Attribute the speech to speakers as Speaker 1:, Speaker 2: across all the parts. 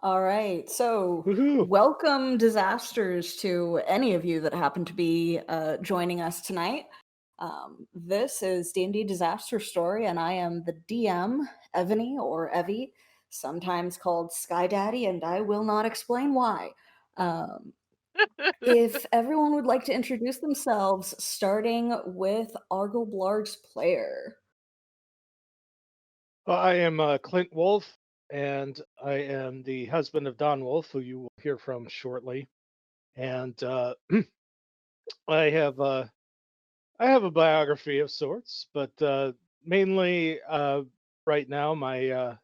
Speaker 1: All right. So,
Speaker 2: Woohoo!
Speaker 1: welcome disasters to any of you that happen to be joining us tonight. This is D&D Disaster Story, and I am the DM, Evany or Evie, sometimes called Sky Daddy, and I will not explain why. Um, if everyone would like to introduce themselves, starting with Argle Blarg's player.
Speaker 2: Well, I am Clint Wolf, and I am the husband of Don Wolf, who you will hear from shortly. And I have uh, I have a biography of sorts, but mainly right now my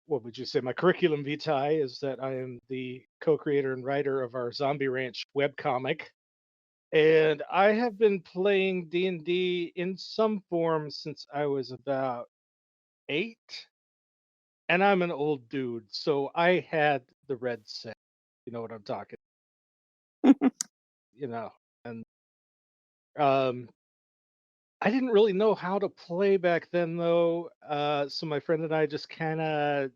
Speaker 2: what would you say, my curriculum vitae is that I am the co-creator and writer of our Zombie Ranch webcomic. And I have been playing D&D in some form since I was about 8. And I'm an old dude, so I had the red set. You know what I'm talking, you know. And um I didn't really know how to play back then though. So my friend and I just kind of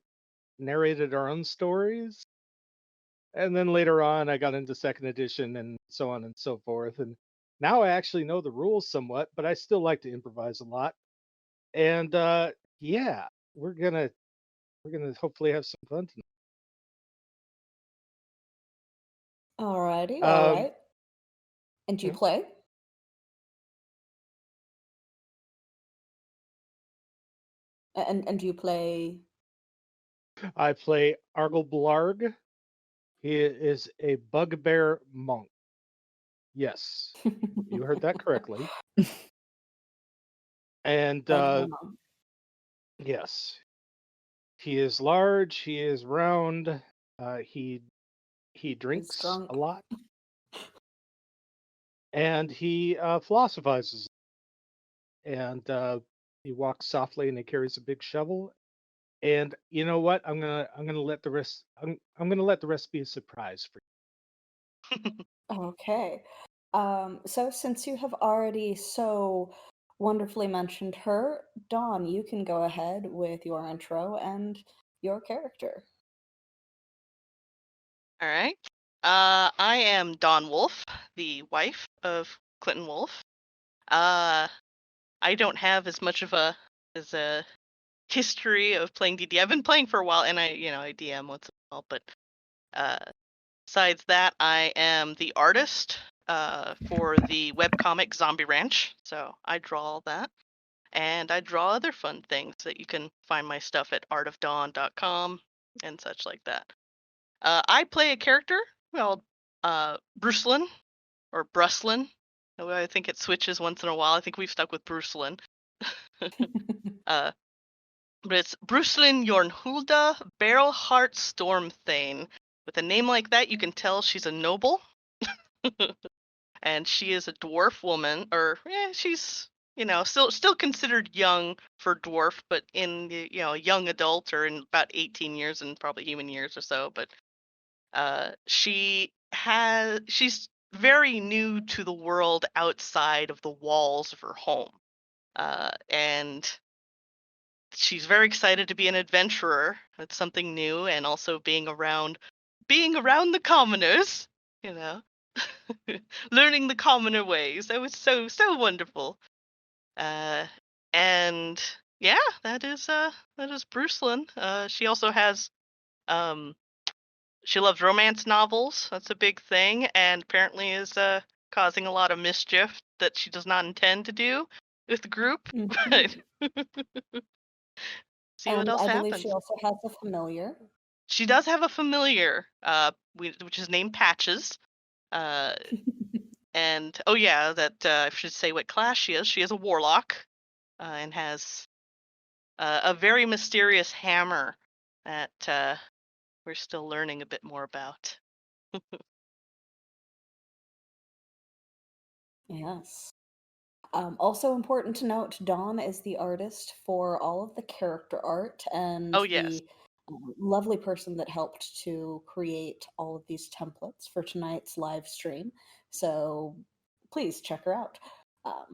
Speaker 2: narrated our own stories. And then later on I got into second edition and so on and so forth. And now I actually know the rules somewhat, but I still like to improvise a lot. And yeah, we're going to hopefully have some fun tonight.
Speaker 1: Alrighty, all
Speaker 2: Um
Speaker 1: right. And do you
Speaker 2: yeah,
Speaker 1: play? And do you play?
Speaker 2: I play Argle Blarg. He is a bugbear monk. Yes, you heard that correctly. And
Speaker 1: Bugbear Monk
Speaker 2: yes, he is large. He is round. He
Speaker 1: is
Speaker 2: drinks a
Speaker 1: drunk.
Speaker 2: lot, and he philosophizes. And he walks softly, and he carries a big shovel. And you know what? I'm gonna let the rest. I'm gonna let the rest be a surprise for
Speaker 1: Okay. So since you have already so wonderfully mentioned her, Dawn, you can go ahead with your intro and your character.
Speaker 3: All right. I am Dawn Wolf, the wife of Clinton Wolf. Uh, I don't have as much of a history of playing DD. I've been playing for a while, and I DM once in a while. But uh, besides that, I am the artist for the webcomic Zombie Ranch. So I draw all that, and I draw other fun things that you can find my stuff at artofdawn.com and such like that. I play a character called Brucelyn or Bruslin. I think it switches once in a while. I think we've stuck with Brucelyn. uh, but it's Brucelyn Yornhulda Barrelheart Stormthane. With a name like that, you can tell she's a noble, and she is a dwarf woman, or she's still considered young for dwarf, but in the young adult or in about 18 years and probably human years or so. But she's very new to the world outside of the walls of her home, and she's very excited to be an adventurer. It's something new, and also being around the commoners, you know, learning the commoner ways. That was so wonderful. Uh, and yeah, that is Brucelyn. She also has um she loves romance novels. That's a big thing, and apparently is causing a lot of mischief that she does not intend to do with the group.
Speaker 1: Mhm.
Speaker 3: But see what
Speaker 1: And
Speaker 3: else
Speaker 1: I believe she
Speaker 3: happens.
Speaker 1: also has a familiar.
Speaker 3: She does have a familiar, which is named Patches. Uh, and oh yeah, that I should say what class she is. She is a warlock, and has a very mysterious hammer that we're still learning a bit more about.
Speaker 1: Yes. Also important to note, Dawn is the artist for all of the character art and
Speaker 3: Oh yes.
Speaker 1: the lovely person that helped to create all of these templates for tonight's live stream. So please check her out. Um,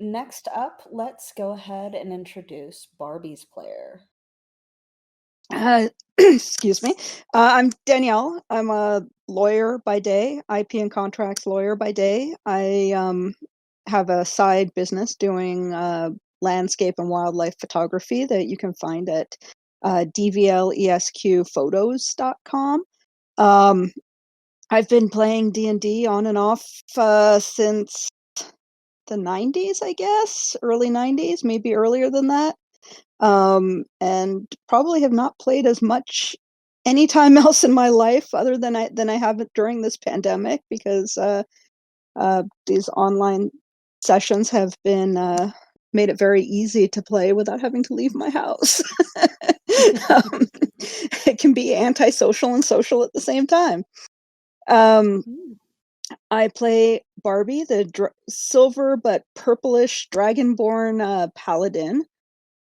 Speaker 1: Next up, let's go ahead and introduce Barbie's player.
Speaker 4: Excuse me. I'm Danielle. I'm a lawyer by day, IP and contracts lawyer by day. I have a side business doing landscape and wildlife photography that you can find at dvlesqphotos.com. I've been playing D&D on and off since the 90s, I guess, early 90s, maybe earlier than that. And probably have not played as much any time else in my life other than I have it during this pandemic, because these online sessions have been made it very easy to play without having to leave my house. It can be antisocial and social at the same time. I play Barbie, the silver but purplish dragonborn paladin,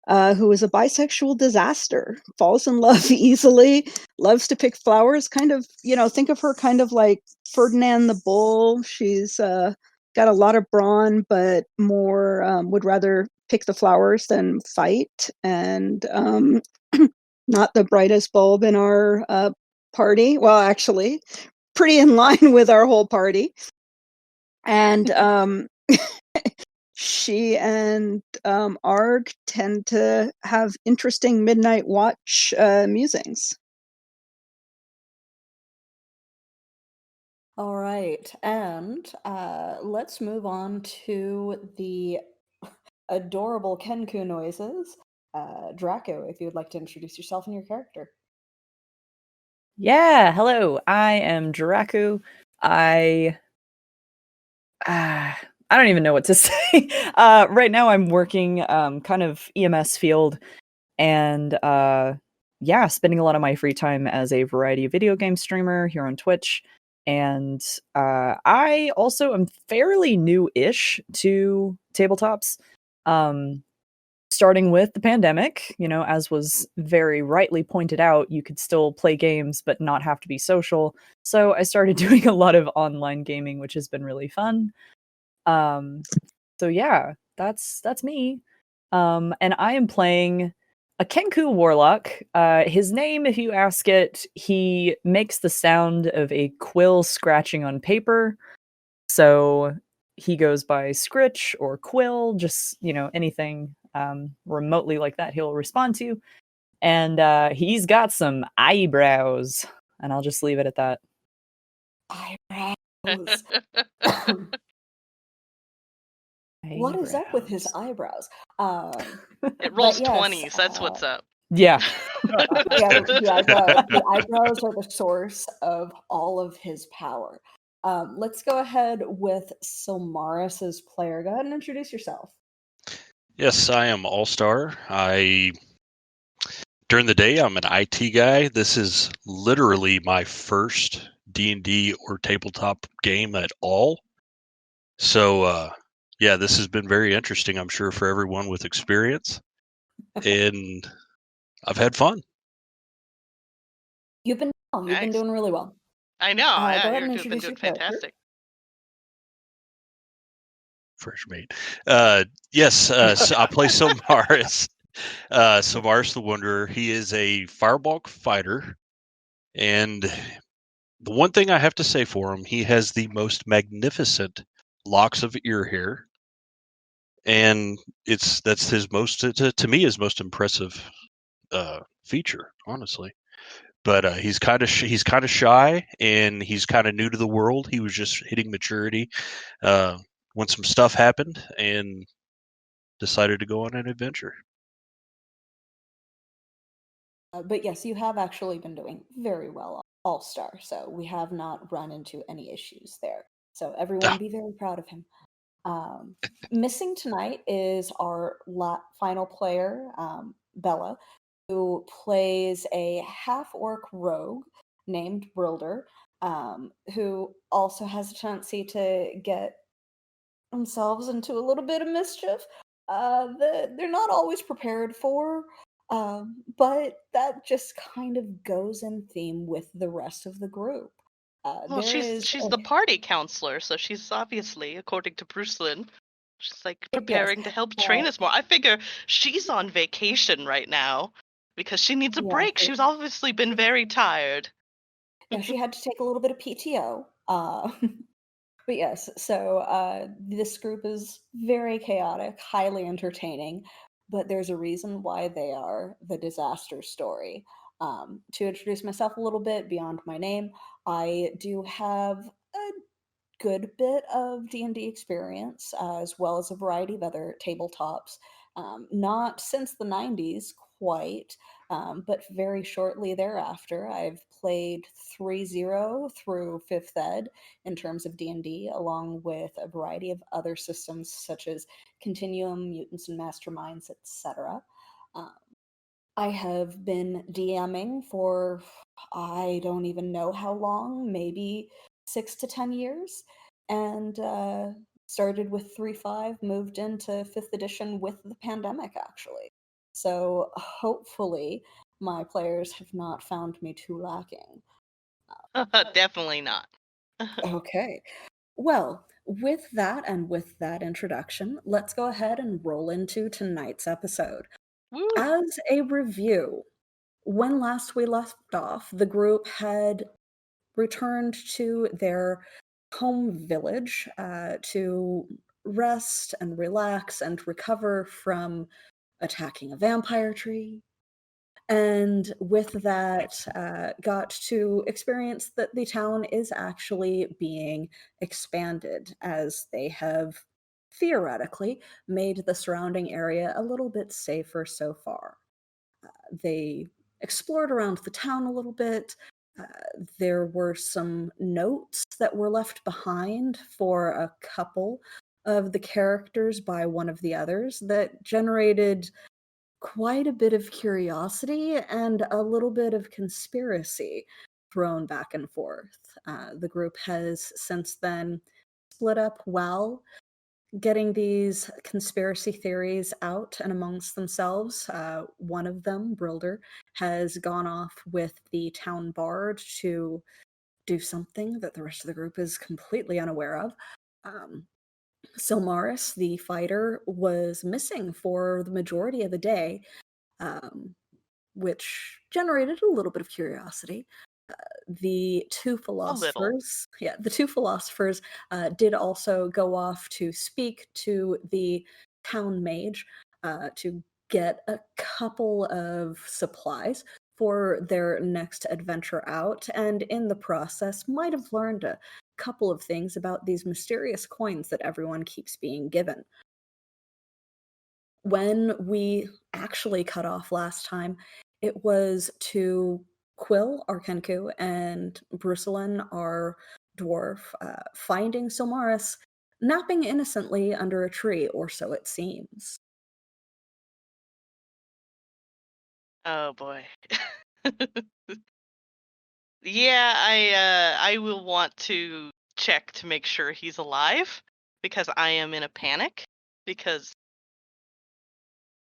Speaker 4: who is a bisexual disaster, falls in love easily, loves to pick flowers, kind of, think of her kind of like Ferdinand the Bull. She's got a lot of brawn, but more would rather pick the flowers than fight, and not the brightest bulb in our party. Well, actually, pretty in line with our whole party. And she and Arg tend to have interesting midnight watch musings.
Speaker 1: All right, and let's move on to the adorable Kenku noises. Draco, if you would like to introduce yourself and your character.
Speaker 5: Yeah, hello. I am Draku. I don't even know what to say. Right now I'm working kind of EMS field, and yeah, spending a lot of my free time as a variety of video game streamer here on Twitch. And I also am fairly new-ish to tabletops. Starting with the pandemic, as was very rightly pointed out, you could still play games but not have to be social. So I started doing a lot of online gaming, which has been really fun. So yeah, that's me. And I am playing a Kenku warlock. His name, if you ask it, he makes the sound of a quill scratching on paper. So he goes by Scritch or Quill, just, anything remotely like that he'll respond to. And he's got some eyebrows, and I'll just leave it at that.
Speaker 1: Eyebrows. What is up with his eyebrows?
Speaker 3: It rolls
Speaker 1: yes,
Speaker 3: 20s. That's what's up.
Speaker 5: Yeah.
Speaker 1: Yeah, the eyebrows are the source of all of his power. Let's go ahead with Silmaris's player. Go ahead and introduce yourself.
Speaker 6: Yes, I am All-Star. During the day, I'm an IT guy. This is literally my first D&D or tabletop game at all. So, yeah, this has been very interesting, I'm sure, for everyone with experience. And I've had fun.
Speaker 1: You've been doing really well.
Speaker 3: I know.
Speaker 1: Go
Speaker 3: Yeah,
Speaker 1: ahead and
Speaker 3: you've been
Speaker 1: introduce
Speaker 3: doing
Speaker 1: your character.
Speaker 3: fantastic.
Speaker 6: Fresh mate. Yes, so I play Silmaris. Silmaris the Wanderer. He is a Firbolg fighter. And the one thing I have to say for him, he has the most magnificent locks of ear hair. And that's his most, to me, his most impressive feature, honestly. But he's kind of shy, and he's kind of new to the world. He was just hitting maturity when some stuff happened, and decided to go on an adventure.
Speaker 1: But yes, you have actually been doing very well, All-Star. So we have not run into any issues there. So everyone be very proud of him. Missing tonight is our final player, Bella, who plays a half-orc rogue named Brilder, who also has a tendency to get themselves into a little bit of mischief that they're not always prepared for, but that just kind of goes in theme with the rest of the group.
Speaker 3: Well, she's the party counselor, so she's obviously, according to Bruce Lynn, she's like preparing to help train us more. I figure she's on vacation right now, because she needs a
Speaker 1: Yeah,
Speaker 3: break. She's obviously been very tired.
Speaker 1: yeah, she had to take a little bit of PTO. But yes, so this group is very chaotic, highly entertaining, but there's a reason why they are the disaster story. To introduce myself a little bit beyond my name, I do have a good bit of D&D experience, as well as a variety of other tabletops. Not since the 90s quite, but very shortly thereafter. I've played 3.0 through 5th ed in terms of D&D, along with a variety of other systems such as Continuum, Mutants and Masterminds, etc. I have been DMing for I don't even know how long, maybe 6 to 10 years, and started with 3.5, moved into 5th edition with the pandemic, actually. So hopefully my players have not found me too lacking.
Speaker 3: Definitely not.
Speaker 1: Okay. Well, with that and with that introduction, let's go ahead and roll into tonight's episode.
Speaker 3: Woo!
Speaker 1: As a review, when last we left off, the group had returned to their home village to rest and relax and recover from attacking a vampire tree. And with that, got to experience that the town is actually being expanded as they have theoretically made the surrounding area a little bit safer so far. They explored around the town a little bit. There were some notes that were left behind for a couple of the characters by one of the others that generated quite a bit of curiosity and a little bit of conspiracy thrown back and forth. The group has since then split up well, getting these conspiracy theories out and amongst themselves. One of them, Brilder, has gone off with the town bard to do something that the rest of the group is completely unaware of. Silmaris, the fighter, was missing for the majority of the day, which generated a little bit of curiosity. The two philosophers, did also go off to speak to the town mage to get a couple of supplies for their next adventure out, and in the process might have learned a couple of things about these mysterious coins that everyone keeps being given. When we actually cut off last time, it was to Quill, our Kenku, and Brucelin, our dwarf, finding Silmaris napping innocently under a tree, or so it seems.
Speaker 3: Oh boy. Yeah, I will want to check to make sure he's alive because I am in a panic because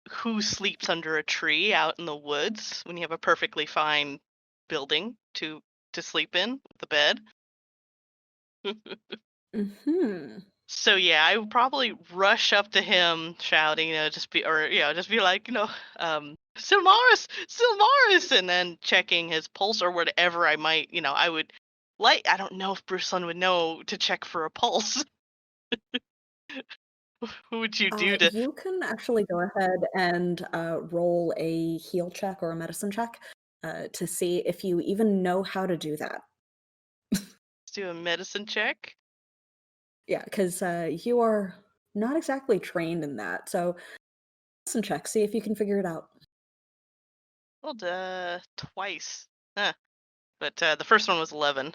Speaker 3: who sleeps under a tree out in the woods when you have a perfectly fine building to sleep in with a bed?
Speaker 1: Mm-hmm.
Speaker 3: So yeah, I would probably rush up to him shouting, just be like, Silmaris, Silmaris, and then checking his pulse or whatever I might, I would I don't know if Brucelin would know to check for a pulse. Who would you do to?
Speaker 1: You can actually go ahead and roll a heal check or a medicine check to see if you even know how to do that.
Speaker 3: Do a medicine check?
Speaker 1: Yeah, because you are not exactly trained in that. So, medicine check, see if you can figure it out.
Speaker 3: Rolled twice. Huh. But the first one was 11.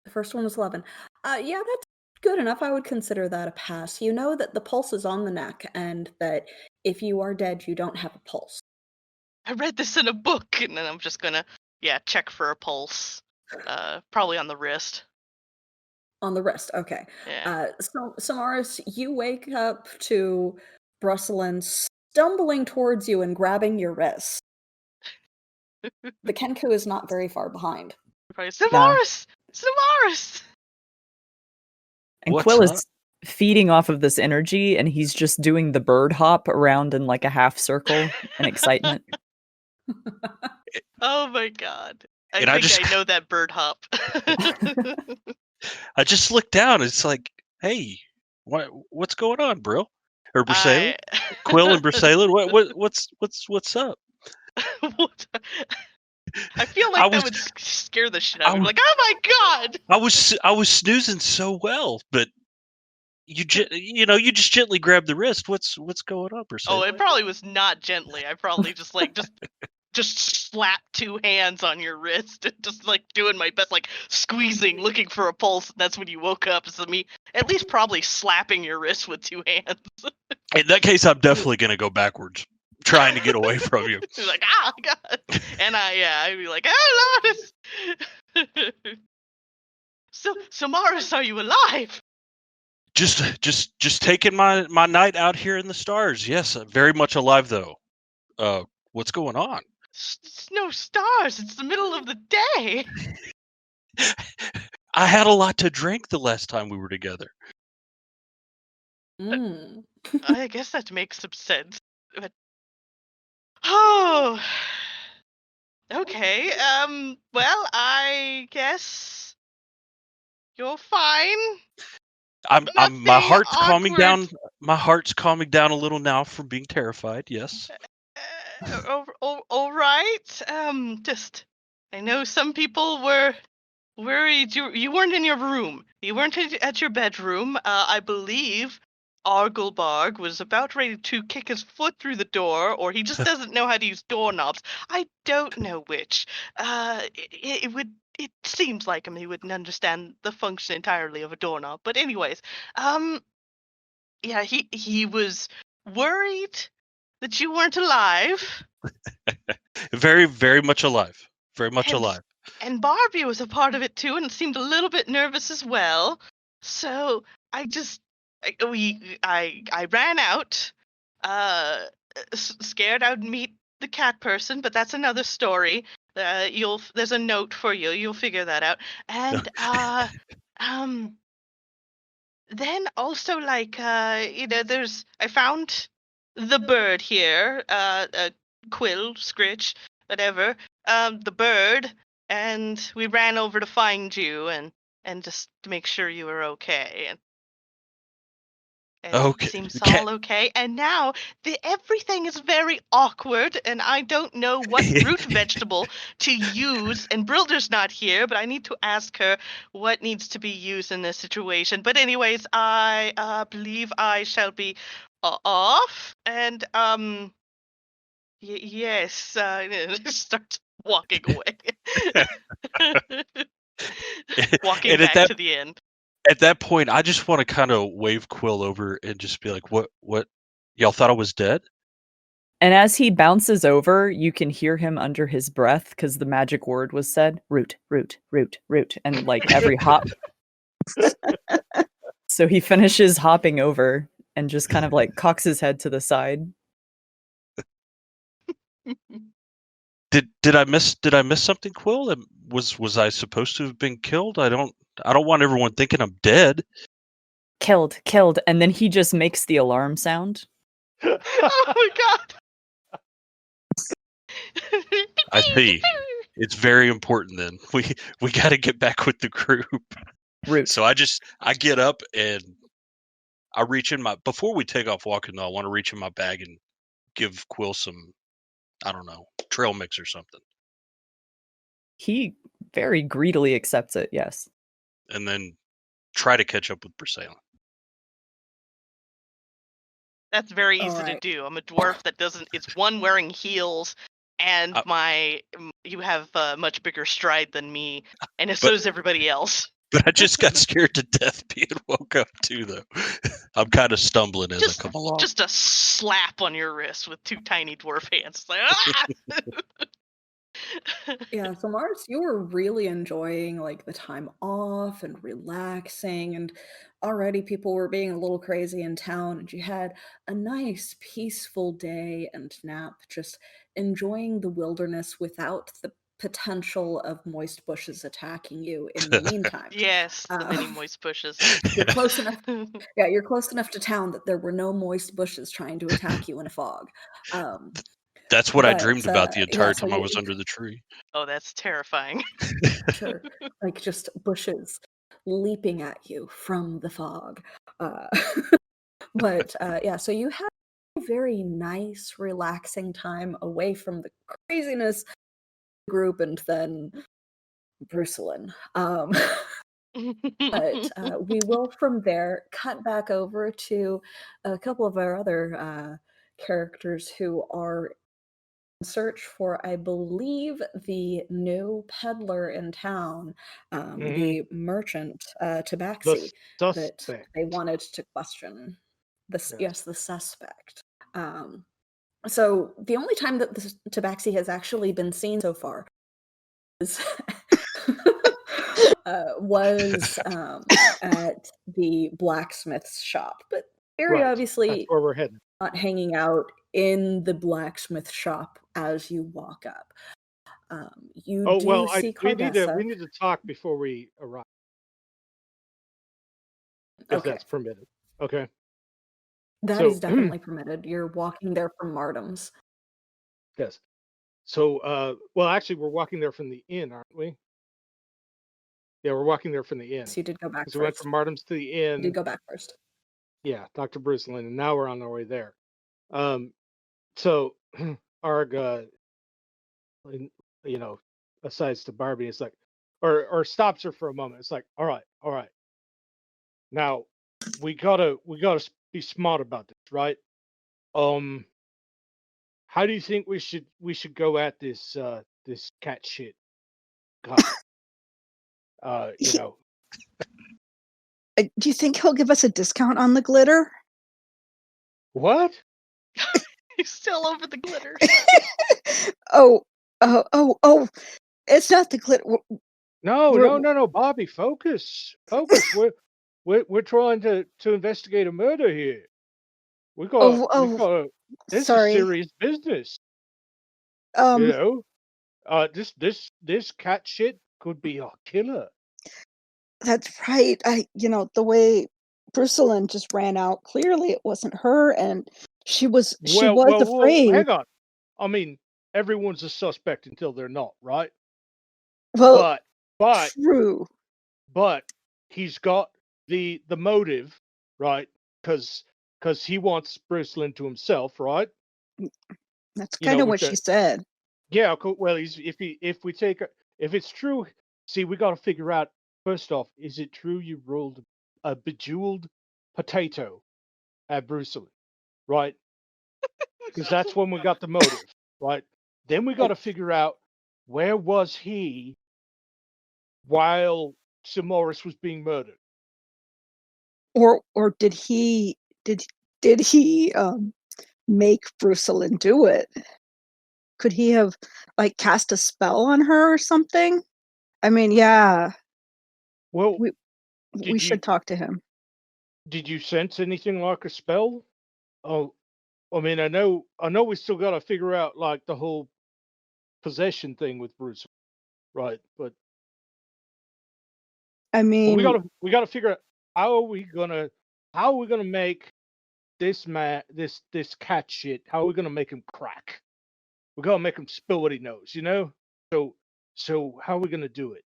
Speaker 1: The first one was 11. Yeah, that's good enough. I would consider that a pass. You know that the pulse is on the neck, and that if you are dead, you don't have a pulse.
Speaker 3: I read this in a book, and then I'm just gonna, check for a pulse. Probably on the wrist.
Speaker 1: On the wrist, okay.
Speaker 3: Yeah.
Speaker 1: So, Samaris, you wake up to Brucelin stumbling towards you and grabbing your wrist. The Kenku is not very far behind.
Speaker 3: Silmaris! Silmaris!
Speaker 5: And
Speaker 6: What's
Speaker 5: Quill
Speaker 6: up?
Speaker 5: is feeding off of this energy, and he's just doing the bird hop around in like a half circle in excitement.
Speaker 3: Oh my god. I
Speaker 6: And
Speaker 3: think I know that bird hop.
Speaker 6: I just looked down. It's like, hey, what's going on, bro? Or Bracelet? Quill and Bracelet? What's up?
Speaker 3: What? I feel
Speaker 6: I
Speaker 3: like that
Speaker 6: was
Speaker 3: would scare the shit
Speaker 6: I
Speaker 3: out of me.
Speaker 6: was
Speaker 3: Like, oh my god!
Speaker 6: I was snoozing so well, but you just gently grab the wrist. What's going on,
Speaker 3: Oh,
Speaker 6: Bracelet?
Speaker 3: it probably was not gently. I probably just slapped two hands on your wrist and just like doing my best, like squeezing, looking for a pulse. And that's when you woke up. So me at least probably slapping your wrist with two hands.
Speaker 6: In that case, I'm definitely gonna go backwards, trying to get away from you.
Speaker 3: You're like, ah, god. And I'd be like, oh, Lotus. So Morris, are you alive?
Speaker 6: Just taking my night out here in the stars. Yes, very much alive though. What's going on?
Speaker 3: It's no stars. It's the middle of the day.
Speaker 6: I had a lot to drink the last time we were together.
Speaker 1: Mm.
Speaker 3: I guess that makes some sense. But oh, okay. Well, I guess you're fine.
Speaker 6: My
Speaker 3: Nothing
Speaker 6: heart's calming down.
Speaker 3: awkward.
Speaker 6: My heart's calming down a little now from being terrified. Yes.
Speaker 3: All right. Just I know some people were worried you weren't in your room. You weren't at your bedroom. I believe Arglebarg was about ready to kick his foot through the door, or he just doesn't know how to use doorknobs. I don't know which. It seems like he wouldn't understand the function entirely of a doorknob. But anyways, yeah, he was worried that you weren't alive.
Speaker 6: Very, very much alive. Very much alive.
Speaker 3: And Barbie was a part of it too, and seemed a little bit nervous as well. So I ran out, scared I would meet the cat person, but that's another story. There's a note for you. You'll figure that out. And then also I found the bird here, Quill, Scritch, whatever, the bird, and we ran over to find you and just to make sure you were okay. And
Speaker 6: Okay.
Speaker 3: it seems all okay. And now everything is very awkward, and I don't know what root vegetable to use. And Brilder's not here, but I need to ask her what needs to be used in this situation. But anyways, I believe I shall be off. And yes, starts walking away, walking back to the end.
Speaker 6: At that point, I just want to kind of wave Quill over and just be like, "What? Y'all thought I was dead?"
Speaker 5: And as he bounces over, you can hear him under his breath because the magic word was said, root, root, root, root, and like every hop. So he finishes hopping over and just kind of like cocks his head to the side.
Speaker 6: Did I miss something, Quill? Was I supposed to have been killed? I don't want everyone thinking I'm dead.
Speaker 5: Killed, and then he just makes the alarm sound.
Speaker 3: Oh my god!
Speaker 6: I see. It's very important then. We got to get back with the group.
Speaker 5: Root.
Speaker 6: So I get up and I reach in before we take off walking though, I want to reach in my bag and give Quill some, I don't know, trail mix or something.
Speaker 5: He very greedily accepts it, yes.
Speaker 6: And then try to catch up with Bracelet.
Speaker 3: That's very easy to do. I'm a dwarf that doesn't. It's one wearing heels, and you have a much bigger stride than me, and so does everybody else.
Speaker 6: But I just got scared to death being woke up too, though. I'm kind of stumbling as I come along.
Speaker 3: Just a slap on your wrist with two tiny dwarf hands. It's like, ah!
Speaker 1: Yeah, so Mars, you were really enjoying like the time off and relaxing, and already people were being a little crazy in town, and you had a nice peaceful day and nap, just enjoying the wilderness without the potential of moist bushes attacking you in the meantime.
Speaker 3: Yes, the many moist bushes.
Speaker 1: You're close enough. Yeah, you're close enough to town that there were no moist bushes trying to attack you in a fog.
Speaker 6: That's what I
Speaker 1: But,
Speaker 6: dreamed about the
Speaker 1: yeah,
Speaker 6: entire
Speaker 1: so
Speaker 6: time I was
Speaker 1: you
Speaker 6: under the tree.
Speaker 3: Oh, that's terrifying.
Speaker 1: Sure, like, just bushes leaping at you from the fog. Uh, but, yeah, so you have a very nice, relaxing time away from the craziness of the group and then Brucelin. But we will from there cut back over to a couple of our other characters who are in search for, I believe, the new peddler in town,
Speaker 2: Mhm.
Speaker 1: the merchant
Speaker 2: The
Speaker 1: Tabaxi, that
Speaker 2: suspect.
Speaker 1: they wanted to question.
Speaker 2: Yes.
Speaker 1: Yes, the suspect. So the only time that the Tabaxi has actually been seen so far is was at the blacksmith's shop, but very
Speaker 2: Right. That's
Speaker 1: obviously
Speaker 2: where we're heading.
Speaker 1: not hanging out in the blacksmith shop as you walk up. You
Speaker 2: Oh,
Speaker 1: do
Speaker 2: well,
Speaker 1: see
Speaker 2: we need
Speaker 1: Cardessa.
Speaker 2: to talk before we arrive, if
Speaker 1: Okay,
Speaker 2: that's permitted. Okay.
Speaker 1: that is
Speaker 2: So,
Speaker 1: definitely permitted. You're walking there from Martham's.
Speaker 2: yes. So, well, actually, we're walking there from the inn, aren't we? Yeah, we're walking there from the inn.
Speaker 1: So you did go back
Speaker 2: Because we went
Speaker 1: first.
Speaker 2: from Martham's to the
Speaker 1: You did
Speaker 2: inn.
Speaker 1: go back first.
Speaker 2: Yeah, Dr. Brucelin, and now we're on our way there. So Arg, and, you know, asides to Barbie, it's like, or stops her for a moment. It's like, all right. Now we gotta be smart about this, right? Um, how do you think we should go at this cat shit guy? You
Speaker 4: He,
Speaker 2: know,
Speaker 4: do you think he'll give us a discount on the glitter?
Speaker 2: what?
Speaker 3: He's still over the glitter.
Speaker 4: Oh, oh! It's not the glitter.
Speaker 2: No, Bobby, focus. We're trying to investigate a murder here. We
Speaker 4: Oh,
Speaker 2: got this is
Speaker 4: sorry.
Speaker 2: serious business, you
Speaker 4: Um,
Speaker 2: know. This cat shit could be a killer.
Speaker 4: that's right. The way Brucelin just ran out, clearly it wasn't her, and she was
Speaker 2: Well,
Speaker 4: afraid.
Speaker 2: hang on. I mean, everyone's a suspect until they're not, right?
Speaker 4: Well,
Speaker 2: But but
Speaker 4: true.
Speaker 2: but he's got the motive, right? Because he wants Bruce Lynn to himself, right?
Speaker 4: That's
Speaker 2: You
Speaker 4: kind
Speaker 2: know,
Speaker 4: of
Speaker 2: with
Speaker 4: what she
Speaker 2: the
Speaker 4: said.
Speaker 2: yeah, cool. Well, if it's true, see, we got to figure out first off, is it true you rolled a bejeweled potato at Bruce Lee, right? Because that's when we got the motive, right? Then we got to figure out where was he while Sir Morris was being murdered.
Speaker 4: Or did he make Brucelin do it? Could he have like cast a spell on her or something? I mean, yeah,
Speaker 2: Well,
Speaker 4: we we
Speaker 2: did you
Speaker 4: should talk to him.
Speaker 2: did you sense anything like a spell? Oh, I mean, I know we still got to figure out like the whole possession thing with Bruce, right?
Speaker 4: I
Speaker 2: But
Speaker 4: mean,
Speaker 2: we gotta figure out how are we gonna make this man this cat shit, how are we gonna make him crack? We gotta make him spill what he knows, you know? So how are we gonna do it?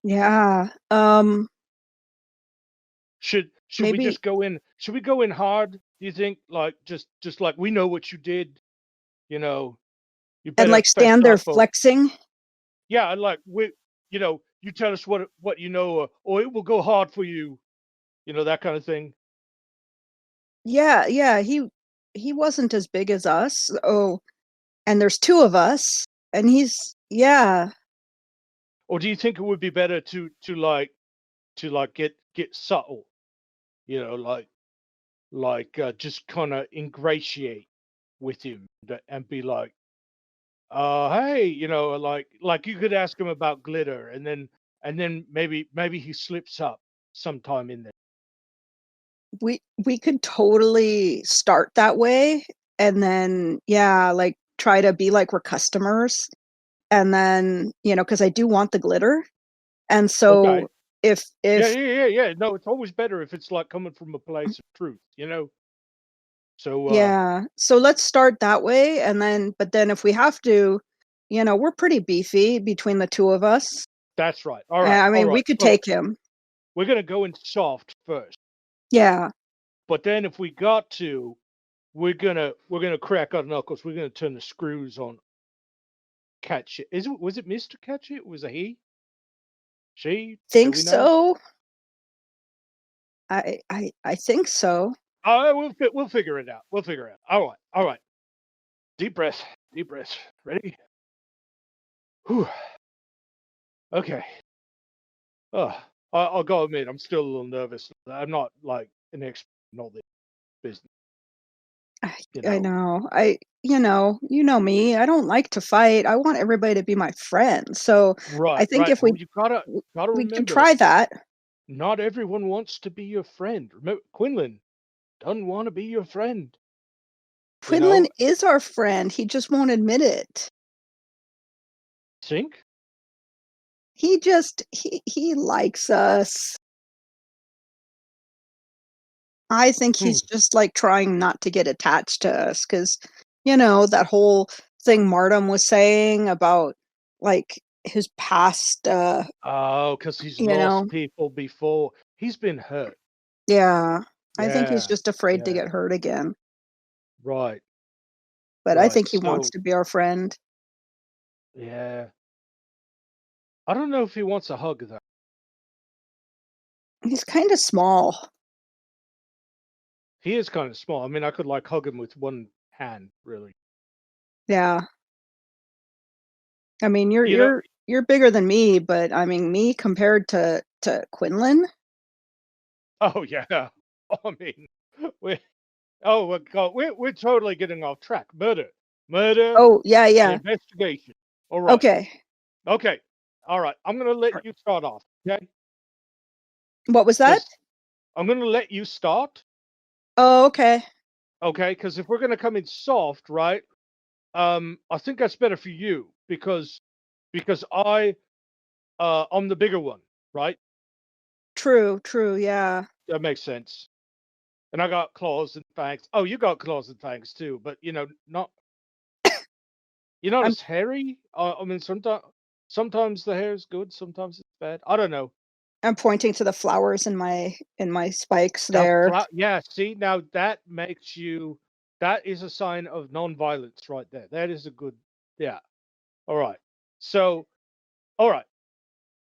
Speaker 4: yeah,
Speaker 2: Should we
Speaker 4: maybe.
Speaker 2: just go in should we go in hard, do you think? Like just like we know what you did, you know, you
Speaker 4: And
Speaker 2: better
Speaker 4: like
Speaker 2: fess
Speaker 4: stand there
Speaker 2: up or
Speaker 4: flexing.
Speaker 2: yeah, like we you know, you tell us what you know or it will go hard for you, that kind of thing.
Speaker 4: Yeah, he wasn't as big as us. Oh, and there's two of us, and he's yeah.
Speaker 2: Or do you think it would be better to get subtle, just kind of ingratiate with him and be like, hey, like you could ask him about glitter, and then maybe he slips up sometime in there.
Speaker 4: We could totally start that way, and then yeah, like try to be like we're customers, and then because I do want the glitter, and
Speaker 2: Okay.
Speaker 4: so if
Speaker 2: Yeah. No, it's always better if it's like coming from a place of truth. So
Speaker 4: Yeah. So let's start that way, and then, but then if we have to, we're pretty beefy between the two of us.
Speaker 2: that's right. All right.
Speaker 4: I
Speaker 2: All
Speaker 4: mean, we
Speaker 2: right.
Speaker 4: could
Speaker 2: So
Speaker 4: take him.
Speaker 2: we're gonna go in soft first,
Speaker 4: Yeah.
Speaker 2: but then if we got to, we're gonna crack our knuckles. We're gonna turn the screws on. Catch it. Was it Mr. Catch it? Was it he? She? Do
Speaker 4: Think
Speaker 2: we know?
Speaker 4: so. I think so.
Speaker 2: We'll figure it out. We'll figure it out. All right. All right. Deep breath. Deep breath. Ready? Whew. Okay. I'll go admit I'm still a little nervous. I'm not like an expert in all this business.
Speaker 4: I know. You know me. I don't like to fight. I want everybody to be my friend. So I
Speaker 2: Right.
Speaker 4: think
Speaker 2: Right.
Speaker 4: if
Speaker 2: Well, you gotta
Speaker 4: we could
Speaker 2: remember,
Speaker 4: try that.
Speaker 2: not everyone wants to be your friend. Remember, Quinlan doesn't want to be your friend. You
Speaker 4: Quinlan
Speaker 2: know,
Speaker 4: is our friend. He just won't admit it.
Speaker 2: think.
Speaker 4: He likes us. I think
Speaker 2: Hmm.
Speaker 4: he's just like trying not to get attached to us because, that whole thing Martam was saying about like his past,
Speaker 2: Oh, because he's
Speaker 4: you know,
Speaker 2: lost people before. He's been hurt.
Speaker 4: yeah. I think he's
Speaker 2: Yeah.
Speaker 4: just afraid to
Speaker 2: Yeah.
Speaker 4: get hurt again.
Speaker 2: Right.
Speaker 4: But I
Speaker 2: Right.
Speaker 4: think he wants
Speaker 2: So
Speaker 4: to be our friend.
Speaker 2: yeah. I don't know if he wants a hug though.
Speaker 4: He's kind of small.
Speaker 2: He is kind of small. I mean, I could like hug him with one hand, really.
Speaker 4: Yeah. I mean, you're
Speaker 2: You know,
Speaker 4: you're you're bigger than me, but I mean, me compared to Quinlan.
Speaker 2: oh yeah. I mean, we oh my God, we're totally getting off track. Murder,
Speaker 4: Oh, yeah,
Speaker 2: and
Speaker 4: yeah.
Speaker 2: investigation. All right.
Speaker 4: Okay.
Speaker 2: Okay. All right. I'm gonna let you start off. Okay.
Speaker 4: What was that?
Speaker 2: Because I'm gonna let you start.
Speaker 4: Oh, okay.
Speaker 2: Okay. Because if we're gonna come in soft, right? I think that's better for you because I'm the bigger one, right?
Speaker 4: True, true, yeah.
Speaker 2: That makes sense. And I got claws and fangs. Oh, you got claws and fangs too, but not you're not
Speaker 4: I'm
Speaker 2: as hairy. I mean, sometimes the hair is good, sometimes it's bad. I don't know.
Speaker 4: I'm pointing to the flowers in my spikes there.
Speaker 2: Yeah. See, now that makes you. That is a sign of non-violence right there. That is a good. Yeah. All right. So, all right.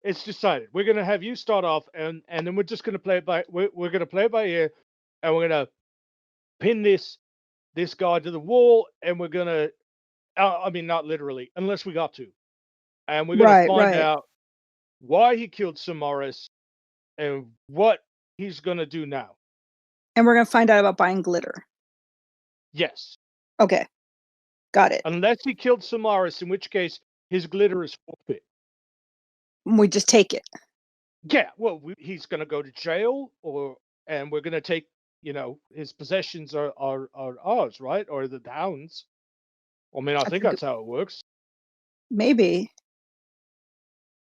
Speaker 2: It's decided. We're gonna have you start off, and then we're just gonna play it by. We're gonna play it by ear, and we're gonna pin this guy to the wall, and we're gonna. I mean, not literally, unless we got to, and we're gonna
Speaker 4: Right,
Speaker 2: find
Speaker 4: right.
Speaker 2: out why he killed Samaris and what he's gonna do now.
Speaker 4: And we're gonna find out about buying glitter.
Speaker 2: Yes,
Speaker 4: Okay, got it.
Speaker 2: unless he killed Samaris, in which case his glitter is forfeit.
Speaker 4: We just take it.
Speaker 2: Yeah, well, he's gonna go to jail, and we're gonna take. His possessions are ours, right? Or the town's. I mean, I
Speaker 4: That's
Speaker 2: think
Speaker 4: a good,
Speaker 2: that's how it works.
Speaker 4: maybe.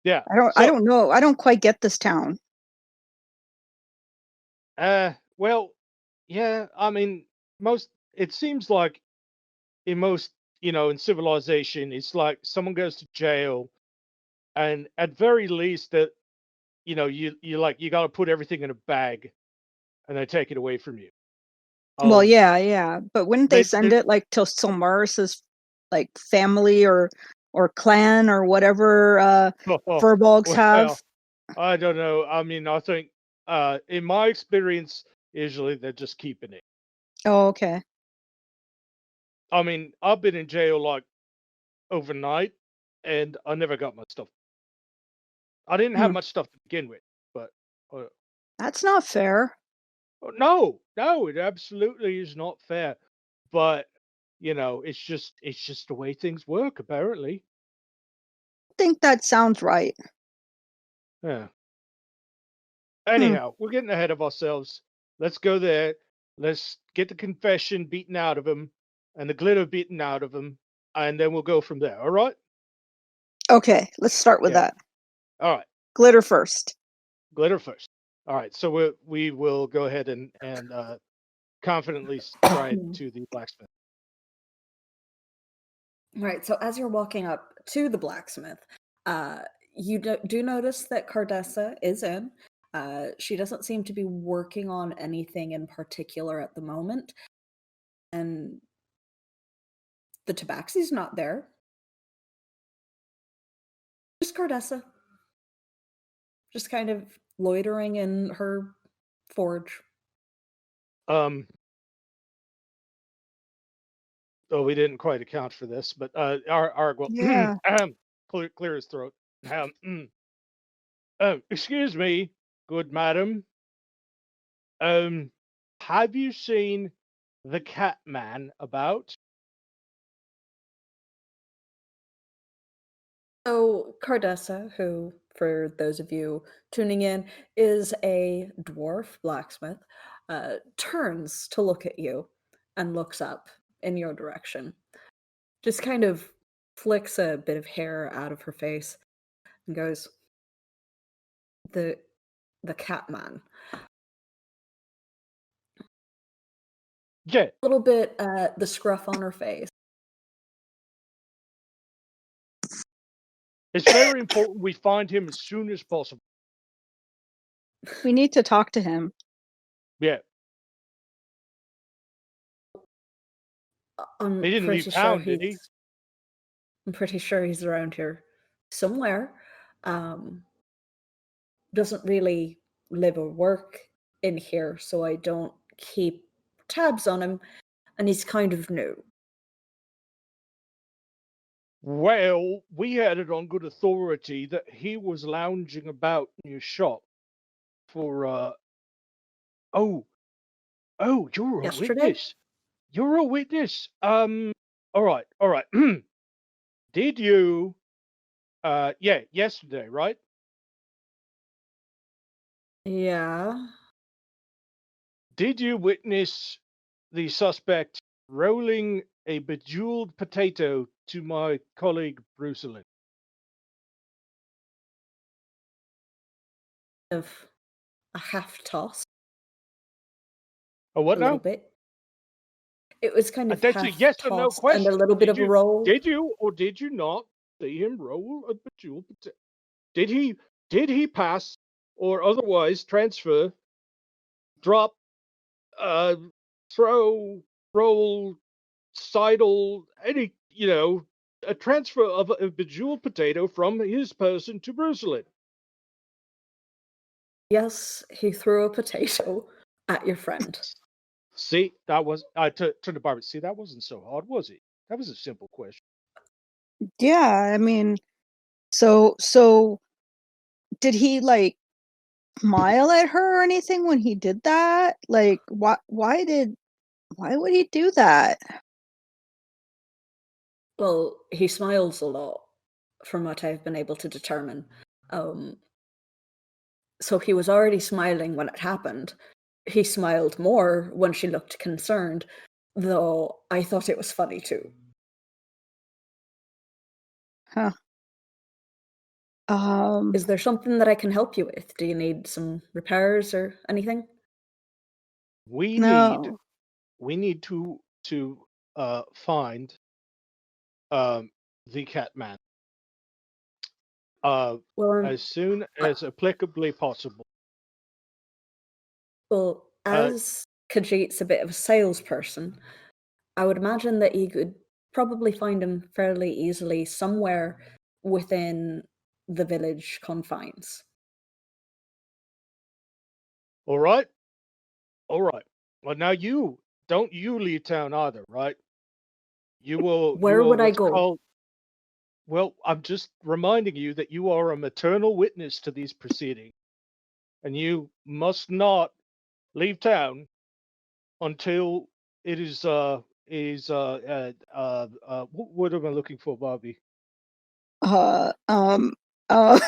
Speaker 2: Yeah.
Speaker 4: I
Speaker 2: So,
Speaker 4: don't know. I don't quite get this town.
Speaker 2: well, yeah. I mean, it seems like in most, in civilization, it's like someone goes to jail, and at very least that, you got to put everything in a bag, and they take it away from you.
Speaker 4: Well,
Speaker 2: Um,
Speaker 4: yeah, yeah. But wouldn't they send
Speaker 2: they
Speaker 4: it like to Silmaris's like family or clan or whatever Furbolgs have?
Speaker 2: well, I don't know. I mean, I think, in my experience, usually they're just keeping it.
Speaker 4: Oh, okay.
Speaker 2: I mean, I've been in jail like overnight, and I never got my stuff. I didn't have
Speaker 4: Hmm.
Speaker 2: much stuff to begin with, but
Speaker 4: That's not fair.
Speaker 2: no, it absolutely is not fair. But it's just the way things work, apparently.
Speaker 4: I think that sounds right.
Speaker 2: Yeah.
Speaker 4: Hmm.
Speaker 2: Anyhow, we're getting ahead of ourselves. Let's go there. Let's get the confession beaten out of him, and the glitter beaten out of him, and then we'll go from there. All right?
Speaker 4: Okay, let's start with
Speaker 2: Yeah.
Speaker 4: that.
Speaker 2: All right.
Speaker 4: Glitter first.
Speaker 2: Glitter first. All right. So we will go ahead and confidently stride to the blacksmith.
Speaker 1: Right. So as you're walking up to the blacksmith, you do notice that Cardessa is in. She doesn't seem to be working on anything in particular at the moment, and the tabaxi's not there. Just Cardessa, just kind of loitering in her forge.
Speaker 2: Oh, we didn't quite account for this, but Arg will
Speaker 4: Yeah.
Speaker 2: clear his throat. Excuse me, good madam. Have you seen the cat man about?
Speaker 1: So Cardessa, who, for those of you tuning in, is a dwarf blacksmith, turns to look at you and looks up in your direction. Just kind of flicks a bit of hair out of her face and goes, the cat man.
Speaker 2: Yeah,
Speaker 1: A little bit the scruff on her face.
Speaker 2: it's very important we find him as soon as possible.
Speaker 4: We need to talk to him.
Speaker 2: Yeah,
Speaker 1: I'm
Speaker 2: he didn't leave
Speaker 1: pretty sure
Speaker 2: town, did he?
Speaker 1: I'm pretty sure he's around here somewhere. Doesn't really live or work in here, so I don't keep tabs on him, and he's kind of new.
Speaker 2: Well, we had it on good authority that he was lounging about in your shop for oh, you're a
Speaker 1: Yesterday?
Speaker 2: witness. You're a witness. All right. Did you yeah, yesterday, right?
Speaker 1: Yeah.
Speaker 2: Did you witness the suspect rolling a bejeweled potato to my colleague Brucelin?
Speaker 1: Of a half toss,
Speaker 2: Oh, what
Speaker 1: a little
Speaker 2: now?
Speaker 1: bit. It was kind of
Speaker 2: That's a
Speaker 1: half
Speaker 2: yes or no
Speaker 1: toss and a
Speaker 2: question.
Speaker 1: little bit of a roll.
Speaker 2: Did you or did you not see him roll a bejeweled potato? Did he pass or otherwise transfer, drop, throw, roll, sidle, any a transfer of a bejeweled potato from his person to Brucelin?
Speaker 1: Yes, he threw a potato at your friend.
Speaker 2: See, that was to the barber. See, that wasn't so hard, was it? That was a simple question.
Speaker 4: Yeah, I mean, so did he like smile at her or anything when he did that? Like, why would he do that?
Speaker 1: Well, he smiles a lot, from what I've been able to determine. So he was already smiling when it happened. He smiled more when she looked concerned, though I thought it was funny too.
Speaker 4: Huh.
Speaker 1: Is there something that I can help you with? Do you need some repairs or anything?
Speaker 2: We
Speaker 4: No.
Speaker 2: need to find the Catman
Speaker 1: Well,
Speaker 2: as soon as applicably possible.
Speaker 1: as Khajiit's a bit of a salesperson, I would imagine that you could probably find him fairly easily somewhere within the village confines.
Speaker 2: All right. Well, now you don't leave town either, right? You will
Speaker 1: Where would I
Speaker 2: what's
Speaker 1: go?
Speaker 2: called. Well, I'm just reminding you that you are a maternal witness to these proceedings, and you must not leave town until it is what am I looking for, Bobby?
Speaker 4: Uh, uh,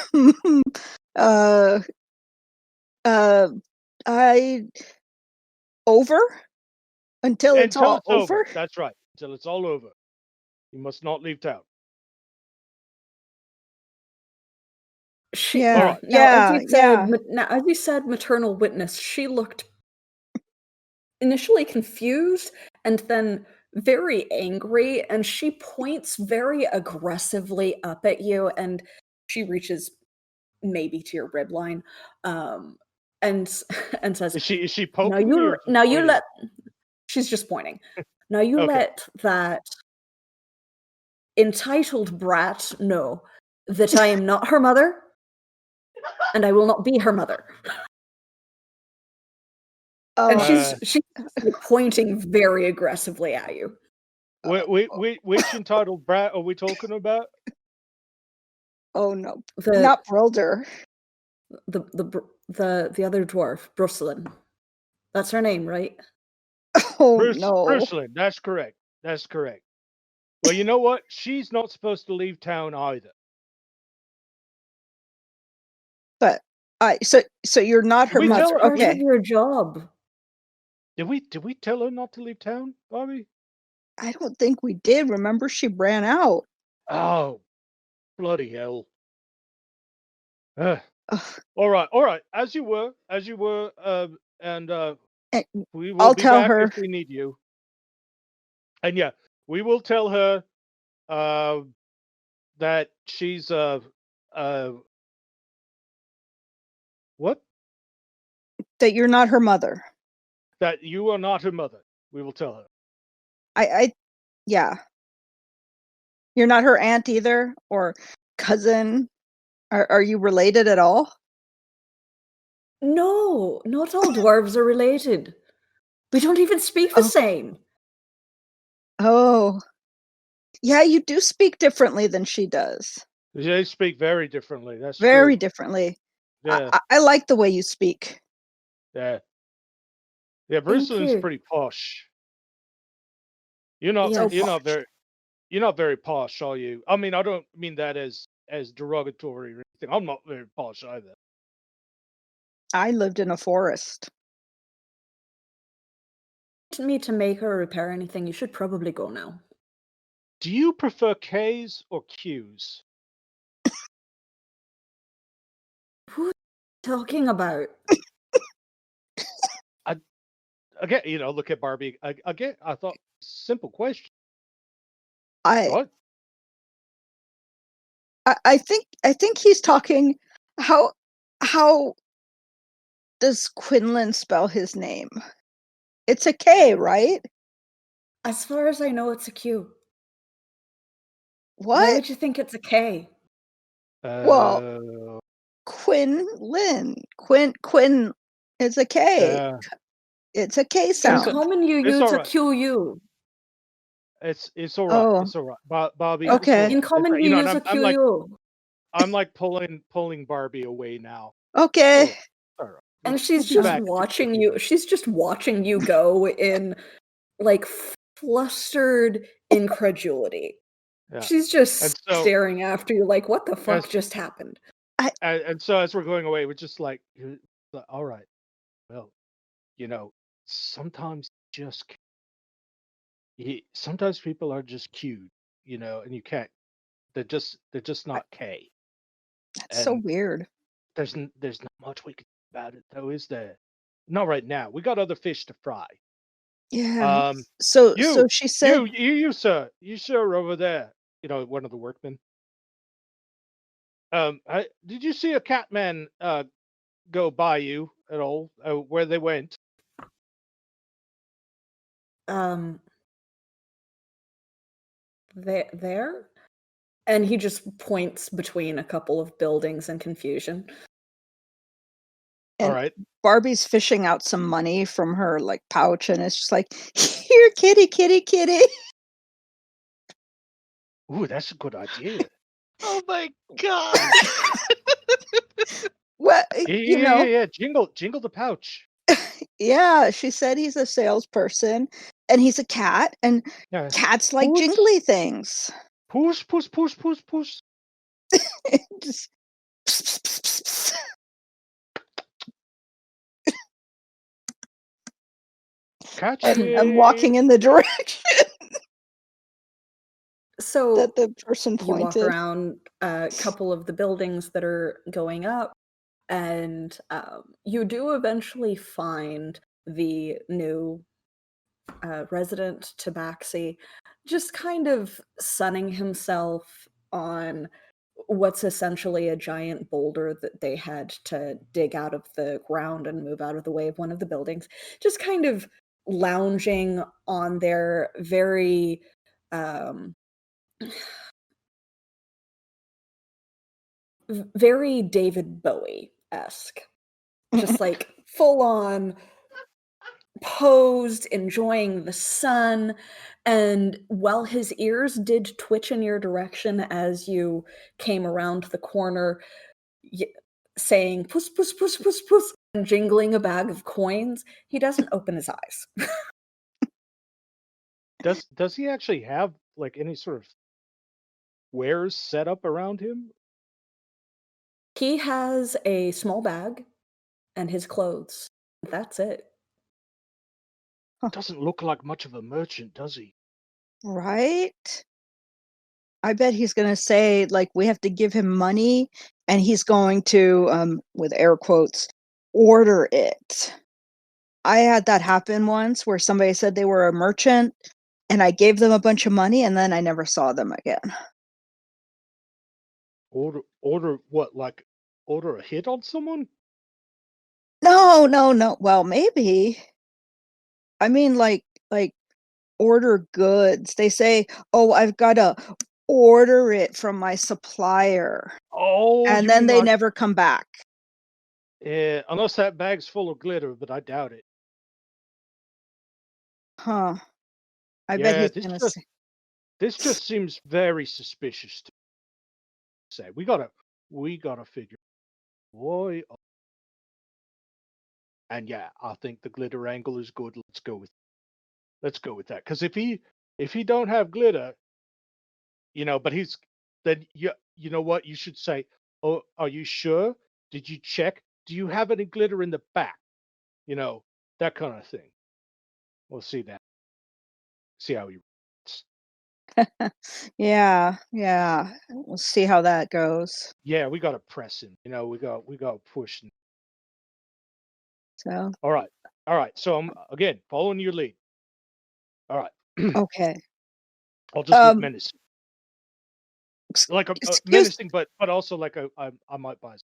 Speaker 4: uh, I over until it's
Speaker 2: Until
Speaker 4: all
Speaker 2: it's over.
Speaker 4: over.
Speaker 2: That's right. Until it's all over. You must not leave town.
Speaker 1: She
Speaker 4: Yeah,
Speaker 2: right.
Speaker 1: now, as
Speaker 4: yeah,
Speaker 1: you said,
Speaker 4: yeah.
Speaker 1: maternal witness, she looked initially confused and then very angry, and she points very aggressively up at you, and she reaches maybe to your rib line, and and says,
Speaker 2: Is she
Speaker 1: "Now
Speaker 2: poking me or just
Speaker 1: now you
Speaker 2: pointing?
Speaker 1: let." She's just pointing. Now you
Speaker 2: Okay.
Speaker 1: let that entitled brat know that I am not her mother, and I will not be her mother. And
Speaker 4: Oh,
Speaker 1: she's pointing very aggressively at you.
Speaker 2: Which entitled brat are we talking about?
Speaker 4: oh no,
Speaker 1: The
Speaker 4: not Brilder.
Speaker 1: the other dwarf, Brucelin. That's her name, right?
Speaker 4: Oh
Speaker 2: Bruce
Speaker 4: no.
Speaker 2: Brucelin, that's correct. That's correct. Well, you know what? She's not supposed to leave town either.
Speaker 4: But so you're not
Speaker 2: Did
Speaker 4: her
Speaker 2: we tell
Speaker 1: That's
Speaker 4: mother.
Speaker 2: her?
Speaker 1: part of
Speaker 4: Okay.
Speaker 1: your job.
Speaker 2: Did we tell her not to leave town, Bobby?
Speaker 4: I don't think we did. Remember, she ran out.
Speaker 2: Oh, bloody hell.
Speaker 4: Ugh.
Speaker 2: All right. As you were, and
Speaker 4: Eh,
Speaker 2: we will
Speaker 4: I'll
Speaker 2: be
Speaker 4: tell
Speaker 2: back
Speaker 4: her.
Speaker 2: if we need you. And yeah, we will tell her that she's what?
Speaker 4: That you're not her mother.
Speaker 2: That you are not her mother. We will tell her.
Speaker 4: Yeah. You're not her aunt either, or cousin. Are you related at all?
Speaker 1: No, not all dwarves are related. We don't even speak the
Speaker 4: Oh.
Speaker 1: same.
Speaker 4: Oh. Yeah, you do speak differently than she does.
Speaker 2: They speak very differently. That's
Speaker 4: Very
Speaker 2: true.
Speaker 4: differently.
Speaker 2: Yeah,
Speaker 4: I like the way you speak.
Speaker 2: yeah, yeah.
Speaker 1: Thank
Speaker 2: Brucelin's
Speaker 1: you.
Speaker 2: pretty posh. You're not.
Speaker 4: So
Speaker 1: Yes.
Speaker 2: You're not
Speaker 4: posh.
Speaker 2: very. You're not very posh, are you? I mean, I don't mean that as derogatory or anything. I'm not very posh either.
Speaker 4: I lived in a forest.
Speaker 1: Me to make or repair anything, you should probably go now.
Speaker 2: Do you prefer K's or Q's?
Speaker 1: Who are you talking about?
Speaker 2: Again, look at Barbie. Again, I thought simple question.
Speaker 4: I
Speaker 2: What?
Speaker 4: I think he's talking. How does Quinlan spell his name? It's a K, right?
Speaker 1: As far as I know, it's a Q. Why
Speaker 4: What?
Speaker 1: would you think it's a K?
Speaker 4: Well,
Speaker 2: Uh,
Speaker 4: Quinlan. Quinn is a K.
Speaker 2: uh,
Speaker 4: It's a K
Speaker 1: In
Speaker 4: sound.
Speaker 1: common, you
Speaker 2: it's
Speaker 1: use
Speaker 2: all
Speaker 1: a
Speaker 2: right.
Speaker 1: QU.
Speaker 2: It's all right.
Speaker 4: Oh,
Speaker 2: It's all right. Bobby.
Speaker 1: In,
Speaker 2: It's all
Speaker 4: okay.
Speaker 2: right.
Speaker 1: in common,
Speaker 2: And
Speaker 1: you use
Speaker 2: I'm,
Speaker 1: a
Speaker 2: I'm like
Speaker 1: QU.
Speaker 2: I'm like pulling Barbie away now.
Speaker 4: Okay.
Speaker 2: It's all right.
Speaker 1: And
Speaker 2: We'll
Speaker 1: she's
Speaker 2: be
Speaker 1: just
Speaker 2: back.
Speaker 1: watching you. She's just watching you go in like flustered incredulity.
Speaker 2: Yeah.
Speaker 1: She's just
Speaker 2: And so
Speaker 1: staring after you like, what the
Speaker 2: as
Speaker 1: fuck just happened?
Speaker 2: and so as we're going away, we're just like, all right. Well, sometimes just sometimes people are just cute, and you can't. They're just
Speaker 4: I-
Speaker 2: not K.
Speaker 4: That's so
Speaker 2: And
Speaker 4: weird.
Speaker 2: there's not much we can do about it, though, is there? Not right now. We got other fish to fry.
Speaker 4: Yeah.
Speaker 2: Um,
Speaker 4: So
Speaker 2: you,
Speaker 4: she said,
Speaker 2: sir, over there. One of the workmen. Did you see a catman go by you at all? Where they went?
Speaker 1: There? And he just points between a couple of buildings in confusion.
Speaker 2: All
Speaker 4: and
Speaker 2: right.
Speaker 4: Barbie's fishing out some money from her like pouch, and it's just like, here, kitty, kitty, kitty.
Speaker 2: Ooh, that's a good idea.
Speaker 3: Oh my god.
Speaker 4: What
Speaker 2: Yeah. Jingle the pouch.
Speaker 4: Yeah, she said he's a salesperson, and he's a cat, and
Speaker 2: Yeah.
Speaker 4: cats like
Speaker 2: Puss,
Speaker 4: jingly things.
Speaker 2: puss, puss, puss, puss, puss.
Speaker 4: Just pss, pss, pss, pss. And I'm walking
Speaker 2: Catching.
Speaker 4: in the direction
Speaker 1: So
Speaker 4: that the person
Speaker 1: you walk
Speaker 4: pointed.
Speaker 1: around a couple of the buildings that are going up, and you do eventually find the new resident tabaxi, just kind of sunning himself on what's essentially a giant boulder that they had to dig out of the ground and move out of the way of one of the buildings. Just kind of lounging on their very very David Bowie-esque. Just like full on posed, enjoying the sun. And while his ears did twitch in your direction as you came around the corner, saying puss, puss, puss, puss, puss, and jingling a bag of coins, he doesn't open his eyes.
Speaker 2: Does he actually have like any sort of wares set up around him?
Speaker 1: He has a small bag and his clothes. That's it.
Speaker 2: Doesn't look like much of a merchant, does he?
Speaker 4: Right? I bet he's gonna say, like, we have to give him money, and he's going to, with air quotes, order it. I had that happen once where somebody said they were a merchant, and I gave them a bunch of money, and then I never saw them again.
Speaker 2: Order what? Like order a hit on someone?
Speaker 4: No, no, no. Well, maybe. I mean, like order goods. They say, "Oh, I've gotta order it from my supplier,"
Speaker 2: Oh,
Speaker 4: and
Speaker 2: you
Speaker 4: then
Speaker 2: mean
Speaker 4: they
Speaker 2: like
Speaker 4: never come back.
Speaker 2: unless that bag's full of glitter, but I doubt it.
Speaker 4: Huh. I bet
Speaker 2: Yeah,
Speaker 4: he's gonna say
Speaker 2: this just seems very suspicious to say. We gotta figure boy. And yeah, I think the glitter angle is good. Let's go with that. Because if he don't have glitter, but then you know what you should say. Oh, are you sure? Did you check? Do you have any glitter in the back? That kind of thing. We'll see that. See how he.
Speaker 4: Yeah, yeah. We'll see how that goes.
Speaker 2: Yeah, we got to press him. We got to push him.
Speaker 4: So,
Speaker 2: All right. So I'm again following your lead. All right.
Speaker 4: okay.
Speaker 2: I'll just look
Speaker 4: Um,
Speaker 2: menacing,
Speaker 4: ex
Speaker 2: like a
Speaker 4: excuse
Speaker 2: menacing, but also like I might buy some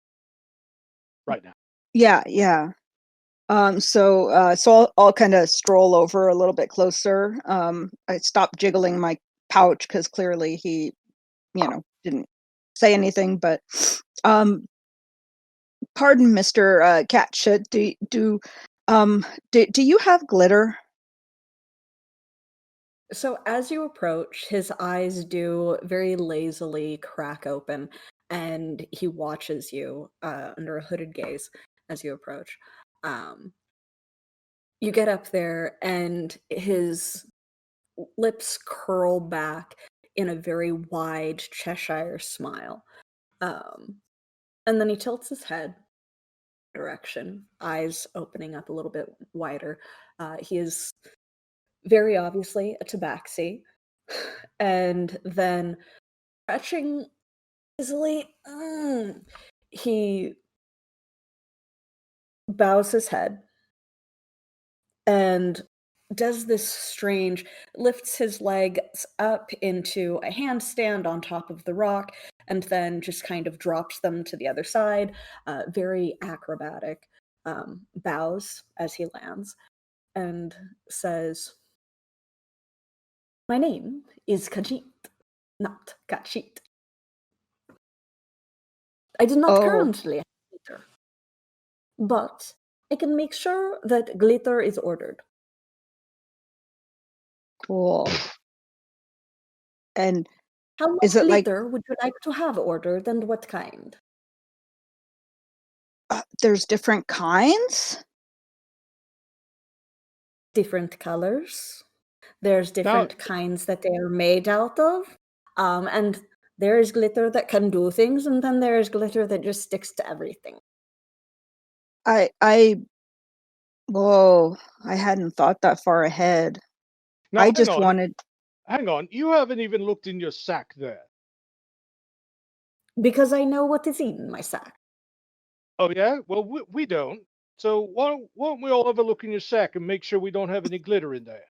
Speaker 2: right now.
Speaker 4: Yeah, yeah. So I'll kinda stroll over a little bit closer. I stopped jiggling my pouch because clearly he, didn't say anything, but, um, pardon, Mr. Catshit, do you have glitter?
Speaker 1: So as you approach, his eyes do very lazily crack open, and he watches you under a hooded gaze as you approach. Um, you get up there, and his lips curl back in a very wide Cheshire smile. Um, and then he tilts his head direction, eyes opening up a little bit wider. He is very obviously a tabaxi. And then stretching easily, he bows his head and does this strange, lifts his legs up into a handstand on top of the rock, and then just kind of drops them to the other side. Very acrobatic, bows as he lands and says, "My name is Khajiit, not Kachit. I do not
Speaker 4: Oh,
Speaker 1: currently have glitter, but I can make sure that glitter is ordered."
Speaker 4: cool. And
Speaker 1: How much
Speaker 4: is it like
Speaker 1: glitter would you like to have ordered, and what kind?
Speaker 4: there's different kinds?
Speaker 1: Different colors. There's
Speaker 2: Now,
Speaker 1: different kinds that they are made out of. And there is glitter that can do things, and then there is glitter that just sticks to everything.
Speaker 4: I whoa, I hadn't thought that far ahead.
Speaker 2: now,
Speaker 4: I just wanted
Speaker 2: hang on. You haven't even looked in your sack there.
Speaker 1: Because I know what is in my sack.
Speaker 2: Oh yeah? Well, we don't. So why don't we all have a look in your sack and make sure we don't have any glitter in there?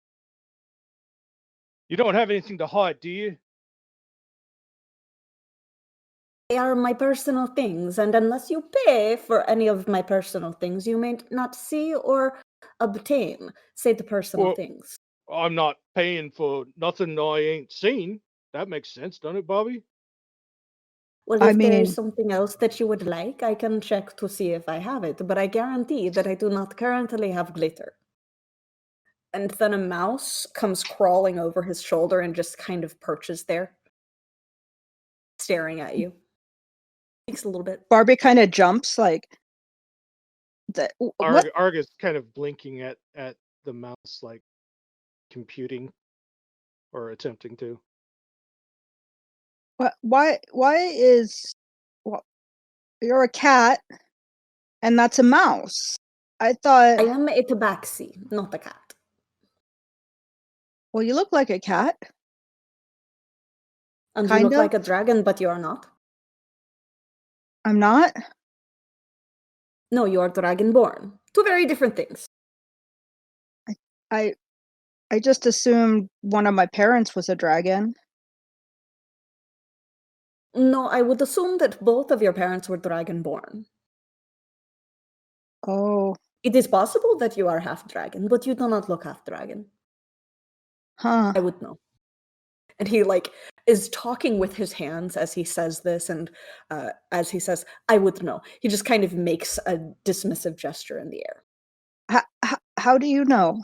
Speaker 2: You don't have anything to hide, do you?
Speaker 1: They are my personal things, and unless you pay for any of my personal things, you may not see or obtain, say the personal
Speaker 2: Well,
Speaker 1: things.
Speaker 2: I'm not paying for nothing I ain't seen. That makes sense, doesn't it, Bobby?
Speaker 1: Well,
Speaker 4: I
Speaker 1: if there is
Speaker 4: mean,
Speaker 1: something else that you would like, I can check to see if I have it, but I guarantee that I do not currently have glitter. And then a mouse comes crawling over his shoulder and just kind of perches there, staring at you. Takes a little bit.
Speaker 4: Barbie kind of jumps like, what?
Speaker 2: Arg is kind of blinking at the mouse, like computing or attempting to.
Speaker 4: Why is, well, you're a cat and that's a mouse. I thought,
Speaker 1: I am a tabaxi, not a cat.
Speaker 4: well, you look like a cat.
Speaker 1: And you
Speaker 4: Kind
Speaker 1: look
Speaker 4: of.
Speaker 1: like a dragon, but you are not.
Speaker 4: I'm not.
Speaker 1: No, you are dragonborn. Two very different things.
Speaker 4: I just assumed one of my parents was a dragon.
Speaker 1: No, I would assume that both of your parents were dragonborn.
Speaker 4: Oh,
Speaker 1: It is possible that you are half dragon, but you do not look half dragon.
Speaker 4: huh.
Speaker 1: I would know. And he is talking with his hands as he says this, and as he says, I would know. He just kind of makes a dismissive gesture in the air.
Speaker 4: How do you know?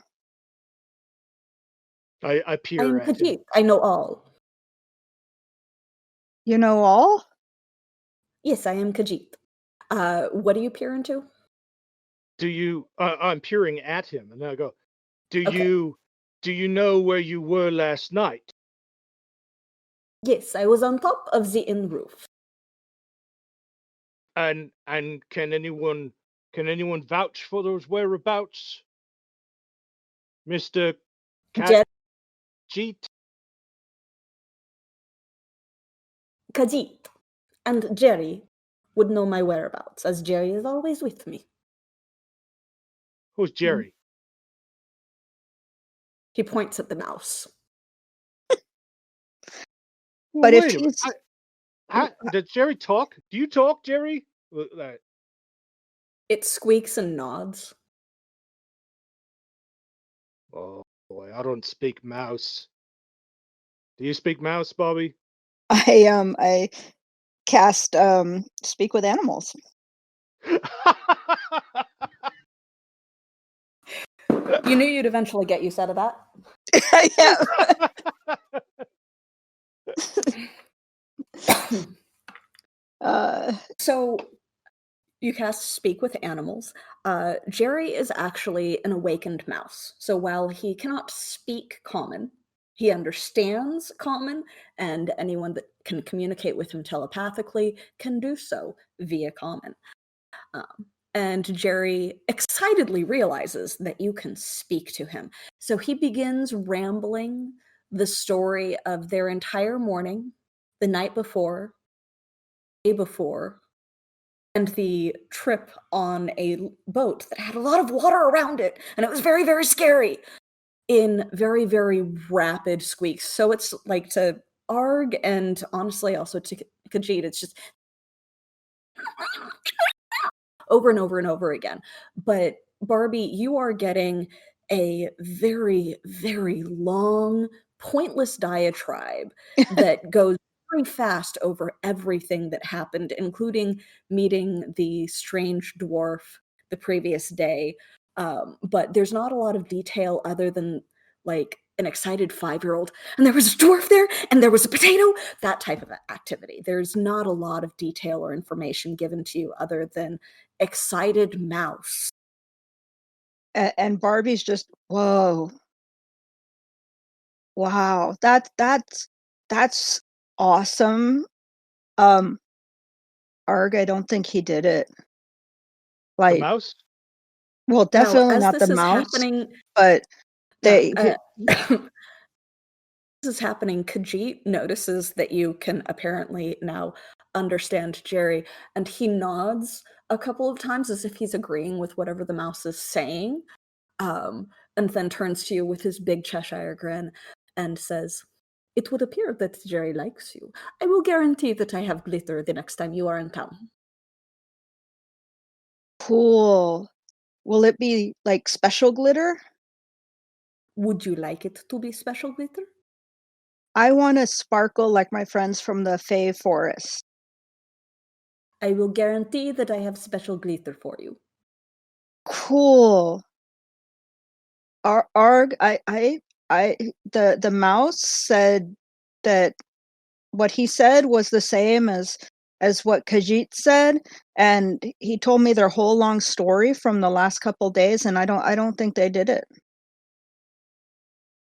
Speaker 2: I
Speaker 1: I
Speaker 2: peer
Speaker 1: am
Speaker 2: at him.
Speaker 1: Khajiit. I know all.
Speaker 4: You know all?
Speaker 1: Yes, I am Khajiit. What do you peer into?
Speaker 2: Do you? I'm peering at him, and I go, "Do
Speaker 1: Okay.
Speaker 2: you know where you were last night?"
Speaker 1: Yes, I was on top of the inn roof.
Speaker 2: And can anyone vouch for those whereabouts, Mister Cat Jeet?
Speaker 1: Khajiit. And Jerry would know my whereabouts, as Jerry is always with me.
Speaker 2: Who's Jerry?
Speaker 1: He points at the mouse.
Speaker 2: Well,
Speaker 4: But if
Speaker 2: wait a minute.
Speaker 4: he's
Speaker 2: Does Jerry talk? Do you talk, Jerry?
Speaker 1: It squeaks and nods.
Speaker 2: Oh boy, I don't speak mouse. Do you speak mouse, Bobby?
Speaker 4: I cast speak with animals.
Speaker 1: You knew you'd eventually get use out of that.
Speaker 4: Yeah.
Speaker 1: So you cast Speak with Animals. Jerry is actually an awakened mouse. So while he cannot speak common, he understands common, and anyone that can communicate with him telepathically can do so via common. And Jerry excitedly realizes that you can speak to him. So he begins rambling the story of their entire morning, the night before, day before, and the trip on a boat that had a lot of water around it. And it was very, very scary in very, very rapid squeaks. So it's like to Arg and honestly also to Khajiit, it's just over and over and over again. But Barbie, you are getting a very, very long, pointless diatribe that goes very fast over everything that happened, including meeting the strange dwarf the previous day. But there's not a lot of detail other than like an excited 5-year-old, and there was a dwarf there, and there was a potato, that type of activity. There's not a lot of detail or information given to you other than excited mouse.
Speaker 4: And Barbie's just, whoa, wow, that's awesome. Arg, I don't think he did it.
Speaker 2: The
Speaker 4: Like,
Speaker 2: mouse?
Speaker 4: well,
Speaker 1: Now,
Speaker 4: definitely
Speaker 1: as
Speaker 4: not the
Speaker 1: this is
Speaker 4: mouse,
Speaker 1: happening,
Speaker 4: but they.
Speaker 1: this is happening, Khajiit notices that you can apparently now understand Jerry, and he nods a couple of times as if he's agreeing with whatever the mouse is saying, and then turns to you with his big Cheshire grin. and says, "It would appear that Jerry likes you. I will guarantee that I have glitter the next time you are in town."
Speaker 4: Cool. Will it be like special glitter?
Speaker 1: Would you like it to be special glitter?
Speaker 4: I want to sparkle like my friends from the Fey Forest.
Speaker 1: I will guarantee that I have special glitter for you.
Speaker 4: Cool. Arg, the mouse said that what he said was the same as what Khajiit said, and he told me their whole long story from the last couple days, and I don't think they did it.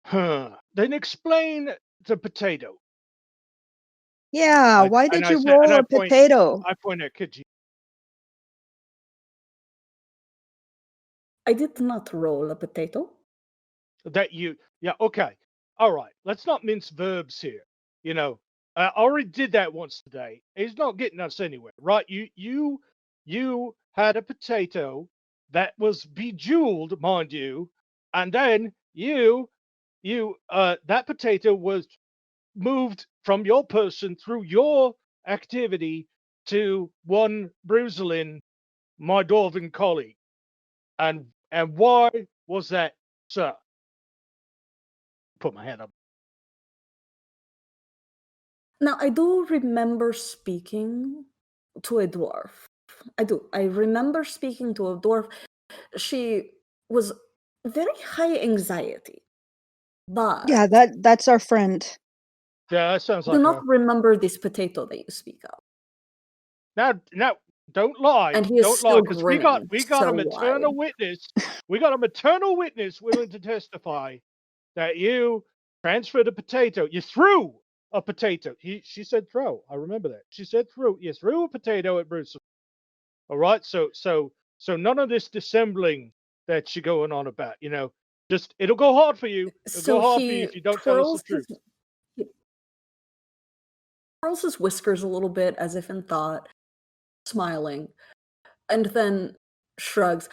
Speaker 2: Huh. Then explain the potato.
Speaker 4: Yeah, why did you roll a potato?
Speaker 2: I point at Khajiit.
Speaker 1: I did not roll a potato.
Speaker 2: Yeah, okay. All right. Let's not mince verbs here. You know, I already did that once today. It's not getting us anywhere, right? You had a potato that was bejeweled, mind you, and then that potato was moved from your person through your activity to one Bruzelin, my dwarven colleague. And why was that, sir? Put my hand up.
Speaker 1: Now, I do remember speaking to a dwarf. I do. I remember speaking to a dwarf. She was very high anxiety, but
Speaker 4: Yeah, that's our friend.
Speaker 2: Yeah, that sounds
Speaker 1: I do
Speaker 2: like
Speaker 1: not remember this potato that you speak of.
Speaker 2: Now, don't lie.
Speaker 1: And he is
Speaker 2: Don't lie,
Speaker 1: still
Speaker 2: because we got
Speaker 1: grinning
Speaker 2: a
Speaker 1: so
Speaker 2: maternal
Speaker 1: wide.
Speaker 2: witness. We got a maternal witness willing to testify that you transferred a potato. You threw a potato. She said throw. I remember that. She said threw. You threw a potato at Bruce. All right. So none of this dissembling that you're going on about. You know, just it'll go hard for you. It'll
Speaker 1: So
Speaker 2: go hard for you
Speaker 1: he
Speaker 2: if you don't tell us the truth.
Speaker 1: he twirls his whiskers a little bit as if in thought, smiling, and then shrugs.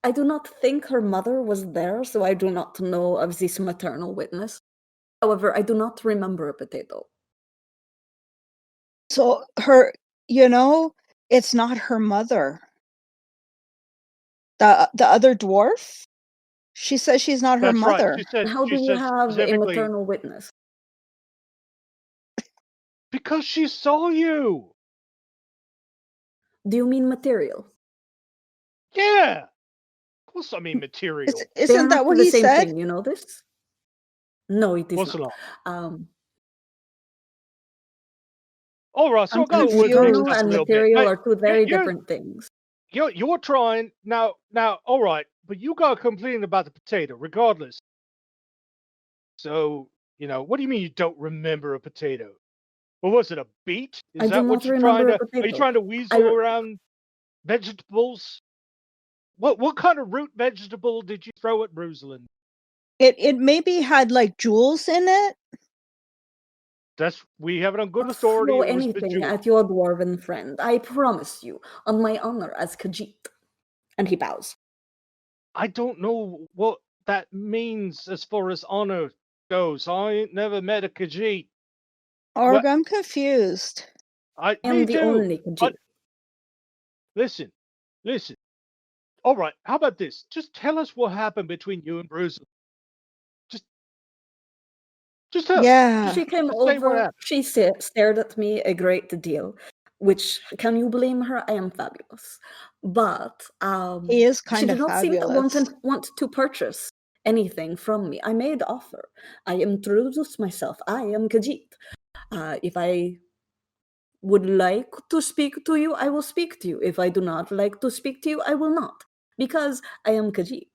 Speaker 1: I do not think her mother was there, so I do not know of this maternal witness. However, I do not remember a potato.
Speaker 4: So it's not her mother. The other dwarf? She says she's not her
Speaker 2: That's right.
Speaker 4: mother.
Speaker 1: How do you have a
Speaker 2: specifically
Speaker 1: maternal witness?
Speaker 2: because she saw you.
Speaker 1: Do you mean material?
Speaker 2: Yeah. Of course, I mean material.
Speaker 1: They are
Speaker 4: Isn't that
Speaker 1: not
Speaker 4: what
Speaker 1: the
Speaker 4: he
Speaker 1: same
Speaker 4: said?
Speaker 1: thing, you know this? No, it is
Speaker 2: What's
Speaker 1: not.
Speaker 2: All right, so
Speaker 4: I'm
Speaker 2: I got the words
Speaker 4: confused.
Speaker 2: mixed
Speaker 1: Maternal
Speaker 2: up a
Speaker 1: and
Speaker 2: little bit.
Speaker 1: material
Speaker 2: Hey,
Speaker 1: are two very
Speaker 2: you're
Speaker 1: different things.
Speaker 2: you're trying now. All right, but you got complaining about the potato, regardless. So what do you mean you don't remember a potato? What was it, a beet?
Speaker 1: I
Speaker 2: Is
Speaker 1: do
Speaker 2: that what
Speaker 1: not
Speaker 2: you're
Speaker 1: remember
Speaker 2: trying
Speaker 1: a
Speaker 2: to? Are you
Speaker 1: potato.
Speaker 2: trying to weasel around vegetables? What kind of root vegetable did you throw at Bruzelin?
Speaker 4: It maybe had like jewels in it.
Speaker 2: We have it on good
Speaker 1: Not
Speaker 2: authority.
Speaker 1: throw
Speaker 2: It was
Speaker 1: anything
Speaker 2: bejeweled.
Speaker 1: at your dwarven friend. I promise you, on my honor as Khajiit. And he bows.
Speaker 2: I don't know what that means as far as honor goes. I ain't never met a Khajiit.
Speaker 4: Arg, I'm confused.
Speaker 1: I
Speaker 2: Me
Speaker 1: am the
Speaker 2: too.
Speaker 1: only Khajiit.
Speaker 2: Listen. All right, how about this? Just tell us what happened between you and Bruce. Just tell us.
Speaker 4: Yeah.
Speaker 1: She came
Speaker 2: Just say what
Speaker 1: over,
Speaker 2: happened.
Speaker 1: she stared at me a great deal, which, can you blame her? I am fabulous. But
Speaker 4: He is
Speaker 1: she
Speaker 4: kind
Speaker 1: did
Speaker 4: of
Speaker 1: not seem to
Speaker 4: fabulous.
Speaker 1: want to purchase anything from me. I made offer. I introduced myself. I am Khajiit. If I would like to speak to you, I will speak to you. If I do not like to speak to you, I will not. Because I am Khajiit,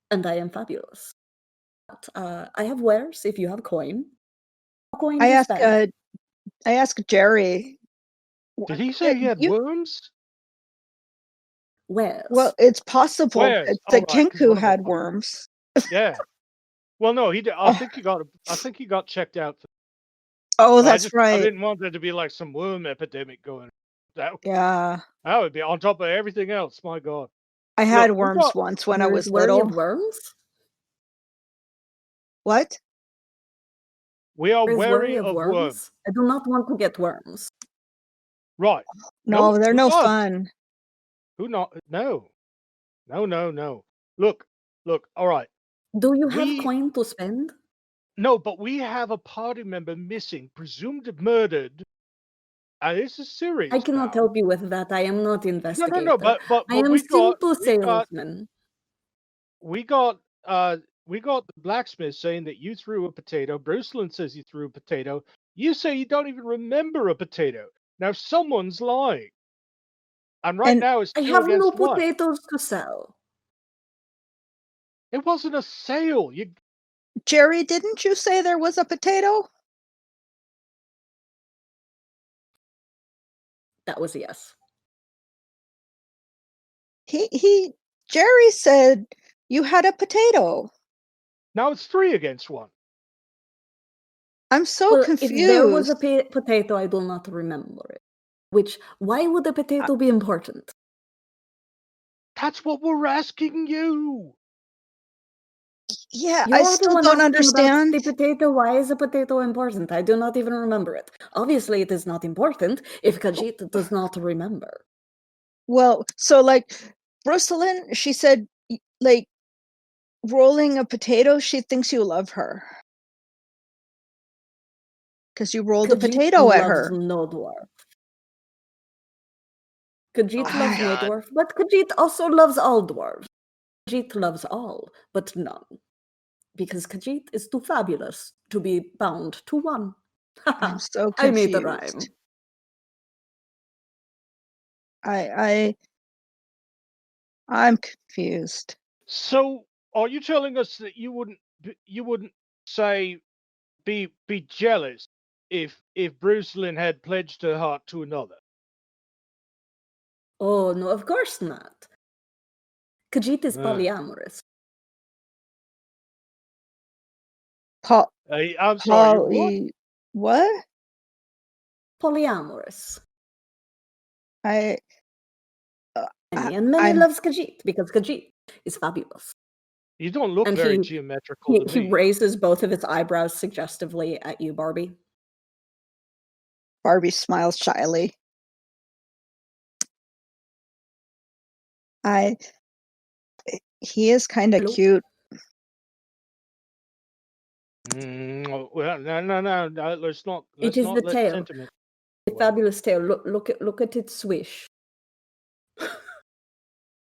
Speaker 1: and I am fabulous. But, I have wares if you have coin. Coin
Speaker 4: I
Speaker 1: is
Speaker 4: asked
Speaker 1: bad.
Speaker 4: Jerry.
Speaker 2: Did he say he had worms?
Speaker 1: Wares.
Speaker 4: Well, it's possible
Speaker 2: Wares.
Speaker 4: that
Speaker 2: All
Speaker 4: the
Speaker 2: right, 'cause
Speaker 4: Kinku
Speaker 2: one of
Speaker 4: had
Speaker 2: them-
Speaker 4: worms.
Speaker 2: Yeah. Well, no, he did. I think he got checked out.
Speaker 4: Oh,
Speaker 2: I
Speaker 4: that's right.
Speaker 2: didn't want there to be like some worm epidemic going.
Speaker 4: Yeah.
Speaker 2: That would be on top of everything else. My God.
Speaker 4: I had
Speaker 2: Look, we
Speaker 4: worms
Speaker 2: got-
Speaker 4: once when I
Speaker 1: You're
Speaker 4: was
Speaker 1: wary of
Speaker 4: little.
Speaker 1: worms?
Speaker 4: What?
Speaker 2: We are
Speaker 1: Is
Speaker 2: wary
Speaker 1: worry of
Speaker 2: of worms.
Speaker 1: worms? I do not want to get worms.
Speaker 2: Right.
Speaker 4: No,
Speaker 2: Nope,
Speaker 4: they're
Speaker 2: who
Speaker 4: no
Speaker 2: not?
Speaker 4: fun.
Speaker 2: Who not? No. No. Look. All right.
Speaker 1: Do you have
Speaker 2: We
Speaker 1: coin to spend?
Speaker 2: no, but we have a party member missing, presumed murdered, and this is serious.
Speaker 1: I cannot
Speaker 2: now.
Speaker 1: help you with that. I am not investigator.
Speaker 2: No. But
Speaker 1: I am
Speaker 2: we got
Speaker 1: simple salesman.
Speaker 2: we got the blacksmith saying that you threw a potato. Brucelyn says you threw a potato. You say you don't even remember a potato. Now someone's lying. And right
Speaker 4: And
Speaker 2: now it's
Speaker 1: I
Speaker 2: 2
Speaker 1: have no
Speaker 2: against 1.
Speaker 1: potatoes to sell.
Speaker 2: It wasn't a sale.
Speaker 4: Jerry, didn't you say there was a potato?
Speaker 1: That was a yes.
Speaker 4: Jerry said you had a potato.
Speaker 2: Now it's 3 against 1.
Speaker 4: I'm so
Speaker 1: Well,
Speaker 4: confused.
Speaker 1: if there was a potato, I do not remember it. Why would a potato be important?
Speaker 2: That's what we're asking you.
Speaker 4: Yeah,
Speaker 1: You're
Speaker 4: I
Speaker 1: the
Speaker 4: still
Speaker 1: one
Speaker 4: don't
Speaker 1: asking
Speaker 4: understand.
Speaker 1: about the potato. Why is a potato important? I do not even remember it. Obviously, it is not important if Khajiit does not remember.
Speaker 4: Well, so like Brucelyn, she said like rolling a potato, she thinks you love her. Because you rolled a
Speaker 1: Khajiit
Speaker 4: potato at
Speaker 1: loves
Speaker 4: her.
Speaker 1: no dwarf. Khajiit
Speaker 3: Oh my
Speaker 1: loves no
Speaker 3: God.
Speaker 1: dwarf, but Khajiit also loves all dwarves. Khajiit loves all, but none. Because Khajiit is too fabulous to be bound to one.
Speaker 4: I'm so
Speaker 1: I made the
Speaker 4: confused.
Speaker 1: rhyme.
Speaker 4: I'm confused.
Speaker 2: So, are you telling us that you wouldn't say be jealous if Brucelyn had pledged her heart to another?
Speaker 1: Oh, no, of course not. Khajiit is
Speaker 2: Uh.
Speaker 1: polyamorous.
Speaker 2: I'm sorry, what?
Speaker 4: What?
Speaker 1: Polyamorous.
Speaker 4: And
Speaker 1: many loves Khajiit because Khajiit is fabulous.
Speaker 2: You don't look
Speaker 1: And
Speaker 2: very geometrical to
Speaker 1: he
Speaker 2: me.
Speaker 1: raises both of its eyebrows suggestively at you, Barbie.
Speaker 4: Barbie smiles shyly. He is kind of cute.
Speaker 2: Well, no. Let's not
Speaker 1: It is the
Speaker 2: let
Speaker 1: tail.
Speaker 2: sentiment.
Speaker 1: The fabulous tail. Look at its swish.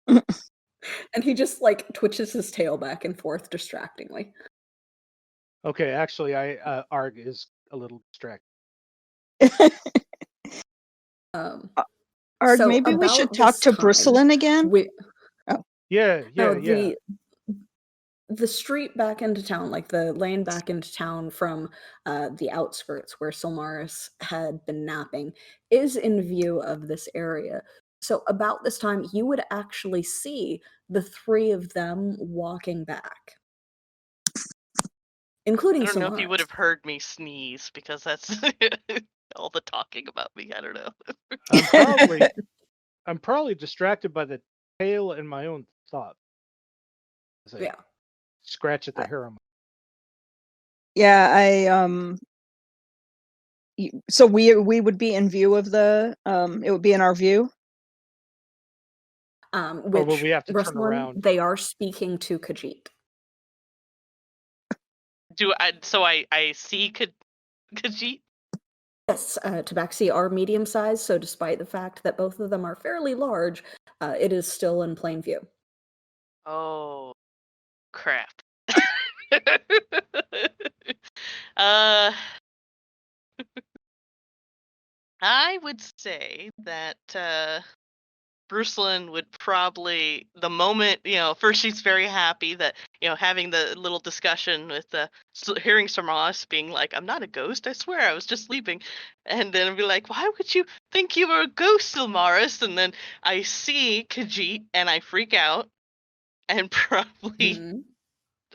Speaker 1: And he just like twitches his tail back and forth distractingly.
Speaker 2: Okay, actually, Arg is a little distracted.
Speaker 4: Arg,
Speaker 1: So
Speaker 4: maybe we should
Speaker 1: about
Speaker 4: talk
Speaker 1: this
Speaker 4: to
Speaker 1: time,
Speaker 4: Brucelyn again.
Speaker 2: Yeah.
Speaker 1: The street back into town, like the lane back into town from the outskirts where Silmaris had been napping, is in view of this area. So about this time, you would actually see the three of them walking back, including
Speaker 3: I don't know if you would
Speaker 1: Silmaris.
Speaker 3: have heard me sneeze because that's all the talking about me. I don't know.
Speaker 2: I'm probably distracted by the tail and my own thoughts.
Speaker 1: Yeah.
Speaker 2: Scratch at the hair on my.
Speaker 4: Yeah, so we would be in view of the it would be in our view.
Speaker 1: Which
Speaker 2: will we have to turn around?
Speaker 1: They are speaking to Khajiit.
Speaker 3: So I see Khajiit?
Speaker 1: Yes, Tabaxi are medium-sized, so despite the fact that both of them are fairly large, it is still in plain view.
Speaker 3: Oh, crap. I would say that Brucelyn would probably, the moment, first she's very happy that, having the little discussion with hearing Silmaris being like, I'm not a ghost, I swear, I was just sleeping. And then be like, why would you think you were a ghost, Silmaris? And then I see Khajiit and I freak out and probably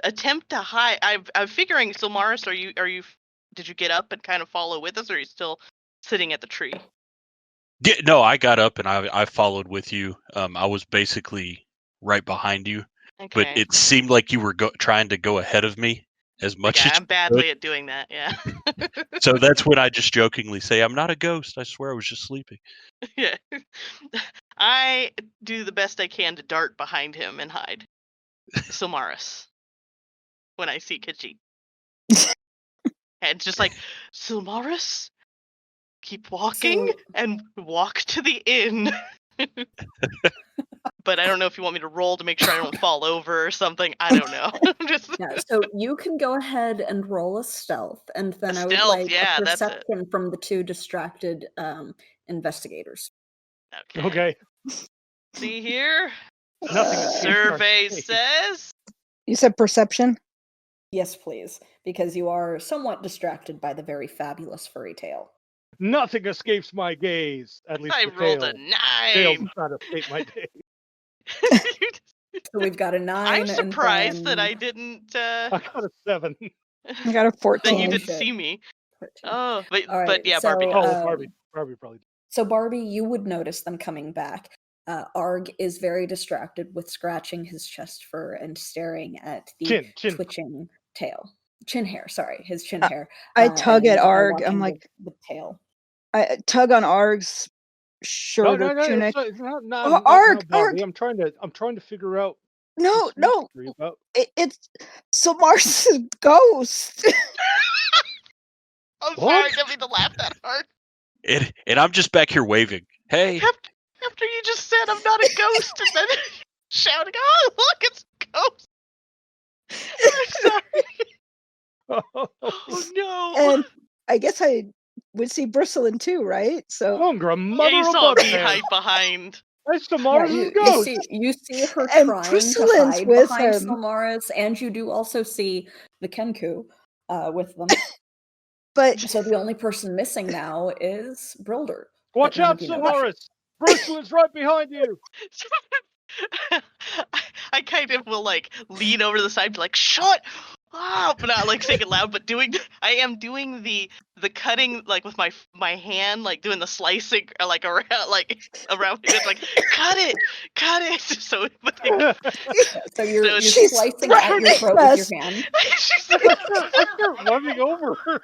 Speaker 3: attempt to hide. I'm figuring, Silmaris, did you get up and kind of follow with us, or are you still sitting at the tree?
Speaker 6: Yeah, no, I got up and I followed with you. I was basically right behind you, but
Speaker 3: Okay.
Speaker 6: it seemed like you were trying to go ahead of me, as much
Speaker 3: Yeah,
Speaker 6: as
Speaker 3: I'm badly at doing that. Yeah.
Speaker 6: So that's when I just jokingly say, I'm not a ghost. I swear I was just sleeping.
Speaker 3: Yeah. I do the best I can to dart behind him and hide. Silmaris. When I see Khajiit. And just like, Silmaris, keep walking
Speaker 1: So
Speaker 3: and walk to the inn. But I don't know if you want me to roll to make sure I don't fall over or something. I don't know. Just
Speaker 1: yeah, so you can go ahead and roll a stealth, and then I would
Speaker 3: stealth,
Speaker 1: like
Speaker 3: yeah,
Speaker 1: a
Speaker 3: that's it.
Speaker 1: perception from the two distracted investigators.
Speaker 3: Okay.
Speaker 2: Okay.
Speaker 3: See here.
Speaker 2: Nothing escapes our
Speaker 3: Survey
Speaker 2: gaze.
Speaker 3: says
Speaker 4: You said perception?
Speaker 1: Yes, please, because you are somewhat distracted by the very fabulous furry tail.
Speaker 2: Nothing escapes my gaze. At least
Speaker 3: I
Speaker 2: the
Speaker 3: rolled a
Speaker 2: tail. Tail
Speaker 3: 9.
Speaker 2: does not escape my gaze.
Speaker 1: So we've got a 9,
Speaker 3: I'm
Speaker 1: and
Speaker 3: surprised that
Speaker 1: then
Speaker 3: I didn't
Speaker 2: I got a 7.
Speaker 4: I got a
Speaker 3: that
Speaker 4: 14.
Speaker 3: you
Speaker 1: Oh,
Speaker 3: didn't
Speaker 1: shit.
Speaker 3: see me.
Speaker 1: 13.
Speaker 3: Oh, but
Speaker 1: All right,
Speaker 3: yeah,
Speaker 1: so
Speaker 3: Barbie
Speaker 2: Oh,
Speaker 3: knows.
Speaker 2: Barbie. Barbie probably.
Speaker 1: So Barbie, you would notice them coming back. Arg is very distracted with scratching his chest fur and staring at the
Speaker 2: Chin.
Speaker 1: twitching tail. Chin hair, sorry, his chin
Speaker 4: Uh,
Speaker 1: hair.
Speaker 4: I tug at
Speaker 1: and,
Speaker 4: Arg. I'm
Speaker 1: watching
Speaker 4: like,
Speaker 1: the tail.
Speaker 4: I tug on Arg's
Speaker 2: No,
Speaker 4: shorter tunic.
Speaker 2: it's not
Speaker 4: Oh, Arg,
Speaker 2: Barbie.
Speaker 4: Arg.
Speaker 2: I'm trying to figure out
Speaker 4: No,
Speaker 2: this
Speaker 4: no.
Speaker 2: mystery about.
Speaker 4: It's Silmaris' ghost.
Speaker 3: I'm
Speaker 2: What?
Speaker 3: sorry, I didn't mean to laugh that hard.
Speaker 6: And I'm just back here waving. Hey,
Speaker 3: After you just said I'm not a ghost and then shouting, oh, look, it's a ghost. I'm sorry. Oh, no.
Speaker 4: And I guess I would see Bristling too, right? So
Speaker 2: Hungra,
Speaker 3: Yeah,
Speaker 2: mother
Speaker 3: you
Speaker 2: of
Speaker 3: saw me
Speaker 2: Bugbear.
Speaker 3: hide behind.
Speaker 2: That's
Speaker 1: Yeah,
Speaker 2: Silmaris' ghost.
Speaker 1: you see her
Speaker 4: And
Speaker 1: trying to
Speaker 4: Bristlin's
Speaker 1: hide
Speaker 4: with
Speaker 1: behind
Speaker 4: him.
Speaker 1: Silmaris, and you do also see the Kenku with them.
Speaker 4: but
Speaker 1: So the only person missing now is Brilder.
Speaker 2: Watch
Speaker 1: none
Speaker 2: out,
Speaker 1: of you notice.
Speaker 2: Silmaris. Bristlin's right behind you.
Speaker 3: I kind of will like lean over to the side, be like, "Shut up!" But not like saying it loud, but I am doing the cutting like with my hand, like doing the slicing, like around it's like cut it. So,
Speaker 1: So you're
Speaker 4: She's
Speaker 1: slicing at your throat with
Speaker 4: us.
Speaker 1: your hand.
Speaker 3: she's
Speaker 2: I
Speaker 3: like,
Speaker 2: start running over her.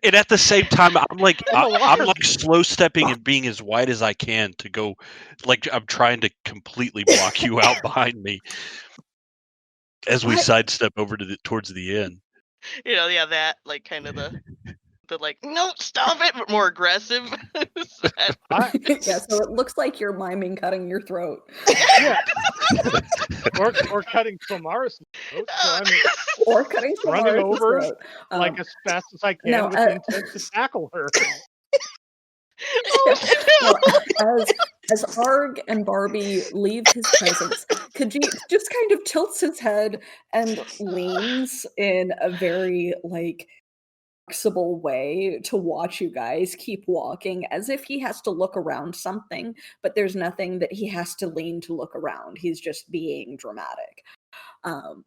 Speaker 6: and at the same time, I'm like
Speaker 2: I'm
Speaker 6: I'm
Speaker 2: alive.
Speaker 6: like slow stepping and being as wide as I can to go, like I'm trying to completely block you out behind me as we
Speaker 4: What?
Speaker 6: sidestep over to towards the end.
Speaker 3: yeah, that like kind of the like, no, stop it, but more aggressive.
Speaker 1: Yeah, so it looks like you're miming cutting your throat.
Speaker 2: Yeah. or cutting Silmaris' throat. So I'm
Speaker 1: Or cutting
Speaker 2: running
Speaker 1: Silmaris'
Speaker 2: over
Speaker 1: throat.
Speaker 2: like as fast as I can
Speaker 1: now,
Speaker 2: with the intent to tackle her.
Speaker 3: Oh, no.
Speaker 1: as Arg and Barbie leave his presence, Khajiit just kind of tilts his head and leans in a very like flexible way to watch you guys keep walking, as if he has to look around something, but there's nothing that he has to lean to look around. He's just being dramatic.
Speaker 3: Of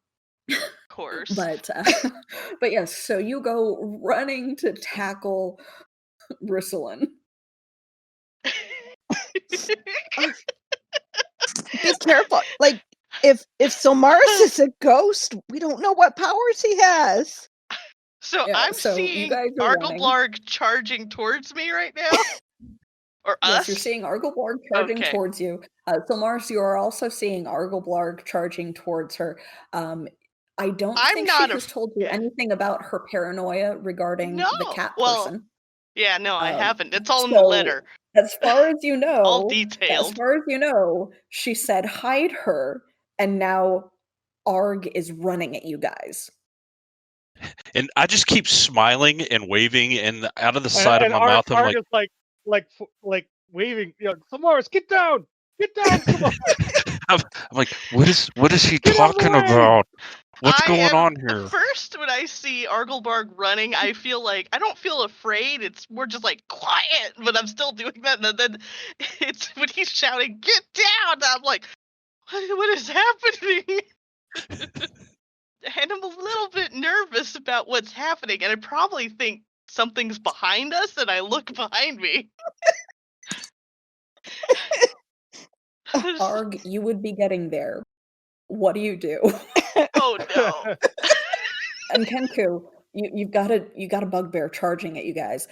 Speaker 3: course.
Speaker 1: But yes, so you go running to tackle Bristolin.
Speaker 4: Be careful. Like if Silmaris is a ghost, we don't know what powers he has.
Speaker 3: So
Speaker 1: Yeah,
Speaker 3: I'm
Speaker 1: so you
Speaker 3: seeing
Speaker 1: guys are running.
Speaker 3: Argleblarg charging towards me right now? Or
Speaker 1: Yes,
Speaker 3: us?
Speaker 1: you're seeing Argleblarg charging
Speaker 3: Okay.
Speaker 1: towards you. So Mars, you are also seeing Argleblarg charging towards her. I don't
Speaker 3: I'm
Speaker 1: think
Speaker 3: not
Speaker 1: she has told you
Speaker 3: yeah.
Speaker 1: anything about her paranoia regarding the
Speaker 3: No.
Speaker 1: cat
Speaker 3: Well,
Speaker 1: person.
Speaker 3: yeah, no, I haven't. It's all in the
Speaker 1: So,
Speaker 3: letter.
Speaker 1: as far as you
Speaker 3: All
Speaker 1: know,
Speaker 3: detailed.
Speaker 1: she said hide her, and now Arg is running at you guys.
Speaker 6: And I just keep smiling and waving, and out of the side
Speaker 2: And
Speaker 6: of my mouth, I'm
Speaker 2: Arg is like waving. Silmaris, get down, Silmaris.
Speaker 6: I'm like, what is he
Speaker 2: Get out of the
Speaker 6: talking
Speaker 2: way!
Speaker 6: about? What's
Speaker 3: I
Speaker 6: going
Speaker 3: am
Speaker 6: on here?
Speaker 3: First, when I see Argleblarg running, I feel like I don't feel afraid. It's more just like quiet, but I'm still doing that. And then it's when he's shouting, "Get down!" I'm like, what is happening? And I'm a little bit nervous about what's happening, and I probably think something's behind us, and I look behind me.
Speaker 1: Arg, you would be getting there. What do you do?
Speaker 3: Oh no.
Speaker 1: And Kenku, you've got a bugbear charging at you guys.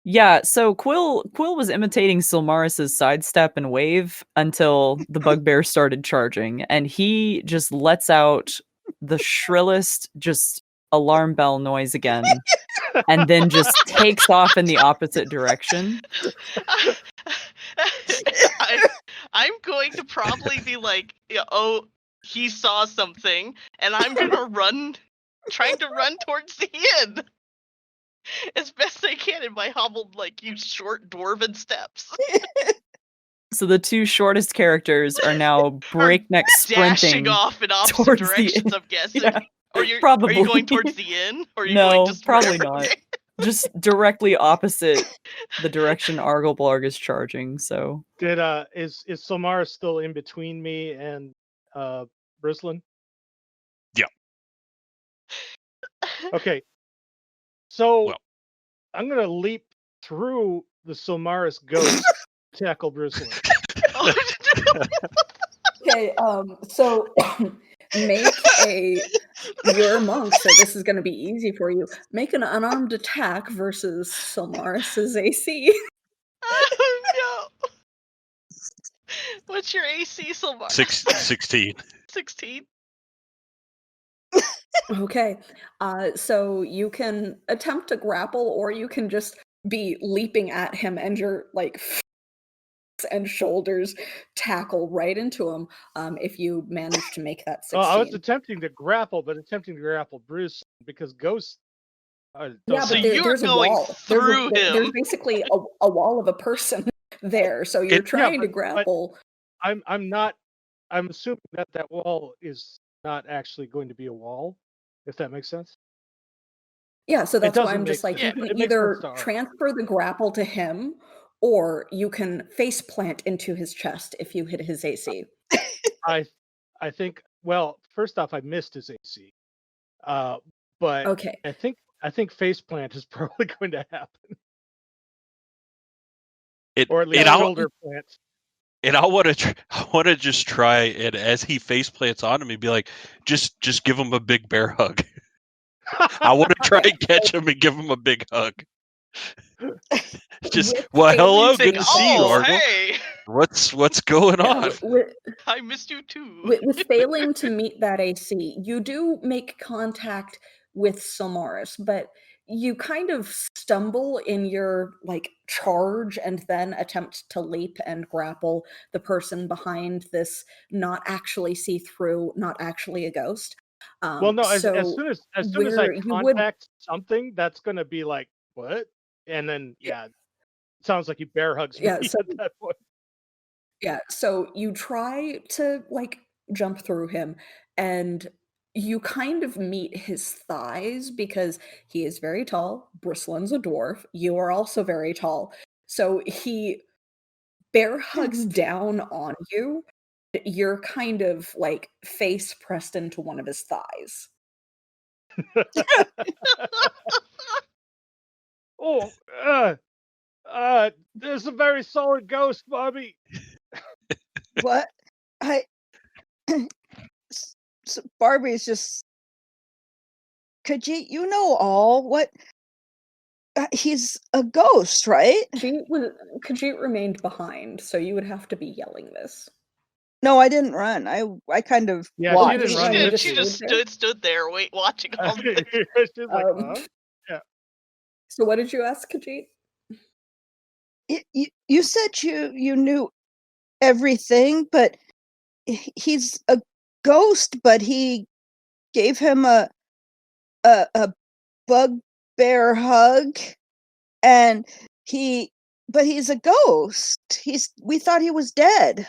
Speaker 5: Yeah, so Quill was imitating Silmaris's sidestep and wave until the bugbear started charging, and he just lets out the shrillest just alarm bell noise again, and then just takes off in the opposite direction.
Speaker 3: I'm going to probably be like, oh, he saw something, and I'm gonna trying to run towards the inn as best I can in my hobbled, short dwarven steps.
Speaker 5: So the two shortest characters are now breakneck
Speaker 3: Dashing
Speaker 5: sprinting
Speaker 3: off in opposite
Speaker 5: towards the
Speaker 3: directions,
Speaker 5: inn.
Speaker 3: I'm guessing.
Speaker 5: Yeah,
Speaker 3: Are you
Speaker 5: probably.
Speaker 3: going towards the inn? Or are you
Speaker 5: No,
Speaker 3: going just
Speaker 5: probably
Speaker 3: wherever?
Speaker 5: not. Just directly opposite the direction Argoblarg is charging, so.
Speaker 2: Is Silmara still in between me and Brislin?
Speaker 6: Yeah.
Speaker 2: Okay. So
Speaker 6: Well.
Speaker 2: I'm gonna leap through the Silmaris ghost, tackle Brislin.
Speaker 1: Okay, so you're a monk, so this is going to be easy for you. Make an unarmed attack versus Silmaris's AC.
Speaker 3: Oh no! What's your AC, Silmar?
Speaker 6: 16.
Speaker 3: 16.
Speaker 1: Okay, so you can attempt to grapple, or you can just be leaping at him, and your and shoulders tackle right into him. If you manage to make that 16.
Speaker 2: I was attempting to grapple, but attempting to grapple Bruce because ghosts.
Speaker 1: Yeah, but
Speaker 3: So you're
Speaker 1: there's a
Speaker 3: going
Speaker 1: wall.
Speaker 3: through
Speaker 1: There's
Speaker 3: him.
Speaker 1: basically a wall of a person there, so you're trying to grapple.
Speaker 2: I'm not. I'm assuming that wall is not actually going to be a wall, if that makes sense.
Speaker 1: Yeah, so that's why I'm
Speaker 2: doesn't
Speaker 1: just
Speaker 2: make
Speaker 1: like,
Speaker 2: sense,
Speaker 1: you
Speaker 2: but
Speaker 1: can
Speaker 2: it makes sense
Speaker 1: either
Speaker 2: to Argo.
Speaker 1: transfer the grapple to him, or you can face plant into his chest if you hit his AC.
Speaker 2: I think. Well, first off, I missed his AC, but
Speaker 1: Okay.
Speaker 2: I think faceplant is probably going to happen, or at least shoulder plant.
Speaker 6: And I want to just try, and as he face plants onto me, be like, just give him a big bear hug. I want to try and catch him and give him a big hug. Just hello, good to see you, Argo.
Speaker 3: Hey,
Speaker 6: what's going on?
Speaker 3: I missed you too.
Speaker 1: With failing to meet that AC, you do make contact with Silmaris, but you kind of stumble in your charge and then attempt to leap and grapple the person behind this not actually see-through, not actually a ghost.
Speaker 2: Well, no, as soon as I contact something, that's going to be like, what? And then, yeah, it sounds like he bear hugs me at that point.
Speaker 1: Yeah, so you try to jump through him, and you kind of meet his thighs because he is very tall. Bristlin's a dwarf. You are also very tall. So he bear hugs down on you. You're kind of face pressed into one of his thighs.
Speaker 2: There's a very solid ghost, Bobby.
Speaker 4: What? So Barbie's just. Khajiit, you know all what? He's a ghost, right?
Speaker 1: Khajiit remained behind, so you would have to be yelling this.
Speaker 4: No, I didn't run. I kind of watched.
Speaker 2: She didn't run.
Speaker 3: She just stood there, watching all this.
Speaker 2: She's like, huh? Yeah.
Speaker 1: So what did you ask, Khajiit?
Speaker 4: You said you knew everything, but he's a ghost. But he gave him a bugbear hug, and but he's a ghost. We thought he was dead.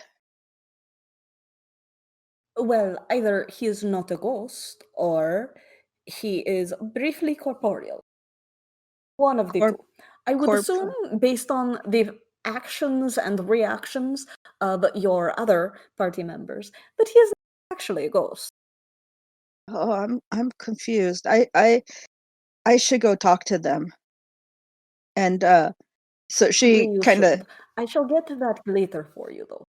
Speaker 1: Well, either he is not a ghost, or he is briefly corporeal. One of the two. I would assume, based on the actions and reactions of your other party members, that he is actually a ghost.
Speaker 4: Oh, I'm confused. I should go talk to them. And so she kind of.
Speaker 1: I shall get to that later for you, though.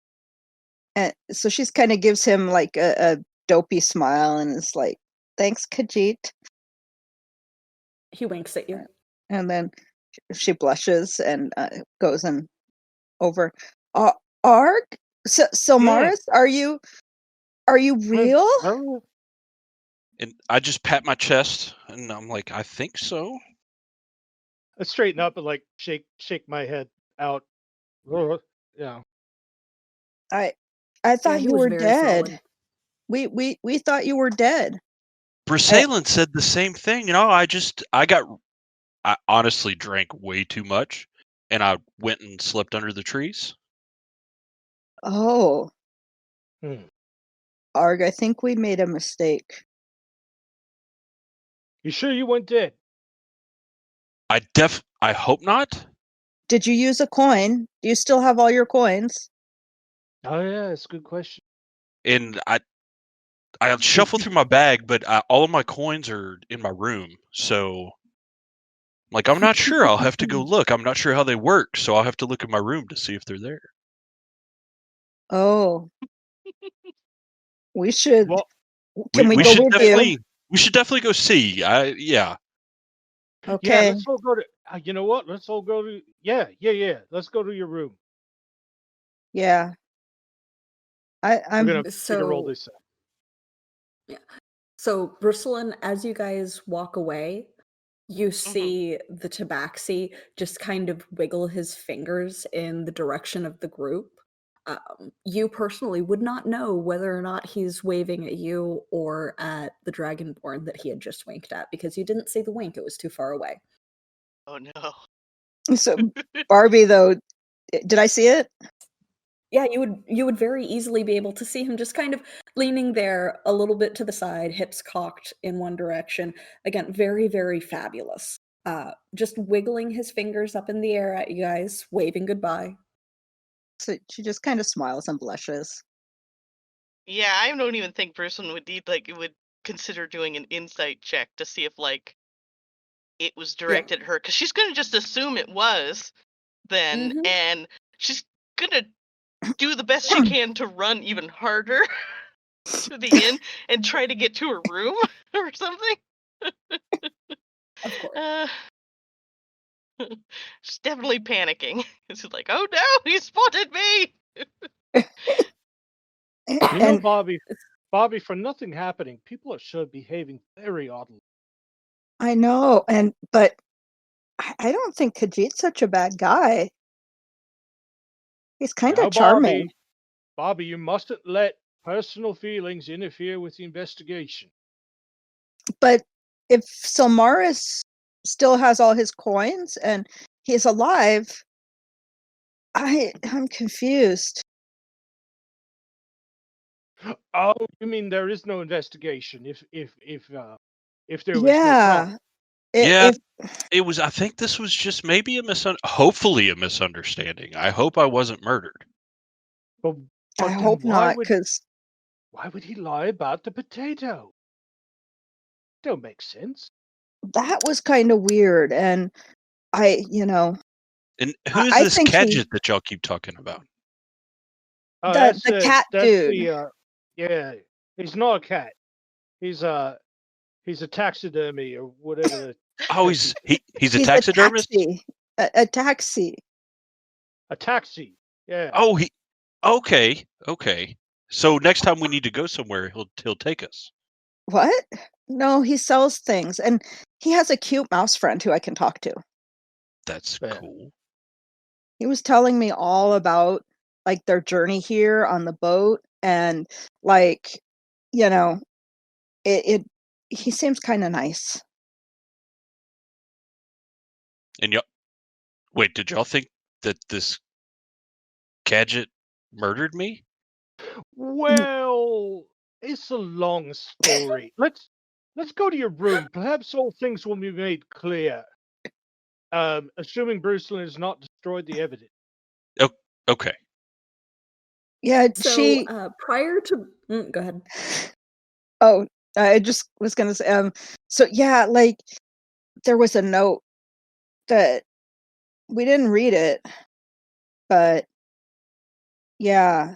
Speaker 4: And so she's kind of gives him like a dopey smile and is like, Thanks, Khajiit.
Speaker 1: He winks at you.
Speaker 4: And then she blushes and goes and over. Arg? So
Speaker 2: Yeah.
Speaker 4: Morris, are you real?
Speaker 2: Oh,
Speaker 6: And I just pat my chest, and I'm like, I think so.
Speaker 2: I straighten up and like shake my head out. Yeah.
Speaker 4: I
Speaker 1: Yeah,
Speaker 4: thought
Speaker 1: he
Speaker 4: you
Speaker 1: was
Speaker 4: were
Speaker 1: very
Speaker 4: dead.
Speaker 1: solid.
Speaker 4: We thought you were dead.
Speaker 6: Brasalin said the same thing. I honestly drank way too much, and I went and slept under the trees.
Speaker 4: Oh,
Speaker 2: Hmm.
Speaker 4: Arg, I think we made a mistake.
Speaker 2: You sure you weren't dead?
Speaker 6: I hope not.
Speaker 4: Did you use a coin? Do you still have all your coins?
Speaker 2: Oh yeah, that's a good question.
Speaker 6: And I shuffle through my bag, but all of my coins are in my room. So, like, I'm not sure. I'll have to go look. I'm not sure how they work, so I'll have to look in my room to see if they're there.
Speaker 4: Oh, we should.
Speaker 2: Well,
Speaker 4: Can we go
Speaker 6: should
Speaker 4: with you?
Speaker 6: definitely go see. Yeah.
Speaker 2: yeah,
Speaker 4: Okay.
Speaker 2: let's all go to. You know what? Let's all go to. Yeah. Let's go to your room.
Speaker 4: Yeah.
Speaker 2: We're
Speaker 4: I'm
Speaker 2: gonna roll
Speaker 1: So,
Speaker 2: this out.
Speaker 1: yeah. So, Bristolin, as you guys walk away, you
Speaker 3: Mhm.
Speaker 1: see the tabaxi just kind of wiggle his fingers in the direction of the group. You personally would not know whether or not he's waving at you or at the dragonborn that he had just winked at because you didn't see the wink, it was too far away.
Speaker 3: Oh no.
Speaker 4: so Barbie though. Did I see it?
Speaker 1: Yeah, you would very easily be able to see him just kind of leaning there a little bit to the side, hips cocked in one direction. Again, very, very fabulous. Just wiggling his fingers up in the air at you guys, waving goodbye.
Speaker 4: So she just kind of smiles and blushes.
Speaker 3: Yeah, I don't even think person would consider doing an insight check to see if like it was directed at her, because she's gonna just assume it was then,
Speaker 1: Mhm.
Speaker 3: and she's gonna do the best she can to run even harder to the inn and try to get to her room or something.
Speaker 1: Of course.
Speaker 3: She's definitely panicking. She's like, "Oh no, he spotted me!"
Speaker 2: You know,
Speaker 4: And
Speaker 2: Bobby, for nothing happening, people are sure behaving very oddly.
Speaker 4: I know, but I don't think Khajiit's such a bad guy. He's kind
Speaker 2: Now,
Speaker 4: of charming.
Speaker 2: Bobby, you mustn't let personal feelings interfere with the investigation.
Speaker 4: But if Silmaris still has all his coins and he's alive, I'm confused.
Speaker 2: Oh, you mean there is no investigation if there was no
Speaker 4: Yeah.
Speaker 2: crime?
Speaker 6: Yeah,
Speaker 4: If
Speaker 6: it was. I think this was just maybe hopefully a misunderstanding. I hope I wasn't murdered.
Speaker 2: But
Speaker 4: I
Speaker 2: then
Speaker 4: hope not, because
Speaker 2: why would he lie about the potato? Don't make sense.
Speaker 4: that was kind of weird. And I
Speaker 6: And who is this
Speaker 4: think
Speaker 6: Kadget that y'all keep talking about?
Speaker 2: Oh,
Speaker 4: the cat
Speaker 2: that's
Speaker 4: dude.
Speaker 2: the yeah. He's not a cat. He's a taxidermy or whatever.
Speaker 6: Oh, he's a
Speaker 4: He's a
Speaker 6: taxidermist.
Speaker 4: taxi. A taxi.
Speaker 2: A taxi. Yeah.
Speaker 6: Oh, okay. So next time we need to go somewhere, he'll take us.
Speaker 4: What? No, he sells things, and he has a cute mouse friend who I can talk to.
Speaker 6: That's
Speaker 2: Yeah.
Speaker 6: cool.
Speaker 4: He was telling me all about like their journey here on the boat, and like, you know, it he seems kind of nice.
Speaker 6: And y'all, wait, did y'all think that this Kadget murdered me?
Speaker 2: Well, it's a long story. Let's go to your room. Perhaps all things will be made clear. Assuming Bruceland has not destroyed the evidence.
Speaker 6: Oh, okay.
Speaker 4: Yeah,
Speaker 1: So, prior to go ahead.
Speaker 4: Oh, I just was gonna say, so yeah, like there was a note that we didn't read it, but yeah,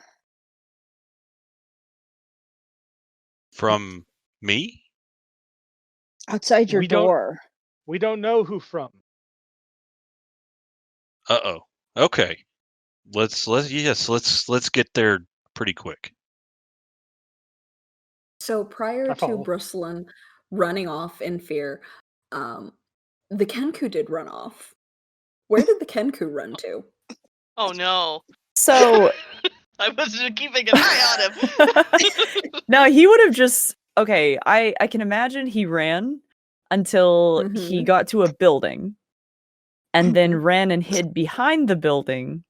Speaker 6: From me?
Speaker 4: Outside your
Speaker 2: We don't-
Speaker 4: door.
Speaker 2: We don't know who from.
Speaker 6: Uh-oh. Okay. Let's get there pretty quick.
Speaker 1: So prior
Speaker 2: I
Speaker 1: to
Speaker 2: follow.
Speaker 1: Brusselin running off in fear, the Kenku did run off. Where did the Kenku run to?
Speaker 3: Oh no.
Speaker 5: So
Speaker 3: I was keeping an eye on him.
Speaker 5: no, he would have just okay. I can imagine he ran until he
Speaker 1: Mhm.
Speaker 5: got to a building, and then ran and hid behind the building,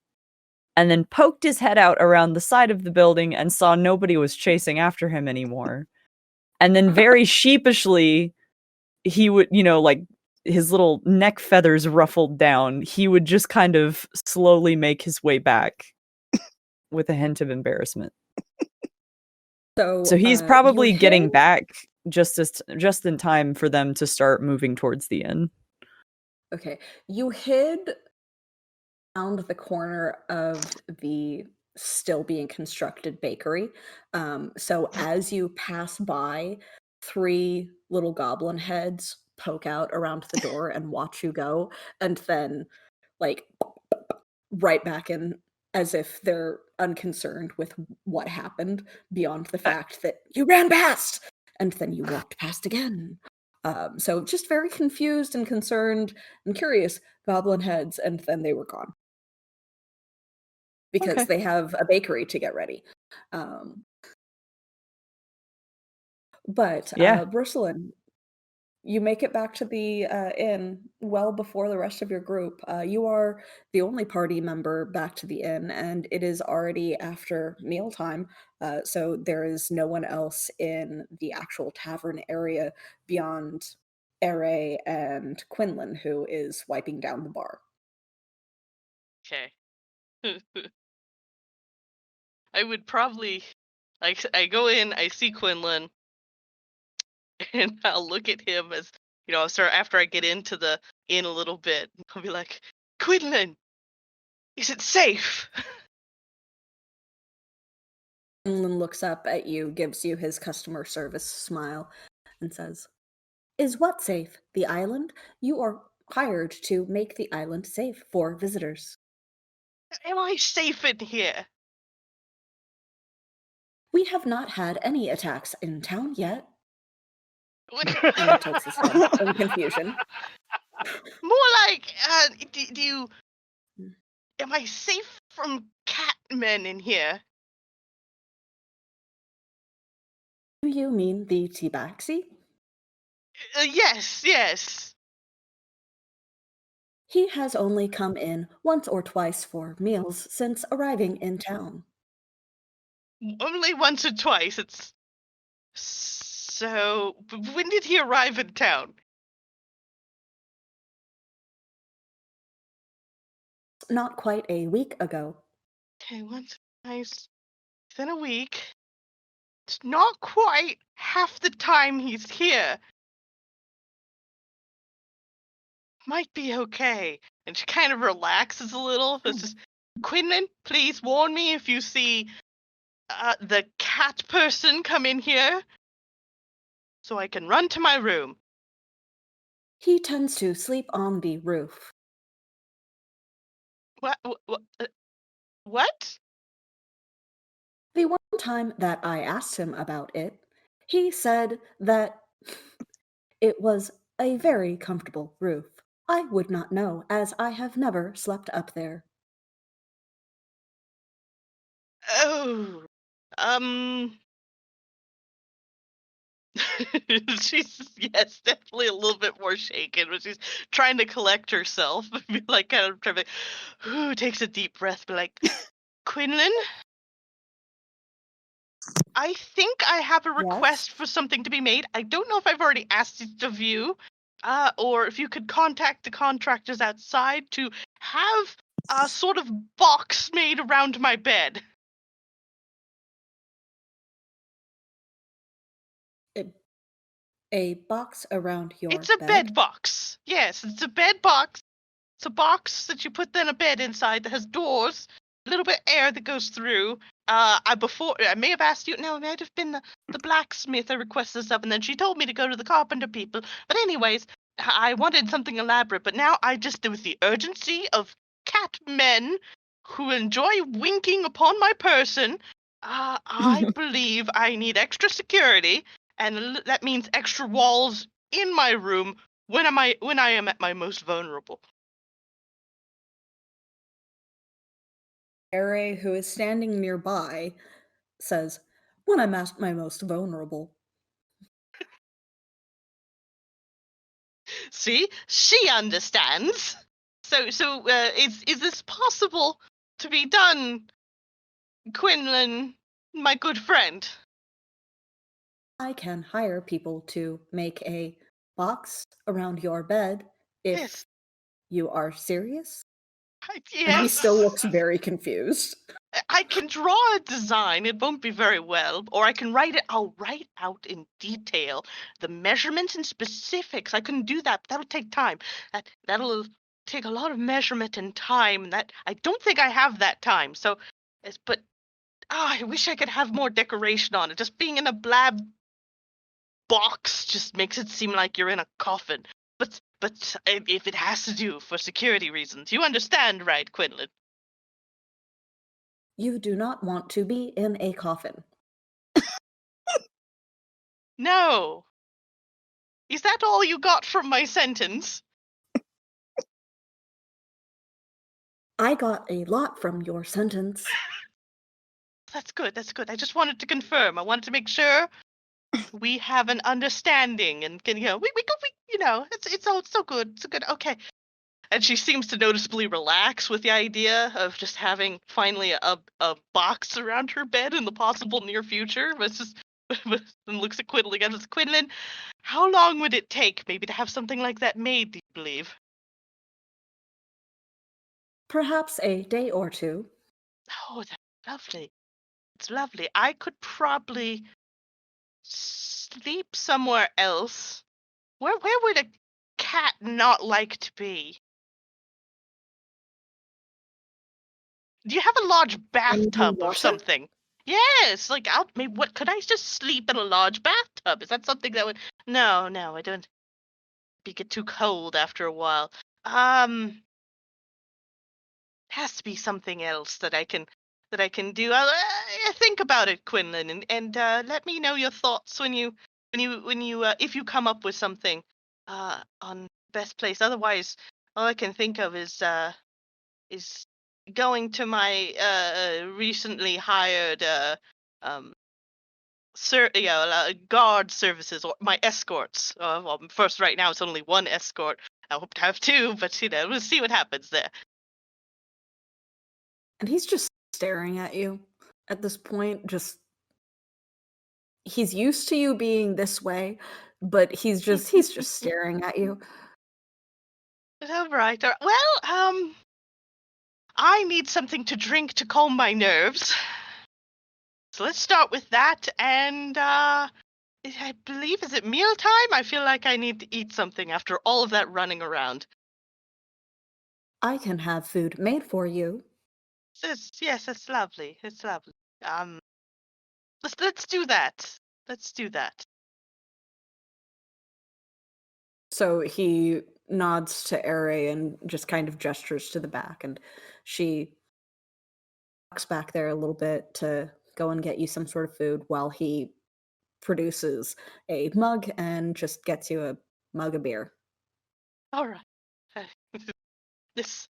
Speaker 5: and then poked his head out around the side of the building and saw nobody was chasing after him anymore. And then very sheepishly, he would, like his little neck feathers ruffled down, he would just kind of slowly make his way back with a hint of embarrassment. So he's
Speaker 1: you
Speaker 5: probably getting
Speaker 1: hid-
Speaker 5: back just in time for them to start moving towards the inn.
Speaker 1: Okay, you hid around the corner of the still being constructed bakery. So as you pass by, 3 little goblin heads poke out around the door and watch you go, and then like right back in as if they're unconcerned with what happened beyond the fact that you ran past and then you walked past again. So just very confused and concerned and curious goblin heads, and then they were gone because
Speaker 5: Okay.
Speaker 1: they have a bakery to get ready. But
Speaker 5: Yeah.
Speaker 1: Brusselin, you make it back to the inn well before the rest of your group. You are the only party member back to the inn, and it is already after mealtime. So there is no one else in the actual tavern area beyond Ere and Quinlan, who is wiping down the bar.
Speaker 3: Okay. I would probably I go in, I see Quinlan, and I'll look at him as after I get into the inn a little bit, I'll be like, Quinlan, is it safe?
Speaker 1: Quinlan looks up at you, gives you his customer service smile, and says, "Is what safe? The island? You are hired to make the island safe for visitors."
Speaker 3: Am I safe in here?
Speaker 1: "We have not had any attacks in town yet."
Speaker 3: What-
Speaker 1: And he tilts his head in confusion.
Speaker 3: More like, do you? Am I safe from catmen in here?
Speaker 1: "Do you mean the Tabaxi?
Speaker 3: Yes.
Speaker 1: He has only come in once or twice for meals since arriving in town."
Speaker 3: Only once or twice. It's so. When did he arrive in town?
Speaker 1: "Not quite a week ago."
Speaker 3: Okay, once or twice. Within a week. It's not quite half the time he's here. Might be okay. And she kind of relaxes a little. It's just, Quinlan, please warn me if you see the cat person come in here, so I can run to my room.
Speaker 1: "He tends to sleep on the roof."
Speaker 3: What? What?
Speaker 1: "The one time that I asked him about it, he said that it was a very comfortable roof. I would not know, as I have never slept up there."
Speaker 3: Oh, she's definitely a little bit more shaken, but she's trying to collect herself. Like kind of trying to, takes a deep breath, be like, Quinlan, I think I have a request for something to be made. I don't know if I've already asked it of you, or if you could contact the contractors outside to have a sort of box made around my bed.
Speaker 1: A box around your
Speaker 3: It's a bed box. Yes, it's a bed box. It's a box that you put then a bed inside that has doors, a little bit of air that goes through, I may have asked you. No, it might have been the blacksmith I requested stuff, and then she told me to go to the carpenter people. But anyways, I wanted something elaborate, but now there was the urgency of cat men who enjoy winking upon my person. I believe I need extra security, and that means extra walls in my room when I am at my most vulnerable.
Speaker 1: Ere, who is standing nearby, says, "When I'm at my most vulnerable."
Speaker 3: See, she understands. So, is this possible to be done, Quinlan, my good friend?
Speaker 1: I can hire people to make a box around your bed if
Speaker 3: Yes.
Speaker 1: you are serious. And he
Speaker 3: Yes.
Speaker 1: still looks very confused.
Speaker 3: I can draw a design. It won't be very well, or I can write it. I'll write out in detail the measurements and specifics. I can do that. That'll take time. That'll take a lot of measurement and time. That I don't think I have that time. So, but I wish I could have more decoration on it. Just being in a blab box just makes it seem like you're in a coffin. But if it has to do for security reasons, you understand, right, Quinlan?
Speaker 1: You do not want to be in a coffin.
Speaker 3: No. Is that all you got from my sentence?
Speaker 1: I got a lot from your sentence.
Speaker 3: That's good. That's good. I just wanted to confirm. I wanted to make sure we have an understanding and can it's so good. It's good. Okay. And she seems to noticeably relax with the idea of just having finally a box around her bed in the possible near future. But just and looks at Quinlan again. Quinlan, how long would it take maybe to have something like that made, do you believe?
Speaker 1: Perhaps a day or two.
Speaker 3: Oh, that's lovely. It's lovely. I could probably sleep somewhere else. Where would a cat not like to be? Do you have a large bathtub or something? Yes, like maybe what could I just sleep in a large bathtub? Is that something that would No, I don't get too cold after a while. Has to be something else that I can do. Think about it, Quinlan, and let me know your thoughts when you if you come up with something on best place. Otherwise, all I can think of is going to my recently hired guard services, or my escorts. Well, first, right now it's only one escort. I hope to have two, but we'll see what happens there.
Speaker 1: And he's just staring at you at this point. He's used to you being this way, but he's just staring at you.
Speaker 3: All right. Well, I need something to drink to calm my nerves. So let's start with that. And I believe, is it mealtime? I feel like I need to eat something after all of that running around.
Speaker 1: I can have food made for you.
Speaker 3: Yes, it's lovely. It's lovely. Let's do that. Let's do that.
Speaker 1: So he nods to Ere and just kind of gestures to the back, and she walks back there a little bit to go and get you some sort of food while he produces a mug and just gets you a mug of beer.
Speaker 3: All right. This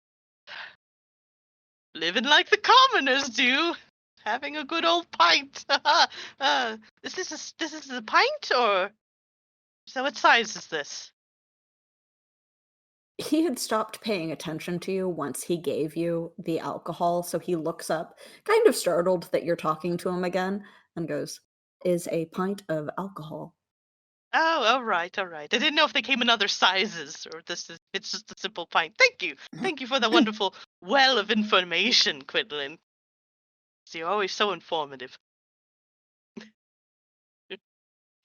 Speaker 3: living like the commoners do, having a good old pint. This is a pint, or so? What size is this?
Speaker 1: He had stopped paying attention to you once he gave you the alcohol, so he looks up, kind of startled that you're talking to him again, and goes, "Is a pint of alcohol."
Speaker 3: Oh, all right. I didn't know if they came in other sizes, or it's just a simple pint. Thank you for the wonderful well of information, Quinlan. So you're always so informative.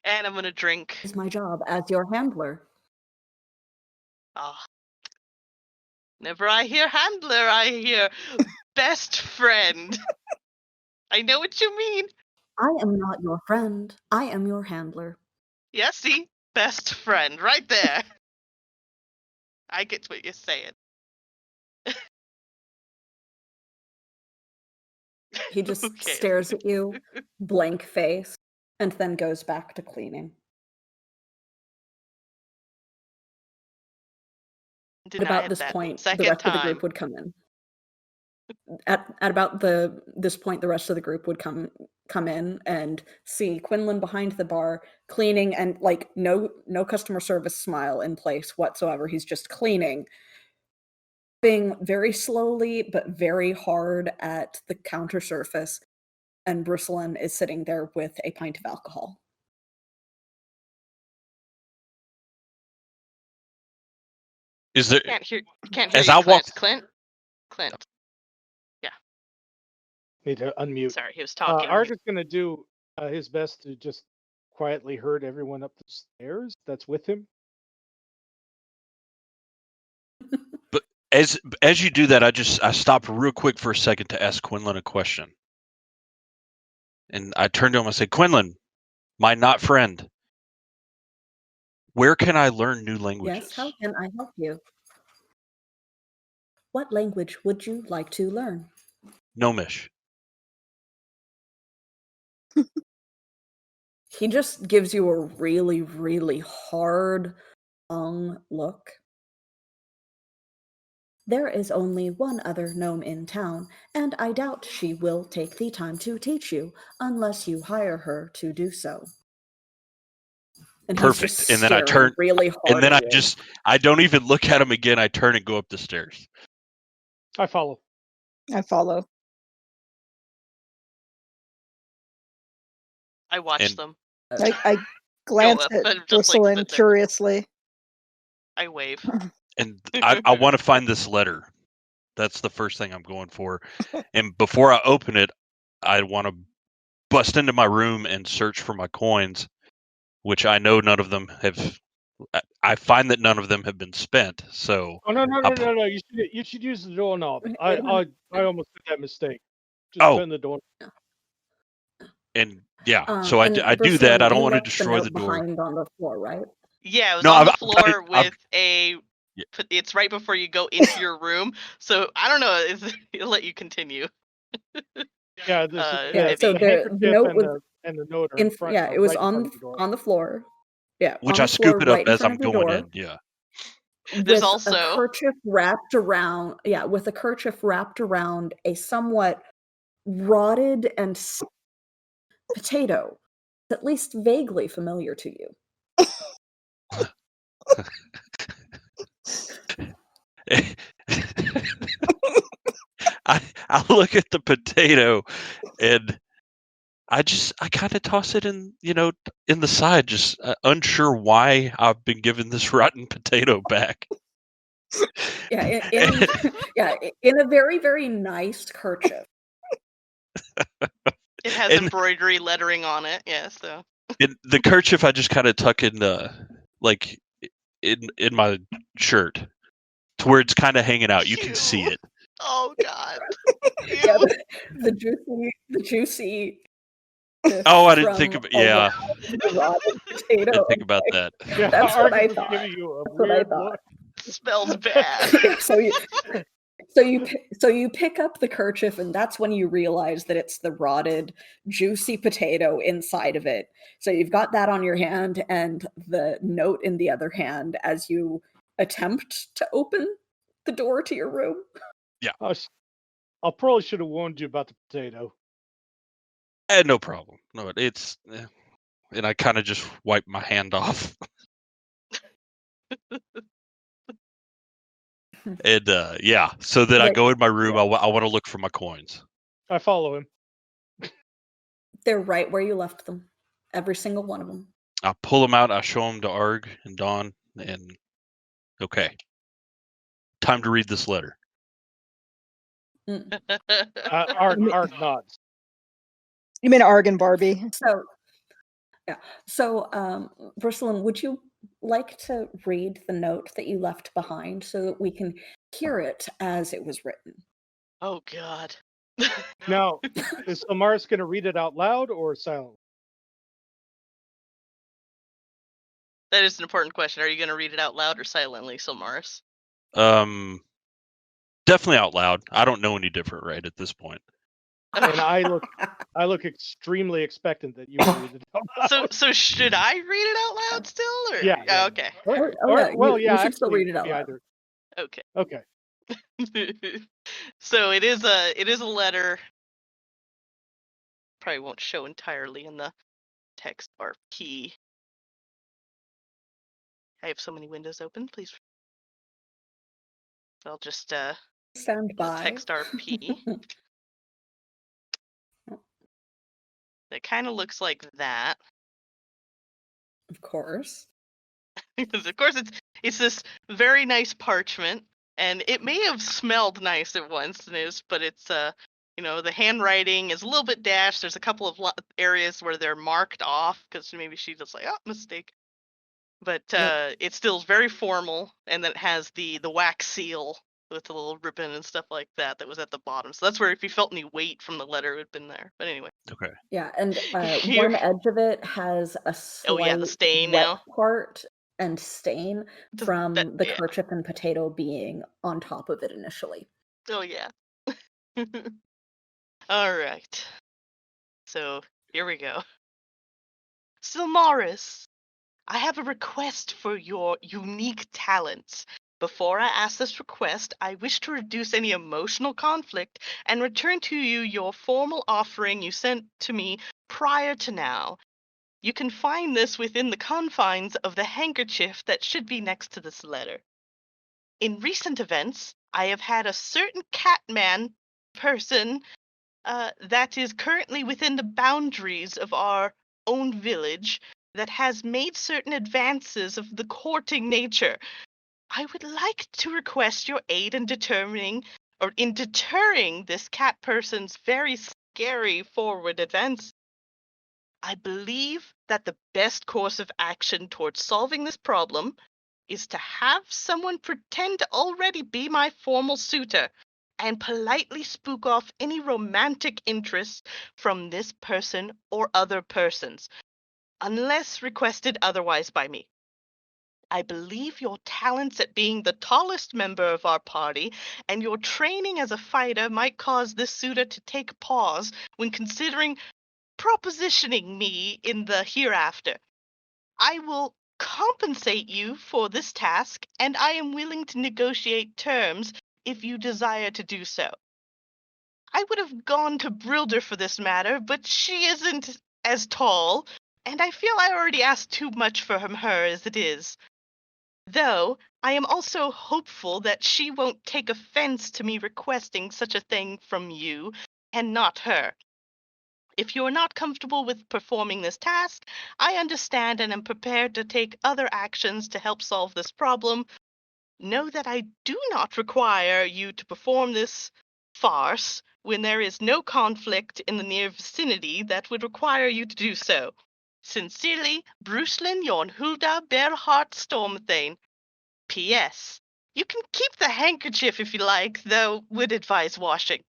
Speaker 3: And I'm gonna drink.
Speaker 1: It's my job as your handler.
Speaker 3: Ah, whenever I hear handler, I hear best friend. I know what you mean.
Speaker 1: I am not your friend. I am your handler.
Speaker 3: Yeah, see? Best friend, right there. I get what you're saying.
Speaker 1: He just
Speaker 3: Okay.
Speaker 1: stares at you, blank face, and then goes back to cleaning. At about
Speaker 3: Denied
Speaker 1: this
Speaker 3: that
Speaker 1: point, the
Speaker 3: second
Speaker 1: rest of the
Speaker 3: time.
Speaker 1: group would come in. At about this point, the rest of the group would come in and see Quinlan behind the bar cleaning, and like no customer service smile in place whatsoever. He's just cleaning, being very slowly but very hard at the counter surface, and Brucelin is sitting there with a pint of alcohol.
Speaker 6: Is there?
Speaker 3: Can't hear
Speaker 6: As
Speaker 3: you,
Speaker 6: I walk,
Speaker 3: Clint.
Speaker 2: Need to unmute.
Speaker 3: Sorry, he was talking.
Speaker 2: Arg is going to do his best to just quietly herd everyone up the stairs that's with him.
Speaker 6: but as you do that, I stop real quick for a second to ask Quinlan a question, and I turn to him and say, "Quinlan, my not friend, where can I learn new languages?"
Speaker 1: Yes, how can I help you? What language would you like to learn?
Speaker 6: Gnomish.
Speaker 1: He just gives you a really, really hard, long look. There is only one other gnome in town, and I doubt she will take the time to teach you unless you hire her to do so. And
Speaker 6: Perfect.
Speaker 1: He's just
Speaker 6: And then I
Speaker 1: staring
Speaker 6: turn,
Speaker 1: really hard
Speaker 6: and then
Speaker 1: at you.
Speaker 6: I don't even look at him again. I turn and go up the stairs.
Speaker 2: I follow.
Speaker 4: I follow.
Speaker 3: I watch
Speaker 6: And-
Speaker 3: them.
Speaker 4: I glance
Speaker 3: up
Speaker 4: at
Speaker 3: and just, like,
Speaker 4: Brucelin
Speaker 3: sit there.
Speaker 4: curiously.
Speaker 3: I wave.
Speaker 6: And I want to find this letter. That's the first thing I'm going for. And before I open it, I want to bust into my room and search for my coins, which I know none of them have. I find that none of them have been spent. So,
Speaker 2: Oh no! You should use the doorknob. I almost did that mistake. Just
Speaker 6: Oh.
Speaker 2: turn the door.
Speaker 6: and yeah, so I
Speaker 1: and
Speaker 6: do that.
Speaker 1: Brucelin,
Speaker 6: I don't
Speaker 1: you
Speaker 6: want to
Speaker 1: left
Speaker 6: destroy the
Speaker 1: note
Speaker 6: door.
Speaker 1: behind on the floor, right?
Speaker 3: Yeah, it was
Speaker 6: No,
Speaker 3: on the
Speaker 6: I've got it.
Speaker 3: floor with a. It's right before you go into your room, so I don't know. I'll let you continue.
Speaker 2: Yeah,
Speaker 1: Yeah, so
Speaker 2: the
Speaker 1: the
Speaker 2: handkerchief
Speaker 1: note was
Speaker 2: and the note are in front.
Speaker 1: it was
Speaker 2: right in front of the door.
Speaker 1: on the floor. Yeah,
Speaker 6: Which
Speaker 1: on
Speaker 6: I
Speaker 1: the floor,
Speaker 6: scoop it up
Speaker 1: right in
Speaker 6: as
Speaker 1: front
Speaker 6: I'm
Speaker 1: of your
Speaker 6: going
Speaker 1: door.
Speaker 6: in. Yeah.
Speaker 3: There's
Speaker 1: With
Speaker 3: also
Speaker 1: a kerchief wrapped around. Yeah, with a kerchief wrapped around a somewhat rotted and potato, at least vaguely familiar to you.
Speaker 6: I look at the potato and I kind of toss it in the side, just unsure why I've been given this rotten potato back.
Speaker 1: Yeah, in a very, very nice kerchief.
Speaker 3: it has embroidery lettering on it. Yeah, so
Speaker 6: in the kerchief I just kind of tuck in like in my shirt to where it's kind of hanging out. You can see it.
Speaker 3: Oh God.
Speaker 1: Yeah, the juicy.
Speaker 6: Oh, I didn't think about. Yeah,
Speaker 1: the rotted potato.
Speaker 6: I didn't think about that.
Speaker 2: Yeah,
Speaker 1: That's what I
Speaker 2: was
Speaker 1: thought.
Speaker 2: giving you a
Speaker 1: That's what I
Speaker 2: weird
Speaker 1: thought.
Speaker 2: look.
Speaker 3: Smells bad.
Speaker 1: So you pick up the kerchief, and that's when you realize that it's the rotted, juicy potato inside of it. So you've got that on your hand, and the note in the other hand as you attempt to open the door to your room.
Speaker 6: Yeah,
Speaker 2: I probably should have warned you about the potato.
Speaker 6: No problem. No, it's and I kind of just wipe my hand off. And yeah, so then I go in my room. I want to look for my coins.
Speaker 2: I follow him.
Speaker 1: They're right where you left them. Every single one of them.
Speaker 6: I pull them out. I show them to Arg and Dawn. And okay, time to read this letter.
Speaker 2: Arg nods.
Speaker 4: You mean Arg and Barbie?
Speaker 1: So, yeah. So, Brucelin, would you like to read the note that you left behind so that we can hear it as it was written?
Speaker 3: Oh God.
Speaker 2: Now, is Samaris going to read it out loud or silent?
Speaker 3: That is an important question. Are you going to read it out loud or silently, Silmaris?
Speaker 6: Definitely out loud. I don't know any different right at this point.
Speaker 2: And I look extremely expectant that you will read it out loud.
Speaker 3: So should I read it out loud still? Or?
Speaker 2: Yeah.
Speaker 3: Okay.
Speaker 1: You should still read it out loud.
Speaker 3: Okay.
Speaker 2: Okay.
Speaker 3: So it is a letter. Probably won't show entirely in the text bar P. I have so many windows open. Please. I'll just
Speaker 1: stand by.
Speaker 3: text RP. It kind of looks like that.
Speaker 1: Of course.
Speaker 3: Because of course it's this very nice parchment, and it may have smelled nice at once, but it's the handwriting is a little bit dashed. There's a couple of areas where they're marked off because maybe she just like, oh, mistake. But it still is very formal, and then it has the wax seal with the little ribbon and stuff like that was at the bottom. So that's where if you felt any weight from the letter, it would have been there. But anyway.
Speaker 6: Okay.
Speaker 1: Yeah, and one edge of it has a slight
Speaker 3: the stain
Speaker 1: wet
Speaker 3: now.
Speaker 1: part and stain from the
Speaker 3: yeah.
Speaker 1: kerchief and potato being on top of it initially.
Speaker 3: Oh yeah. All right. So here we go. Silmaris, I have a request for your unique talents. Before I ask this request, I wish to reduce any emotional conflict and return to you your formal offering you sent to me prior to now. You can find this within the confines of the handkerchief that should be next to this letter. In recent events, I have had a certain catman person that is currently within the boundaries of our own village that has made certain advances of the courting nature. I would like to request your aid in deterring this cat person's very scary forward advance. I believe that the best course of action towards solving this problem is to have someone pretend to already be my formal suitor and politely spook off any romantic interest from this person or other persons, unless requested otherwise by me. I believe your talents at being the tallest member of our party and your training as a fighter might cause this suitor to take pause when considering propositioning me in the hereafter. I will compensate you for this task, and I am willing to negotiate terms if you desire to do so. I would have gone to Brilder for this matter, but she isn't as tall, and I feel I already asked too much from her as it is. Though I am also hopeful that she won't take offense to me requesting such a thing from you, and not her. If you are not comfortable with performing this task, I understand and am prepared to take other actions to help solve this problem. Know that I do not require you to perform this farce when there is no conflict in the near vicinity that would require you to do so. Sincerely, Brucelin Jorn Hulda Berhart Stormthane. P.S. You can keep the handkerchief if you like, though would advise washing.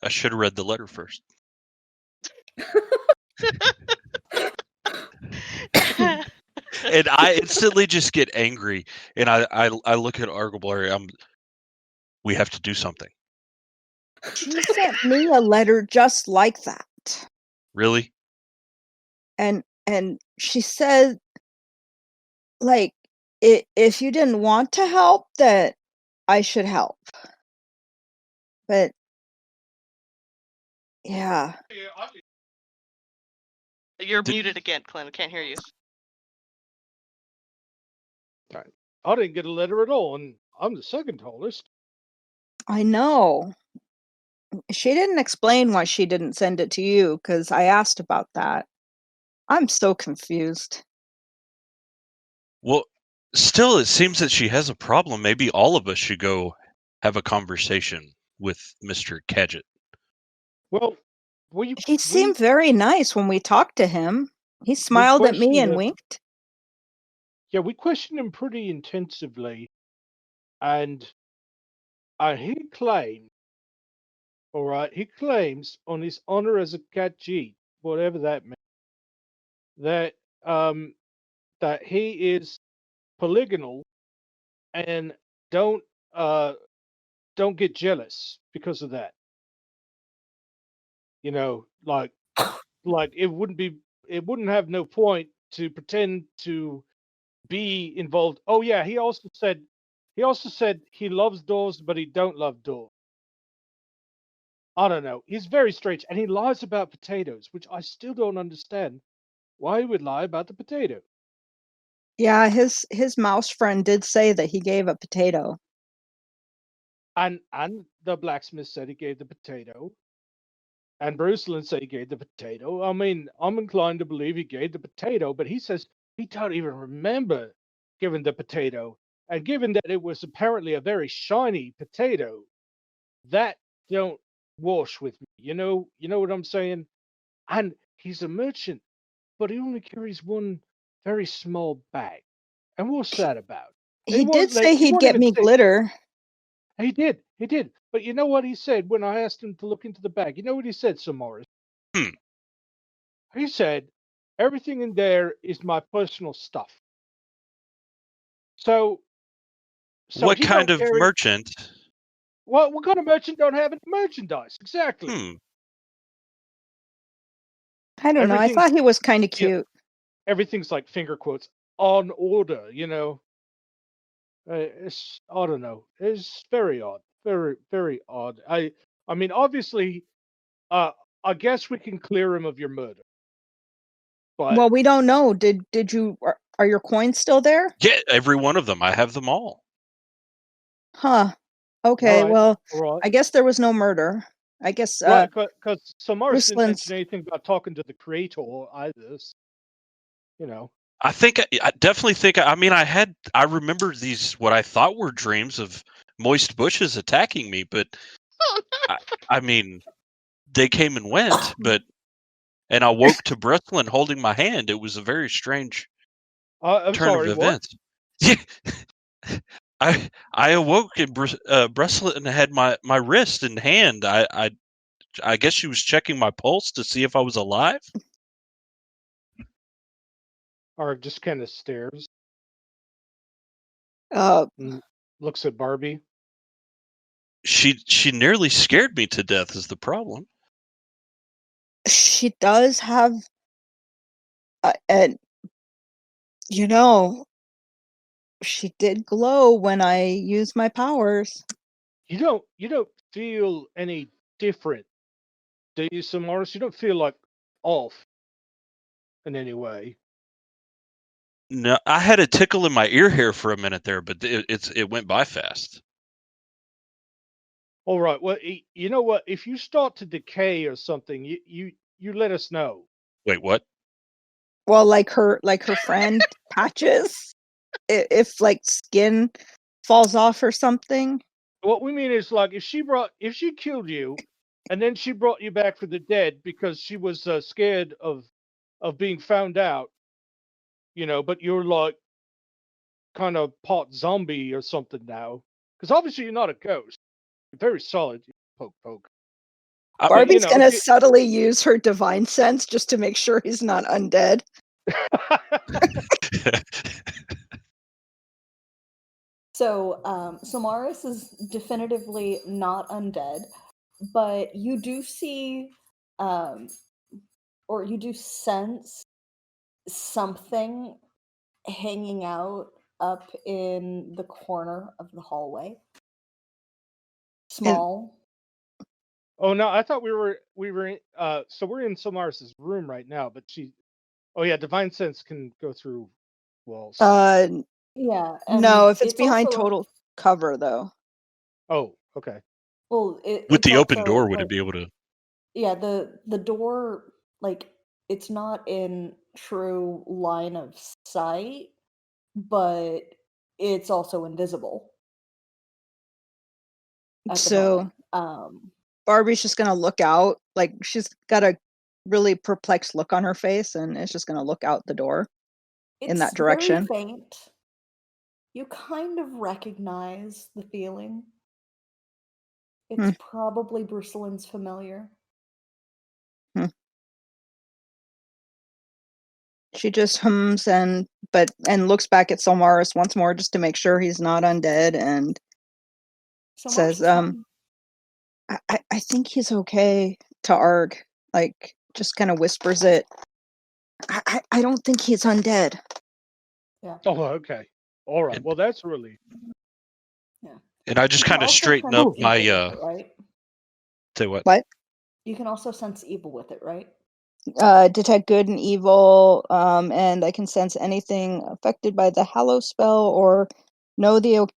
Speaker 6: I should have read the letter first. And I instantly just get angry, and I look at Argleblary. We have to do something.
Speaker 4: She sent me a letter just like that.
Speaker 6: Really?
Speaker 4: And she said, like, if you didn't want to help, that I should help. But yeah.
Speaker 3: You're muted again, Clint. I can't hear you.
Speaker 2: I didn't get a letter at all, and I'm the second tallest.
Speaker 4: I know. She didn't explain why she didn't send it to you, because I asked about that. I'm so confused.
Speaker 6: Well, still, it seems that she has a problem. Maybe all of us should go have a conversation with Mr. Cadgett.
Speaker 2: Well,
Speaker 4: he seemed very nice when we talked to him. He smiled at me and winked.
Speaker 2: Yeah, we questioned him pretty intensively, and And he claimed, all right, he claims on his honor as a cat G, whatever that means, that um that he is polygonal and don't uh don't get jealous because of that. You know, like it wouldn't have no point to pretend to be involved. Oh yeah, he also said he loves doors, but he don't love doors. I don't know. He's very strange, and he lies about potatoes, which I still don't understand why he would lie about the potato.
Speaker 4: Yeah, his mouse friend did say that he gave a potato.
Speaker 2: And the blacksmith said he gave the potato, and Bruce Lynn said he gave the potato. I mean, I'm inclined to believe he gave the potato, but he says he don't even remember giving the potato. And given that it was apparently a very shiny potato, that don't wash with me. You know what I'm saying? And he's a merchant, but he only carries one very small bag. And what's that about?
Speaker 4: He did say
Speaker 2: He
Speaker 4: he'd
Speaker 2: won't
Speaker 4: get
Speaker 2: even
Speaker 4: me
Speaker 2: say
Speaker 4: glitter.
Speaker 2: he did. But you know what he said when I asked him to look into the bag? You know what he said, Sir Morris?
Speaker 6: Hmm.
Speaker 2: He said, everything in there is my personal stuff. So
Speaker 6: What
Speaker 2: he
Speaker 6: kind
Speaker 2: don't
Speaker 6: of
Speaker 2: carry
Speaker 6: merchant?
Speaker 2: what kind of merchant don't have any merchandise? Exactly.
Speaker 6: Hmm.
Speaker 4: I don't know. I
Speaker 2: Everything's
Speaker 4: thought he was kind of
Speaker 2: you know,
Speaker 4: cute.
Speaker 2: everything's like finger quotes on order, it's I don't know. It's very odd. Very, very odd. I mean obviously uh I guess we can clear him of your murder. But
Speaker 4: Well, we don't know. Did you are your coins still there?
Speaker 6: Yeah, every one of them. I have them all.
Speaker 4: Huh.
Speaker 2: all
Speaker 4: Okay.
Speaker 2: right,
Speaker 4: Well,
Speaker 2: all right.
Speaker 4: I guess there was no murder. I guess
Speaker 2: Right, because Samaras
Speaker 4: Bruce
Speaker 2: didn't
Speaker 4: Lynn's
Speaker 2: mention anything about talking to the creator either. You know.
Speaker 6: I think I definitely think. I mean, I remember these what I thought were dreams of moist bushes attacking me, but
Speaker 3: Oh,
Speaker 6: I mean, they came and went. And I woke to Breslin holding my hand. It was a very strange
Speaker 2: I'm
Speaker 6: turn of
Speaker 2: sorry. What?
Speaker 6: events. Yeah, I awoke and Breslin had my wrist and hand. I guess she was checking my pulse to see if I was alive.
Speaker 2: Or just kind of stares
Speaker 4: uh
Speaker 2: and looks at Barbie.
Speaker 6: She nearly scared me to death. Is the problem?
Speaker 4: she does have and you know, she did glow when I used my powers.
Speaker 2: You don't feel any different, do you, Samaras? You don't feel like off in any way.
Speaker 6: No, I had a tickle in my ear hair for a minute there, but it went by fast.
Speaker 2: All right. Well, you know what? If you start to decay or something, you let us know.
Speaker 6: Wait, what?
Speaker 4: Well, like her friend Patches, if like skin falls off or something.
Speaker 2: What we mean is like if she killed you, and then she brought you back for the dead because she was scared of being found out, but you're like kind of part zombie or something now, because obviously you're not a ghost. You're very solid. Poke poke. But
Speaker 4: Barbie's gonna subtly use her divine sense just to make sure he's not undead.
Speaker 1: So, Samaris is definitively not undead, but you do see, or you do sense something hanging out up in the corner of the hallway. Small.
Speaker 2: Oh no, I thought we were in, so we're in Samaris's room right now, but oh yeah, divine sense can go through walls.
Speaker 1: Yeah.
Speaker 4: No, if it's behind
Speaker 1: also,
Speaker 4: total cover though.
Speaker 2: Oh, okay.
Speaker 1: well,
Speaker 6: With
Speaker 1: it's
Speaker 6: the open
Speaker 1: also,
Speaker 6: door, would it
Speaker 1: like,
Speaker 6: be able to?
Speaker 1: yeah, the door, like, it's not in true line of sight, but it's also invisible at the
Speaker 4: So
Speaker 1: moment.
Speaker 4: Barbie's just gonna look out, like she's got a really perplexed look on her face, and is just gonna look out the door in that
Speaker 1: It's very
Speaker 4: direction.
Speaker 1: faint. You kind of recognize the feeling. It's probably Brucelin's familiar.
Speaker 4: She just hums and looks back at Solmaris once more just to make sure he's not undead and
Speaker 1: So
Speaker 4: says, I think he's okay to Arg. Like, just kind of whispers it. I don't think he's undead.
Speaker 1: Yeah.
Speaker 2: Oh, okay. All right. Well, that's a relief.
Speaker 1: Yeah.
Speaker 6: And I just
Speaker 1: You can
Speaker 6: kind of
Speaker 1: also
Speaker 6: straighten
Speaker 1: sense
Speaker 6: up
Speaker 1: evil
Speaker 6: my
Speaker 1: with it, right?
Speaker 6: say what?
Speaker 4: What?
Speaker 1: You can also sense evil with it, right?
Speaker 4: Detect good and evil, and I can sense anything affected by the Hallow spell or know the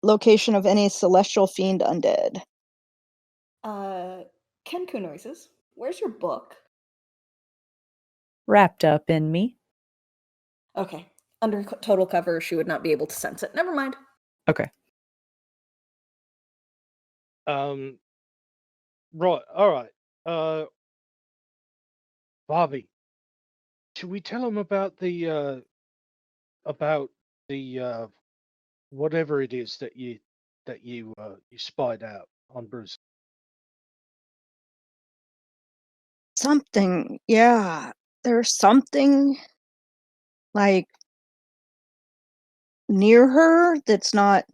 Speaker 4: location of any celestial fiend undead.
Speaker 1: Kenku noises. Where's your book?
Speaker 5: Wrapped up in me.
Speaker 1: Okay. Under total cover, she would not be able to sense it. Never mind.
Speaker 5: Okay.
Speaker 2: Right. All right. Bobby, should we tell him about the whatever it is that you spied out on Bruce?
Speaker 4: Something, yeah. There's something like near her that's not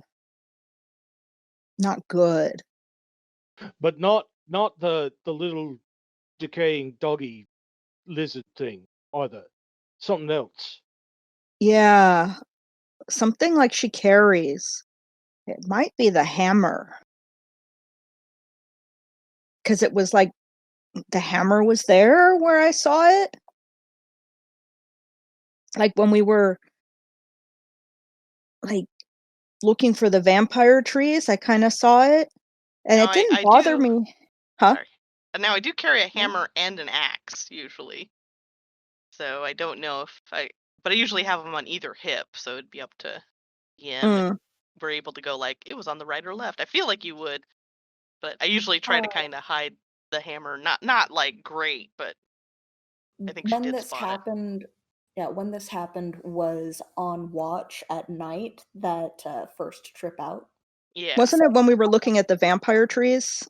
Speaker 4: good.
Speaker 2: But not the little decaying doggy lizard thing either. Something else.
Speaker 4: Yeah, something like she carries. It might be the hammer. Because it was like the hammer was there where I saw it. Like when we were like looking for the vampire trees, I kind of saw it. And
Speaker 3: Now
Speaker 4: it didn't
Speaker 3: I
Speaker 4: bother
Speaker 3: do.
Speaker 4: me. Huh?
Speaker 3: Sorry. Now I do carry a hammer and an axe usually, so I don't know if but I usually have them on either hip, so it'd be up to him if we're able to go like it was on the right or left. I feel like you would, but I usually try to kind of hide the hammer. Not like great, but I think she
Speaker 1: When
Speaker 3: did
Speaker 1: this
Speaker 3: spot it.
Speaker 1: happened, yeah, when this happened was on watch at night, that first trip out.
Speaker 3: Yeah.
Speaker 4: Wasn't it when we were looking at the vampire trees?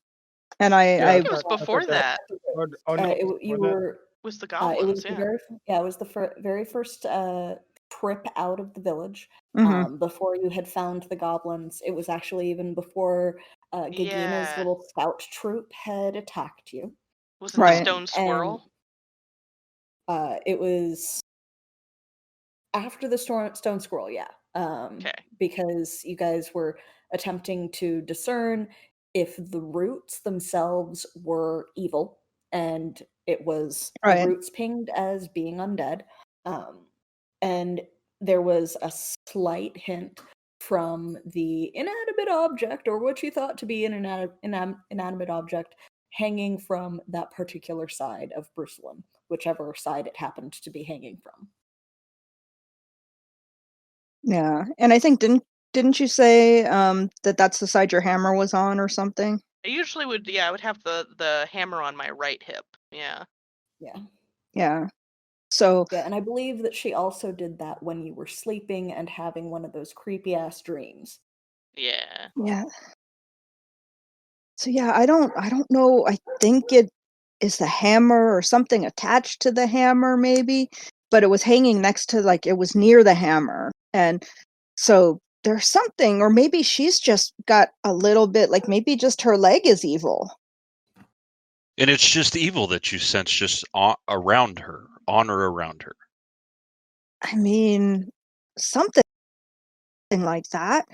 Speaker 4: And
Speaker 3: I
Speaker 4: I
Speaker 3: think it was before that.
Speaker 1: You were.
Speaker 3: Was the
Speaker 1: It
Speaker 3: goblins?
Speaker 1: was the very, it was the very first trip out of the village.
Speaker 4: Mhm.
Speaker 1: Before you had found the goblins, it was actually even before Gagina's
Speaker 3: Yeah.
Speaker 1: little scout troop had attacked you.
Speaker 3: Was it the
Speaker 4: Right.
Speaker 3: stone squirrel?
Speaker 1: It was after the stone squirrel, yeah.
Speaker 3: Okay.
Speaker 1: Because you guys were attempting to discern if the roots themselves were evil, and it was the
Speaker 4: Right.
Speaker 1: roots pinged as being undead. And there was a slight hint from the inanimate object, or what you thought to be an inanimate object, hanging from that particular side of Brucelin, whichever side it happened to be hanging from.
Speaker 4: Yeah. And I think didn't you say that that's the side your hammer was on or something?
Speaker 3: I usually would, I would have the hammer on my right hip. Yeah.
Speaker 1: Yeah.
Speaker 4: Yeah. So
Speaker 1: Yeah, and I believe that she also did that when you were sleeping and having one of those creepy ass dreams.
Speaker 3: Yeah.
Speaker 4: yeah. So yeah, I don't know. I think it is the hammer or something attached to the hammer maybe, but it was hanging next to like it was near the hammer. And so there's something, or maybe she's just got a little bit like maybe just her leg is evil.
Speaker 6: And it's just evil that you sense just around her, on or around her.
Speaker 4: I mean, something like that.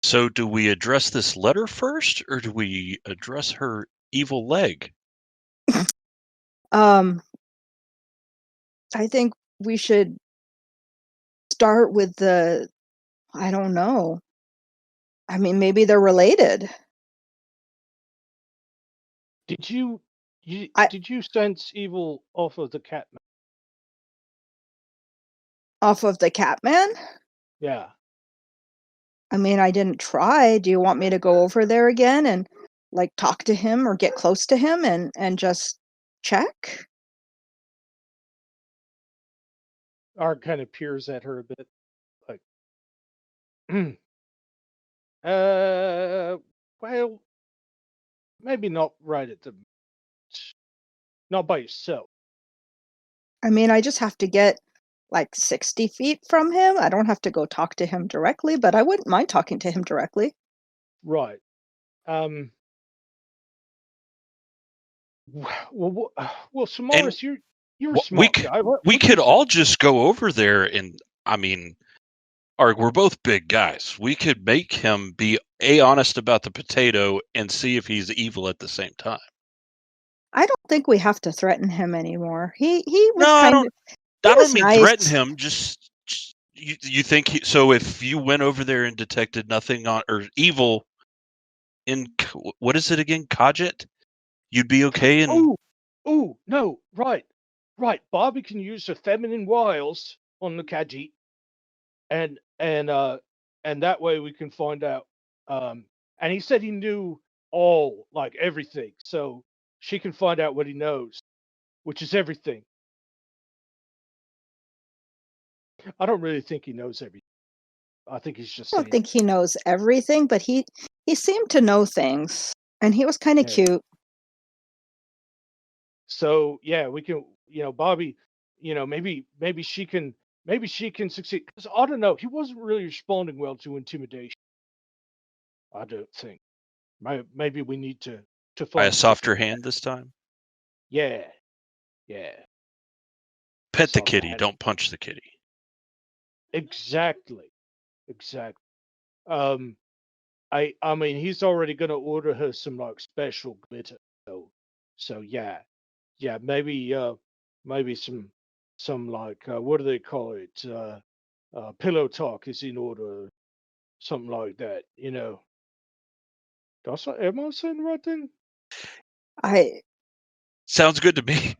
Speaker 6: So do we address this letter first, or do we address her evil leg?
Speaker 4: I think we should start with I don't know. I mean, maybe they're related.
Speaker 2: Did you
Speaker 4: I-
Speaker 2: did you sense evil off of the Catman?
Speaker 4: Off of the Catman?
Speaker 2: Yeah.
Speaker 4: I mean, I didn't try. Do you want me to go over there again and like talk to him or get close to him and just check?
Speaker 2: Art kind of peers at her a bit, like, Well, maybe not right at the. Not by yourself.
Speaker 4: I mean, I just have to get like 60 feet from him. I don't have to go talk to him directly, but I wouldn't mind talking to him directly.
Speaker 2: Right. Well, Samaris, you're a
Speaker 6: We
Speaker 2: smart guy.
Speaker 6: we
Speaker 2: What do you
Speaker 6: could
Speaker 2: say?
Speaker 6: all just go over there, and I mean, we're both big guys. We could make him be honest about the potato and see if he's evil at the same time.
Speaker 4: I don't think we have to threaten him anymore. He
Speaker 6: No,
Speaker 4: was
Speaker 6: I
Speaker 4: kind
Speaker 6: don't.
Speaker 4: of
Speaker 6: I
Speaker 4: he
Speaker 6: don't
Speaker 4: was
Speaker 6: mean threaten
Speaker 4: nice.
Speaker 6: him. Just you think so? If you went over there and detected nothing on or evil in what is it again? Cogit, you'd be okay. And
Speaker 2: Oh, no, right. Bobby can use her feminine wiles on the Khajiit, and that way we can find out. And he said he knew all, like everything, so she can find out what he knows, which is everything. I don't really think he knows everything. I think he's just
Speaker 4: I don't
Speaker 2: saying.
Speaker 4: think he knows everything, but he seemed to know things, and he was kind of
Speaker 2: Yeah.
Speaker 4: cute.
Speaker 2: So yeah, we can, Bobby, maybe she can succeed. Because I don't know, he wasn't really responding well to intimidation. I don't think. Maybe we need to
Speaker 6: by a
Speaker 2: find a different.
Speaker 6: softer hand this time.
Speaker 2: Yeah.
Speaker 6: Pet the
Speaker 2: Softer
Speaker 6: kitty,
Speaker 2: hand.
Speaker 6: don't punch the kitty.
Speaker 2: Exactly. I mean, he's already going to order her some like special glitter. So yeah, maybe some like what do they call it? Pillow talk is in order, something like that. Am I saying the right thing?
Speaker 6: Sounds good to me.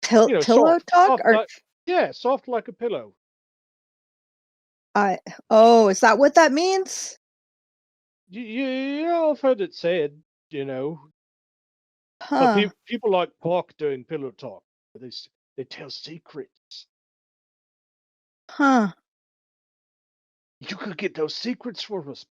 Speaker 4: Pillow
Speaker 2: Soft,
Speaker 4: talk, or
Speaker 2: soft like a pillow.
Speaker 4: is that what that means?
Speaker 2: Yeah, I've heard it said.
Speaker 4: Huh?
Speaker 2: But people like Quark doing pillow talk. They tell secrets.
Speaker 4: Huh?
Speaker 2: You could get those secrets for us.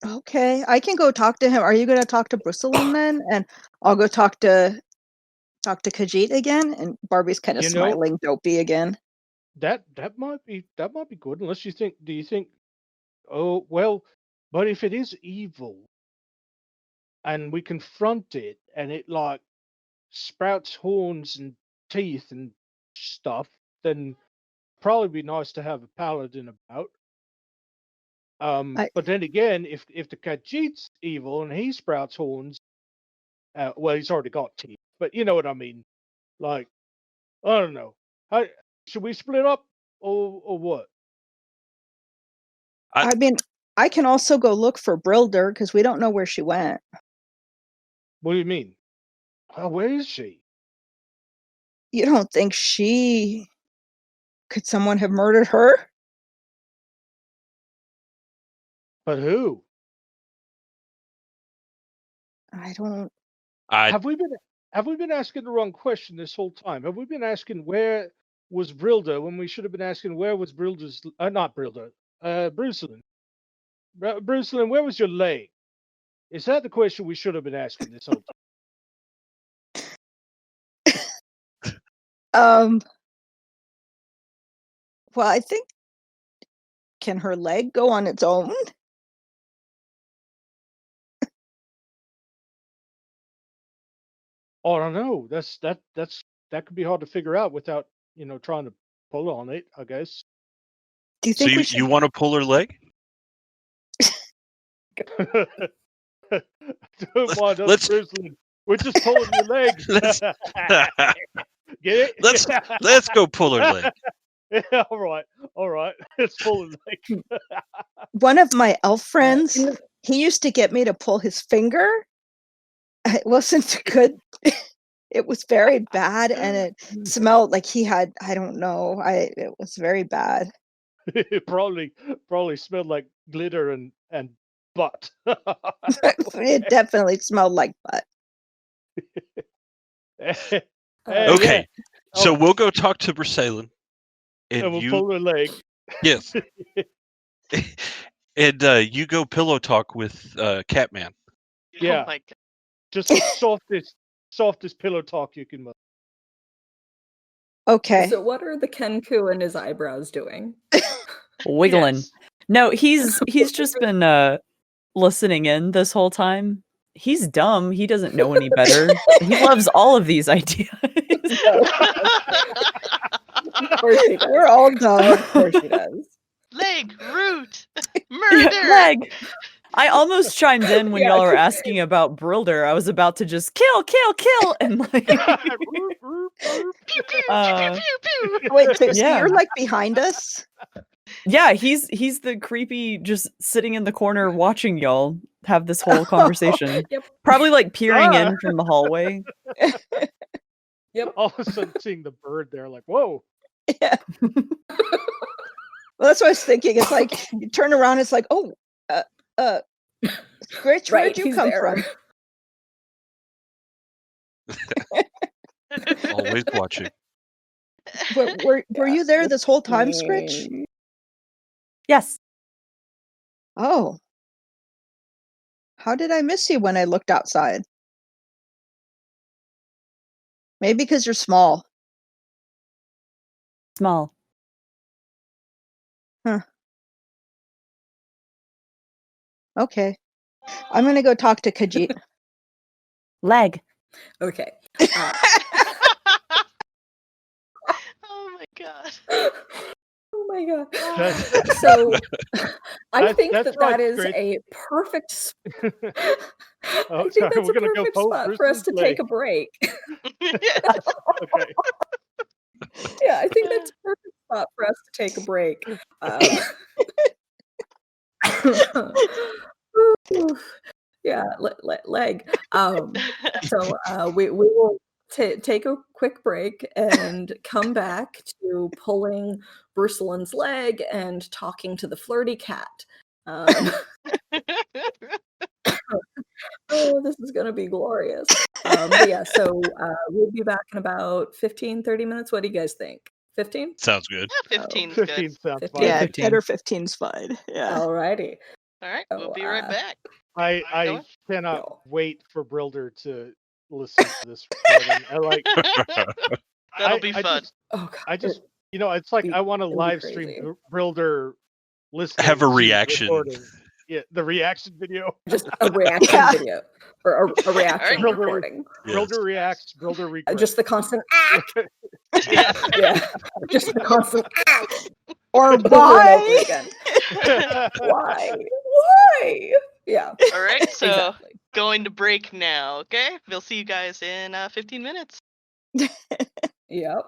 Speaker 4: Okay, I can go talk to him. Are you going to talk to Brusselin then? And I'll go talk to Khajiit again. And Barbie's kind of smiling dopey again.
Speaker 2: That might be good. Unless you think, do you think? Oh well, but if it is evil, and we confront it, and it like sprouts horns and teeth and stuff, then probably be nice to have a paladin about. But then again, if the Khajiit's evil and he sprouts horns, well, he's already got teeth. But you know what I mean. Like, I don't know. Should we split up or what?
Speaker 4: I mean, I can also go look for Brilder because we don't know where she went.
Speaker 2: What do you mean? Where is she?
Speaker 4: You don't think could someone have murdered her?
Speaker 2: But who?
Speaker 4: I don't.
Speaker 2: Have we been asking the wrong question this whole time? Have we been asking where was Brilda when we should have been asking where was Brilda's? Not Brilda. Brucelin. Brucelin, where was your leg? Is that the question we should have been asking this whole
Speaker 4: time? Well, I think. Can her leg go on its own?
Speaker 2: Oh, I don't know. That could be hard to figure out without trying to pull on it, I guess.
Speaker 4: Do you think we should...
Speaker 6: you want to pull her leg?
Speaker 2: Don't mind us, Brucelin. We're just pulling your leg. Get it?
Speaker 6: Let's go pull her leg.
Speaker 2: Yeah, all right. Let's pull her leg.
Speaker 4: One of my elf friends, he used to get me to pull his finger. It wasn't good. It was very bad, and it smelled like he had, I don't know, it was very bad.
Speaker 2: It probably smelled like glitter and butt.
Speaker 4: It definitely smelled like butt.
Speaker 6: Okay, so we'll go talk to Brusselin.
Speaker 2: And we'll pull her leg.
Speaker 6: Yes. And you go pillow talk with Catman.
Speaker 2: Yeah.
Speaker 3: Oh my god.
Speaker 2: Just the softest pillow talk you can.
Speaker 4: Okay.
Speaker 1: So what are the Kenku and his eyebrows doing?
Speaker 5: Wiggling.
Speaker 3: Yes.
Speaker 5: No, he's just been listening in this whole time. He's dumb. He doesn't know any better. He loves all of these ideas.
Speaker 1: Of course he does.
Speaker 4: We're all dumb.
Speaker 1: Of course he does.
Speaker 3: Leg, root,
Speaker 5: Yeah,
Speaker 3: murder.
Speaker 5: leg. I almost chimed in when
Speaker 1: Yeah,
Speaker 5: y'all were
Speaker 1: 'cause-
Speaker 5: asking about Brilder. I was about to just kill, and like,
Speaker 3: Pew, pew, pew, pew, pew, pew.
Speaker 4: Wait, so
Speaker 5: Yeah.
Speaker 4: you're like behind us?
Speaker 5: yeah, he's the creepy, just sitting in the corner watching y'all have this whole conversation.
Speaker 1: Yep.
Speaker 5: Probably like peering
Speaker 2: Ah.
Speaker 5: in from the hallway.
Speaker 1: Yep.
Speaker 2: All of a sudden, seeing the bird there, like, whoa.
Speaker 4: Yeah. Well, that's what I was thinking. It's like you turn around, it's like, oh, Scritch,
Speaker 1: Right,
Speaker 4: where'd you
Speaker 1: he's
Speaker 4: come
Speaker 1: there.
Speaker 4: from?
Speaker 6: Always watching.
Speaker 4: Were
Speaker 1: Yeah.
Speaker 4: you there this whole time, Scritch?
Speaker 5: Yes.
Speaker 4: Oh. How did I miss you when I looked outside? Maybe because you're small.
Speaker 5: Small.
Speaker 4: Okay. I'm gonna go talk to Khajiit.
Speaker 5: Leg.
Speaker 1: Okay.
Speaker 3: Oh my god.
Speaker 1: Oh my god.
Speaker 2: That's-
Speaker 1: So I
Speaker 2: That's-
Speaker 1: think
Speaker 2: that's
Speaker 1: that
Speaker 2: why
Speaker 1: that
Speaker 2: it's
Speaker 1: is
Speaker 2: great.
Speaker 1: a perfect I
Speaker 2: Oh,
Speaker 1: think
Speaker 2: sorry,
Speaker 1: that's
Speaker 2: we're
Speaker 1: a
Speaker 2: gonna go
Speaker 1: perfect
Speaker 2: Pope
Speaker 1: spot for us
Speaker 2: versus
Speaker 1: to take
Speaker 2: Leg.
Speaker 1: a break.
Speaker 2: Okay.
Speaker 1: Yeah, I think that's a perfect spot for us to take a break. Yeah, leg. So we will take a quick break and come back to pulling Brucelin's leg and talking to the flirty cat. Oh, this is gonna be glorious. But yeah, so we'll be back in about 15, 30 minutes. What do you guys think? 15?
Speaker 6: Sounds good.
Speaker 3: Yeah, 15's
Speaker 2: 15
Speaker 3: good.
Speaker 2: sounds
Speaker 1: 15.
Speaker 2: fine.
Speaker 4: Yeah,
Speaker 5: 15.
Speaker 4: 10 or 15's fine. Yeah.
Speaker 1: Alrighty.
Speaker 3: All right, we'll
Speaker 1: So,
Speaker 3: be right back.
Speaker 2: I
Speaker 3: Going?
Speaker 2: cannot
Speaker 1: Go.
Speaker 2: wait for Brilder to listen to this recording.
Speaker 3: That'll be fun.
Speaker 1: Oh god.
Speaker 2: I just, it's like
Speaker 1: be-
Speaker 2: I want to
Speaker 1: it'll be
Speaker 2: live stream
Speaker 1: crazy.
Speaker 2: Brilder listening.
Speaker 6: Have a
Speaker 2: to the
Speaker 6: reaction.
Speaker 2: recording. Yeah, the reaction video.
Speaker 1: Just a reaction
Speaker 4: Yeah.
Speaker 1: video or a reaction
Speaker 2: Alright.
Speaker 1: recording.
Speaker 6: Yes.
Speaker 2: Brilder reacts. Brilder regrets.
Speaker 1: Just the constant
Speaker 3: Yeah.
Speaker 1: yeah. Just the constant
Speaker 4: Or
Speaker 1: over and over
Speaker 4: why?
Speaker 1: again. Why? Why? Yeah.
Speaker 3: All right, so
Speaker 1: Exactly.
Speaker 3: going to break now, okay? We'll see you guys in 15 minutes.
Speaker 1: Yep.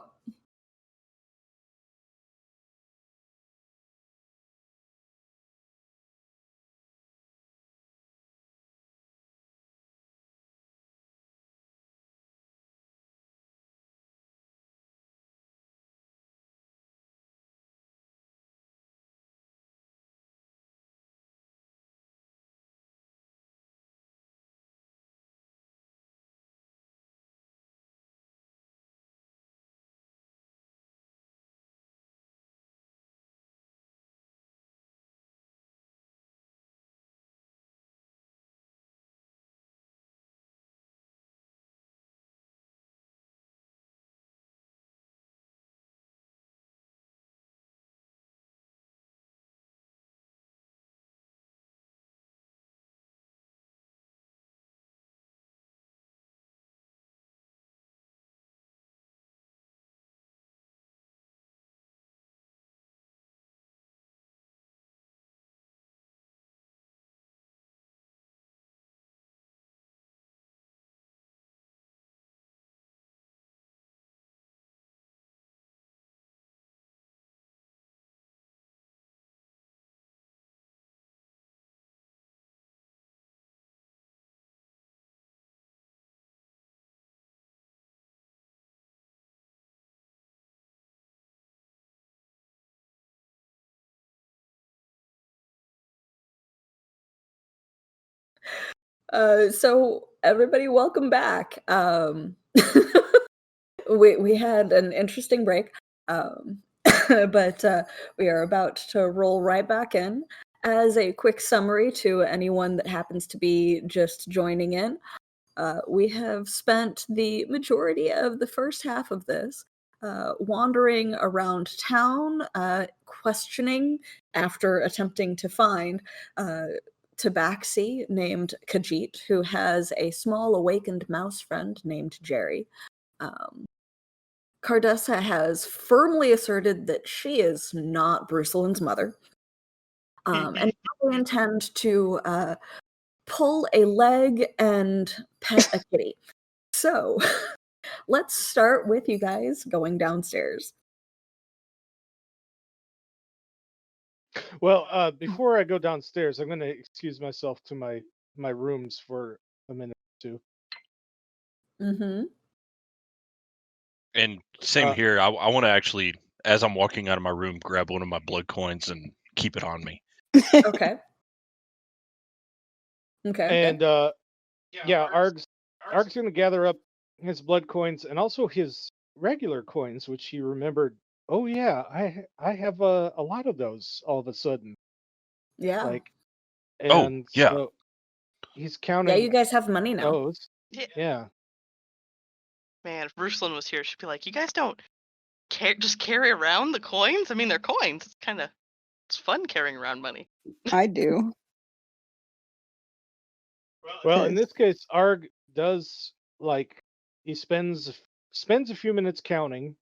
Speaker 1: So everybody, welcome back. We had an interesting break. but we are about to roll right back in. As a quick summary to anyone that happens to be just joining in, we have spent the majority of the first half of this wandering around town, questioning after attempting to find Tabaxi named Khajiit, who has a small awakened mouse friend named Jerry. Cardessa has firmly asserted that she is not Brucelin's mother. And now they intend to pull a leg and pet a kitty. So let's start with you guys going downstairs.
Speaker 2: Well, before I go downstairs, I'm going to excuse myself to my rooms for a minute or two.
Speaker 1: Mm-hmm.
Speaker 6: And same
Speaker 2: Uh,
Speaker 6: here. I want to actually, as I'm walking out of my room, grab one of my blood coins and keep it on me.
Speaker 1: Okay. Okay.
Speaker 2: And yeah, Arg's going to gather up his blood coins and also his regular coins, which he remembered. Oh yeah, I have a lot of those all of a sudden.
Speaker 1: Yeah.
Speaker 2: Like,
Speaker 6: Oh,
Speaker 2: and
Speaker 6: yeah.
Speaker 2: so he's
Speaker 1: Yeah,
Speaker 2: counting
Speaker 1: you guys have money now.
Speaker 2: those.
Speaker 3: Yeah.
Speaker 2: Yeah.
Speaker 3: Man, if Ruslan was here, she'd be like, "You guys don't just carry around the coins? I mean, they're coins. It's fun carrying around money."
Speaker 4: I do.
Speaker 2: Well, in this case, Arg does he spends a few minutes counting,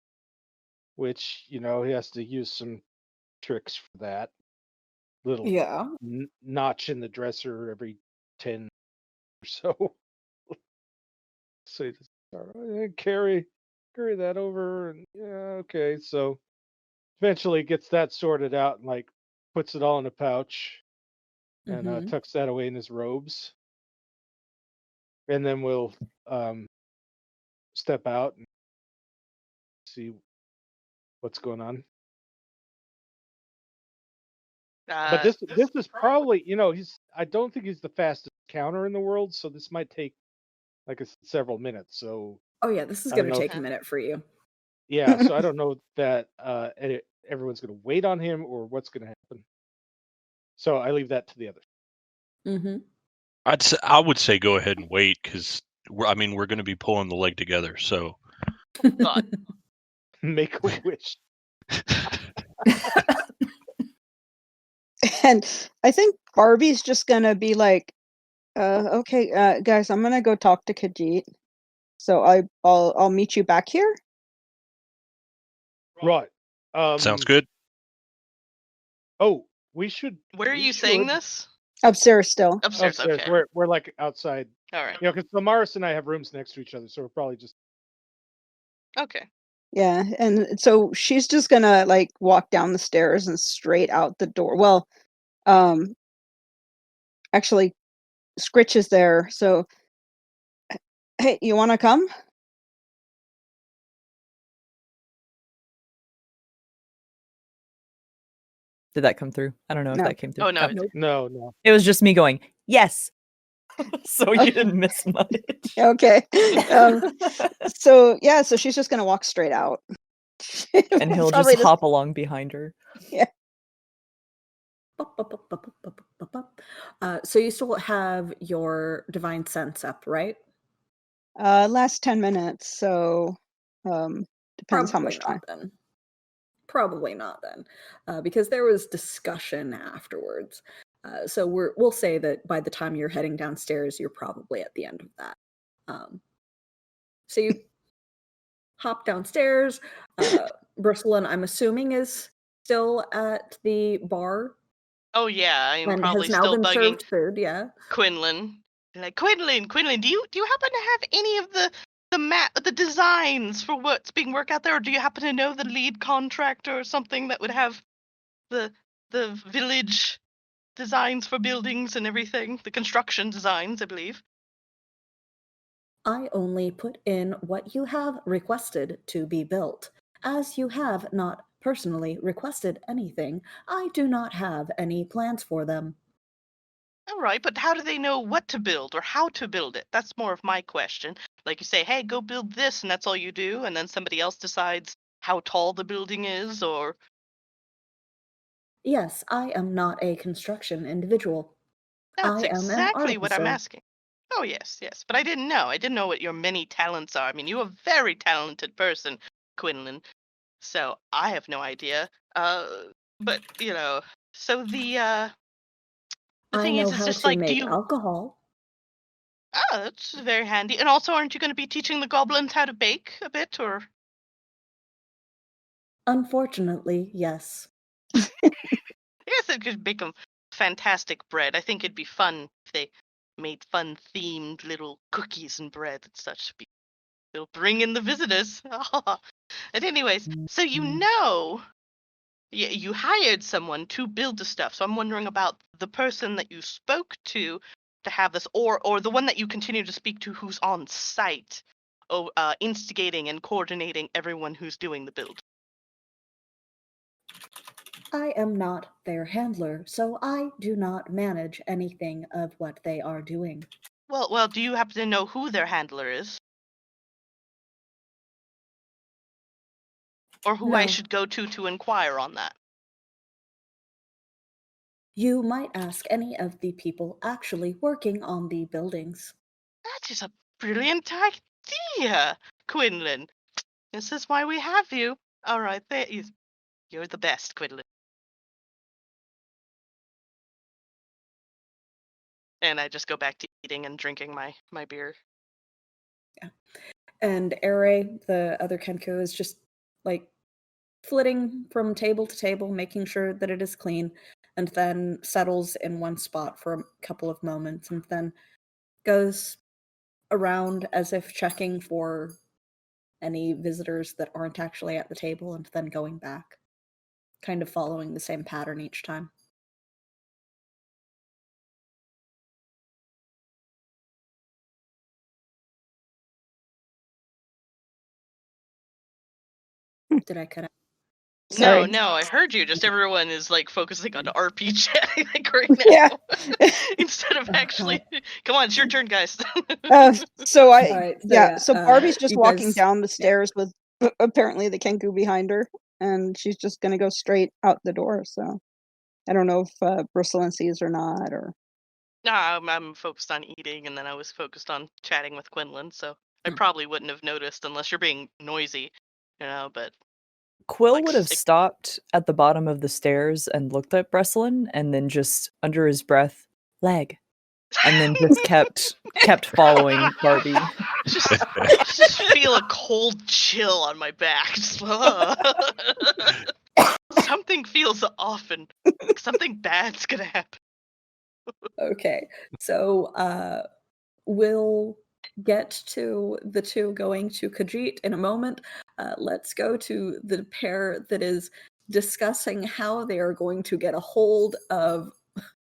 Speaker 2: which he has to use some tricks for that. Little
Speaker 1: Yeah.
Speaker 2: notch in the dresser every 10 or so. So you just carry that over, and yeah, okay. So eventually gets that sorted out and puts it all in a pouch and
Speaker 1: Mm-hmm.
Speaker 2: tucks that away in his robes, and then we'll step out and see what's going on. But this is probably I don't think he's the fastest counter in the world, so this might take several minutes. So
Speaker 1: Oh yeah, this is
Speaker 2: I don't
Speaker 1: going to
Speaker 2: know
Speaker 1: take a minute for you.
Speaker 2: yeah, so I don't know that everyone's going to wait on him or what's going to happen. So I leave that to the others.
Speaker 1: Mm-hmm.
Speaker 6: I would say go ahead and wait because we're going to be pulling the leg together. So
Speaker 3: God.
Speaker 2: Make a wish.
Speaker 4: And I think Barbie's just gonna be like, okay, guys, I'm gonna go talk to Khajiit. So I'll meet you back here.
Speaker 2: Right.
Speaker 6: sounds good.
Speaker 2: Oh, we should.
Speaker 3: Where are you saying this?
Speaker 4: Upstairs still.
Speaker 3: Upstairs. Okay.
Speaker 2: We're outside.
Speaker 3: All right.
Speaker 2: Because Samaris and I have rooms next to each other, so we're probably just.
Speaker 3: Okay.
Speaker 4: Yeah, and so she's just gonna walk down the stairs and straight out the door. Well, actually, Scritch is there. So, hey, you want to come?
Speaker 5: Did that come through? I don't know if
Speaker 4: No.
Speaker 5: that came through.
Speaker 3: Oh, no.
Speaker 2: No.
Speaker 5: It was just me going, yes. So you didn't miss much.
Speaker 4: Okay. So yeah, so she's just gonna walk straight out.
Speaker 5: And he'll
Speaker 4: Probably
Speaker 5: just hop along behind her.
Speaker 4: Yeah.
Speaker 1: So you still have your divine sense up, right?
Speaker 4: Last 10 minutes, so depends how much time.
Speaker 1: Then. Probably not then, because there was discussion afterwards. So we'll say that by the time you're heading downstairs, you're probably at the end of that. So you hop downstairs. Brooklyn, I'm assuming, is still at the bar.
Speaker 3: Oh yeah, I'm
Speaker 1: and
Speaker 3: probably
Speaker 1: has now
Speaker 3: still
Speaker 1: been
Speaker 3: bugging
Speaker 1: served food. Yeah.
Speaker 3: Quinlan. Like, Quinlan, do you happen to have any of the designs for what's being worked out there, or do you happen to know the lead contractor or something that would have the village designs for buildings and everything, the construction designs, I believe?
Speaker 1: I only put in what you have requested to be built. As you have not personally requested anything, I do not have any plans for them.
Speaker 3: All right, but how do they know what to build or how to build it? That's more of my question. Like you say, hey, go build this, and that's all you do, and then somebody else decides how tall the building is, or?
Speaker 1: Yes, I am not a construction individual.
Speaker 3: That's
Speaker 1: I am an
Speaker 3: exactly what I'm
Speaker 1: artificer.
Speaker 3: asking. Oh, yes, yes. But I didn't know. I didn't know what your many talents are. I mean, you're a very talented person, Quinlan. So I have no idea. But so the
Speaker 1: I
Speaker 3: thing
Speaker 1: know
Speaker 3: is
Speaker 1: how
Speaker 3: just
Speaker 1: to
Speaker 3: like, do
Speaker 1: make
Speaker 3: you?
Speaker 1: alcohol.
Speaker 3: Oh, that's very handy. And also, aren't you going to be teaching the goblins how to bake a bit, or?
Speaker 1: Unfortunately, yes.
Speaker 3: Yes, it could make them fantastic bread. I think it'd be fun if they made fun themed little cookies and bread and such. It'll bring in the visitors. But anyways, so you hired someone to build the stuff. So I'm wondering about the person that you spoke to have this, or the one that you continue to speak to who's on site, instigating and coordinating everyone who's doing the build.
Speaker 1: I am not their handler, so I do not manage anything of what they are doing.
Speaker 3: Well, do you happen to know who their handler is? Or who I
Speaker 1: No.
Speaker 3: should go to inquire on that?
Speaker 1: You might ask any of the people actually working on the buildings.
Speaker 3: That is a brilliant idea, Quinlan. This is why we have you. All right, you're the best, Quinlan. And I just go back to eating and drinking my beer.
Speaker 1: Yeah. And Ere, the other Kenku, is just like flitting from table to table, making sure that it is clean, and then settles in one spot for a couple of moments, and then goes around as if checking for any visitors that aren't actually at the table, and then going back, kind of following the same pattern each time. Did I cut out?
Speaker 4: Sorry.
Speaker 3: No, I heard you. Just everyone is like focusing on RPG like right now.
Speaker 4: Yeah.
Speaker 3: Instead of actually, come on, it's your turn, guys.
Speaker 4: So
Speaker 1: All right,
Speaker 4: so Barbie's just
Speaker 1: you
Speaker 4: walking
Speaker 1: guys-
Speaker 4: down the stairs with apparently the Kenku behind her, and she's just gonna go straight out the door. So I don't know if Brooklyn sees or not, or
Speaker 3: No, I'm focused on eating, and then I was focused on chatting with Quinlan, so I probably wouldn't have noticed unless you're being noisy, but
Speaker 5: Quill
Speaker 3: like,
Speaker 5: would have stopped at the bottom of the stairs and looked at Breslin, and then just under his breath, leg, and then just kept following Barbie.
Speaker 3: just feel a cold chill on my back. Just, something feels off, and like something bad's gonna happen.
Speaker 1: Okay, so we'll get to the two going to Khajiit in a moment. Let's go to the pair that is discussing how they are going to get a hold of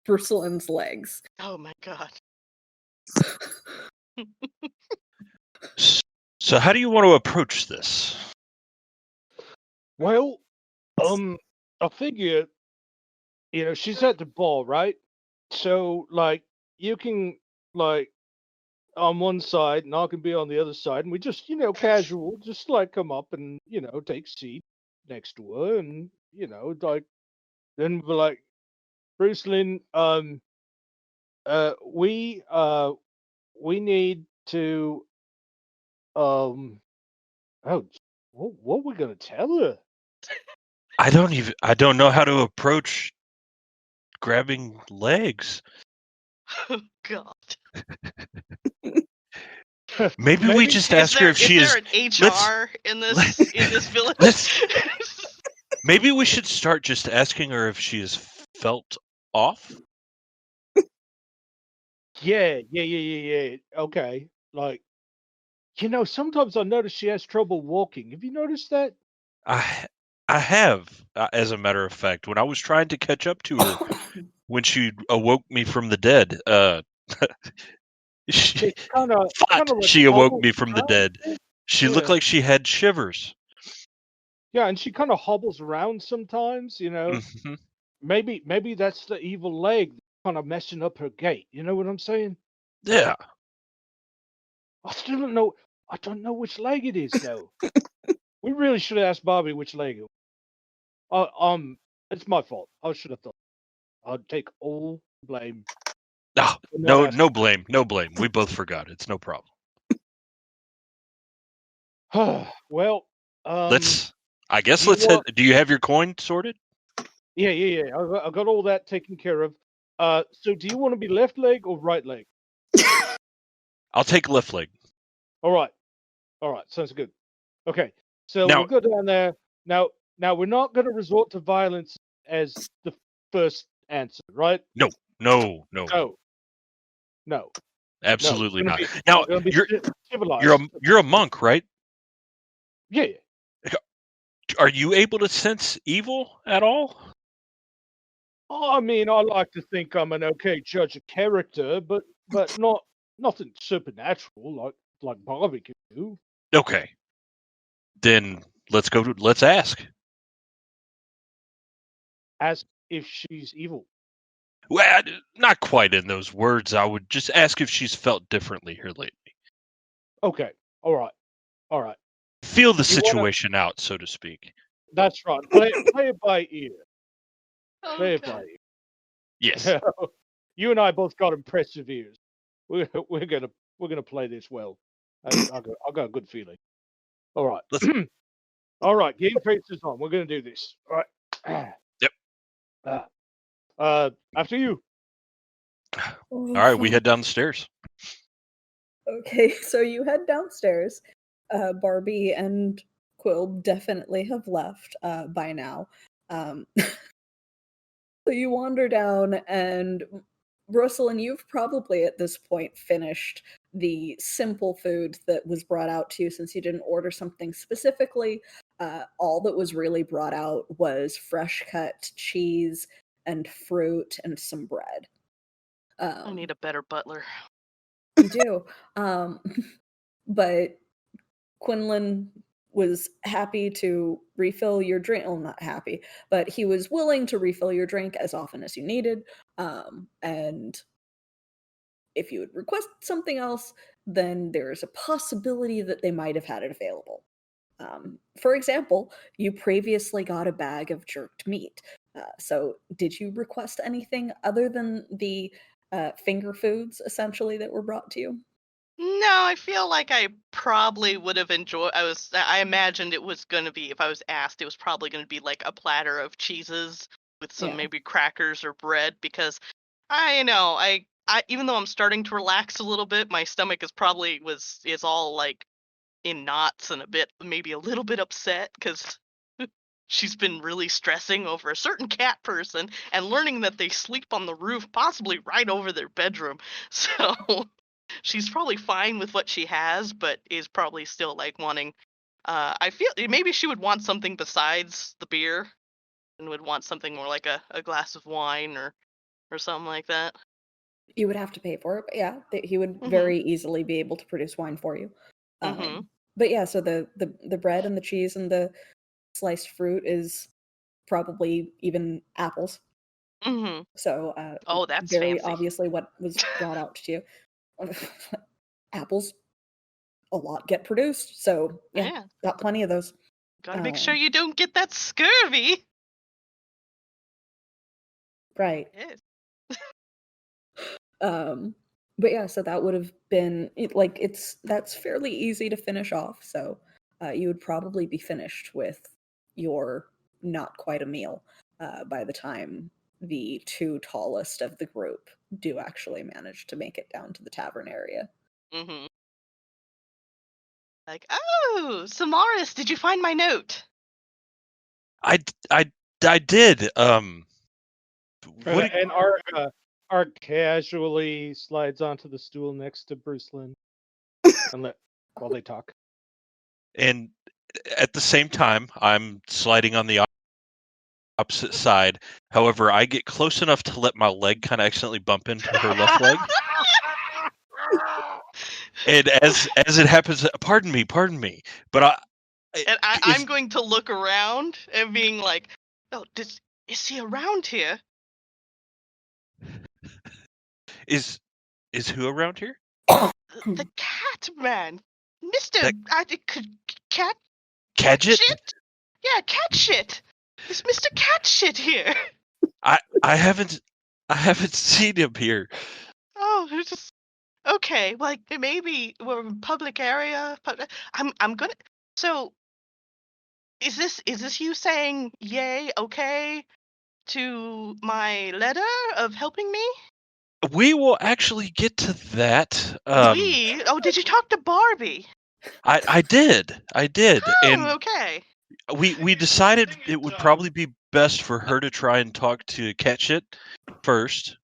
Speaker 1: Brusselin's legs.
Speaker 3: Oh my god.
Speaker 6: So how do you want to approach this?
Speaker 2: Well, I figure, she's at the ball, right? So, like, you can, like, on one side, and I can be on the other side, and we just, casual, just like come up and, take a seat next to her, and, like, then we're like, Bruce Lynn, we need to, oh, what we gonna tell her?
Speaker 6: I don't know how to approach grabbing legs.
Speaker 3: Oh god.
Speaker 6: Maybe we just ask her if she is.
Speaker 3: Is there an HR in this village?
Speaker 6: Maybe we should start just asking her if she is felt off.
Speaker 2: Yeah. Okay. Like, sometimes I notice she has trouble walking. Have you noticed that?
Speaker 6: I have, as a matter of fact, when I was trying to catch up to her when she awoke me from the dead. She she awoke me from the dead. She looked like she had shivers.
Speaker 2: Yeah, and she kind of hobbles around sometimes.
Speaker 6: Mm-hmm.
Speaker 2: Maybe that's the evil leg kind of messing up her gait. You know what I'm saying?
Speaker 6: Yeah.
Speaker 2: I still don't know. I don't know which leg it is though. We really should have asked Bobby which leg it was. It's my fault. I should have thought. I'll take all blame.
Speaker 6: Oh,
Speaker 2: for not
Speaker 6: no,
Speaker 2: asking.
Speaker 6: no blame, no blame. We both forgot. It's no problem.
Speaker 2: Well,
Speaker 6: I guess
Speaker 2: do you
Speaker 6: let's
Speaker 2: want-
Speaker 6: head. Do you have your coin sorted?
Speaker 2: Yeah. I got all that taken care of. So do you want to be left leg or right leg?
Speaker 6: I'll take left leg.
Speaker 2: All right. Sounds good. Okay. So
Speaker 6: Now-
Speaker 2: we'll go down there. Now we're not going to resort to violence as the first answer, right?
Speaker 6: No.
Speaker 2: No.
Speaker 6: Absolutely
Speaker 2: It's
Speaker 6: not.
Speaker 2: gonna be-
Speaker 6: Now
Speaker 2: it's gonna be civilized.
Speaker 6: you're a monk, right?
Speaker 2: Yeah.
Speaker 6: Are you able to sense evil at all?
Speaker 2: I mean, I like to think I'm an okay judge of character, but nothing supernatural like Bobby can do.
Speaker 6: Okay. Then let's ask.
Speaker 2: Ask if she's evil.
Speaker 6: Well, not quite in those words. I would just ask if she's felt differently here lately.
Speaker 2: Okay. All right.
Speaker 6: Feel the
Speaker 2: You wanna-
Speaker 6: situation out, so to speak.
Speaker 2: That's right. Play it by ear.
Speaker 3: Oh,
Speaker 2: Play it
Speaker 3: God.
Speaker 2: by ear.
Speaker 6: Yes.
Speaker 2: You and I both got impressive ears. We're gonna play this well. I got a good feeling. All right.
Speaker 6: Let's-
Speaker 2: All right. Game face is on. We're gonna do this. All right.
Speaker 6: Yep.
Speaker 2: After you.
Speaker 6: All right, we head down the stairs.
Speaker 1: Okay, so you head downstairs. Barbie and Quill definitely have left by now. So you wander down, and Rosalind, you've probably at this point finished the simple food that was brought out to you since you didn't order something specifically. All that was really brought out was fresh cut cheese and fruit and some bread.
Speaker 3: I need a better butler.
Speaker 1: You do. But Quinlan was happy to refill your drink. Well, not happy, but he was willing to refill your drink as often as you needed. And if you would request something else, then there's a possibility that they might have had it available. For example, you previously got a bag of jerked meat. So did you request anything other than the finger foods, essentially, that were brought to you?
Speaker 3: No, I feel like I probably would have enjoyed. I imagined it was going to be, if I was asked, it was probably going to be like a platter of cheeses with some
Speaker 1: Yeah.
Speaker 3: maybe crackers or bread, because I even though I'm starting to relax a little bit, my stomach is all like in knots and maybe a little bit upset because she's been really stressing over a certain cat person and learning that they sleep on the roof, possibly right over their bedroom. So she's probably fine with what she has, but is probably still like wanting. I feel maybe she would want something besides the beer, and would want something more like a glass of wine or something like that.
Speaker 1: You would have to pay for it, but yeah, he would
Speaker 3: Mhm.
Speaker 1: very easily be able to produce wine for you.
Speaker 3: Mhm.
Speaker 1: But yeah, so the bread and the cheese and the sliced fruit is probably even apples.
Speaker 3: Mhm.
Speaker 1: So
Speaker 3: Oh, that's
Speaker 1: very
Speaker 3: fancy.
Speaker 1: obviously what was brought out to you. Apples, a lot get produced, so yeah,
Speaker 3: Yeah.
Speaker 1: got plenty of those.
Speaker 3: Gotta make sure you don't get that scurvy.
Speaker 1: Right.
Speaker 3: Yes.
Speaker 1: But yeah, so that would have been like that's fairly easy to finish off. So you would probably be finished with your not quite a meal by the time the two tallest of the group do actually manage to make it down to the tavern area.
Speaker 3: Mhm. Like, oh, Samaris, did you find my note?
Speaker 6: I did. What?
Speaker 2: And Art casually slides onto the stool next to Bruce Lynn while they talk.
Speaker 6: And at the same time, I'm sliding on the opposite side. However, I get close enough to let my leg kind of accidentally bump into her left leg. And as it happens, pardon me, but
Speaker 3: And I'm going to look around and being like, oh, is he around here?
Speaker 6: is who around here?
Speaker 3: The cat man, Mister Cat.
Speaker 6: Cadget?
Speaker 3: Yeah, cat shit. Is Mr. Cat shit here?
Speaker 6: I haven't seen him here.
Speaker 3: Oh, it's just okay. Like maybe we're in public area. I'm gonna. So is this you saying yay okay to my letter of helping me?
Speaker 6: We will actually get to that.
Speaker 3: Did you talk to Barbie?
Speaker 6: I did,
Speaker 3: Oh,
Speaker 6: and
Speaker 3: okay.
Speaker 6: we decided it would probably be best for her to try and talk to Catchit first,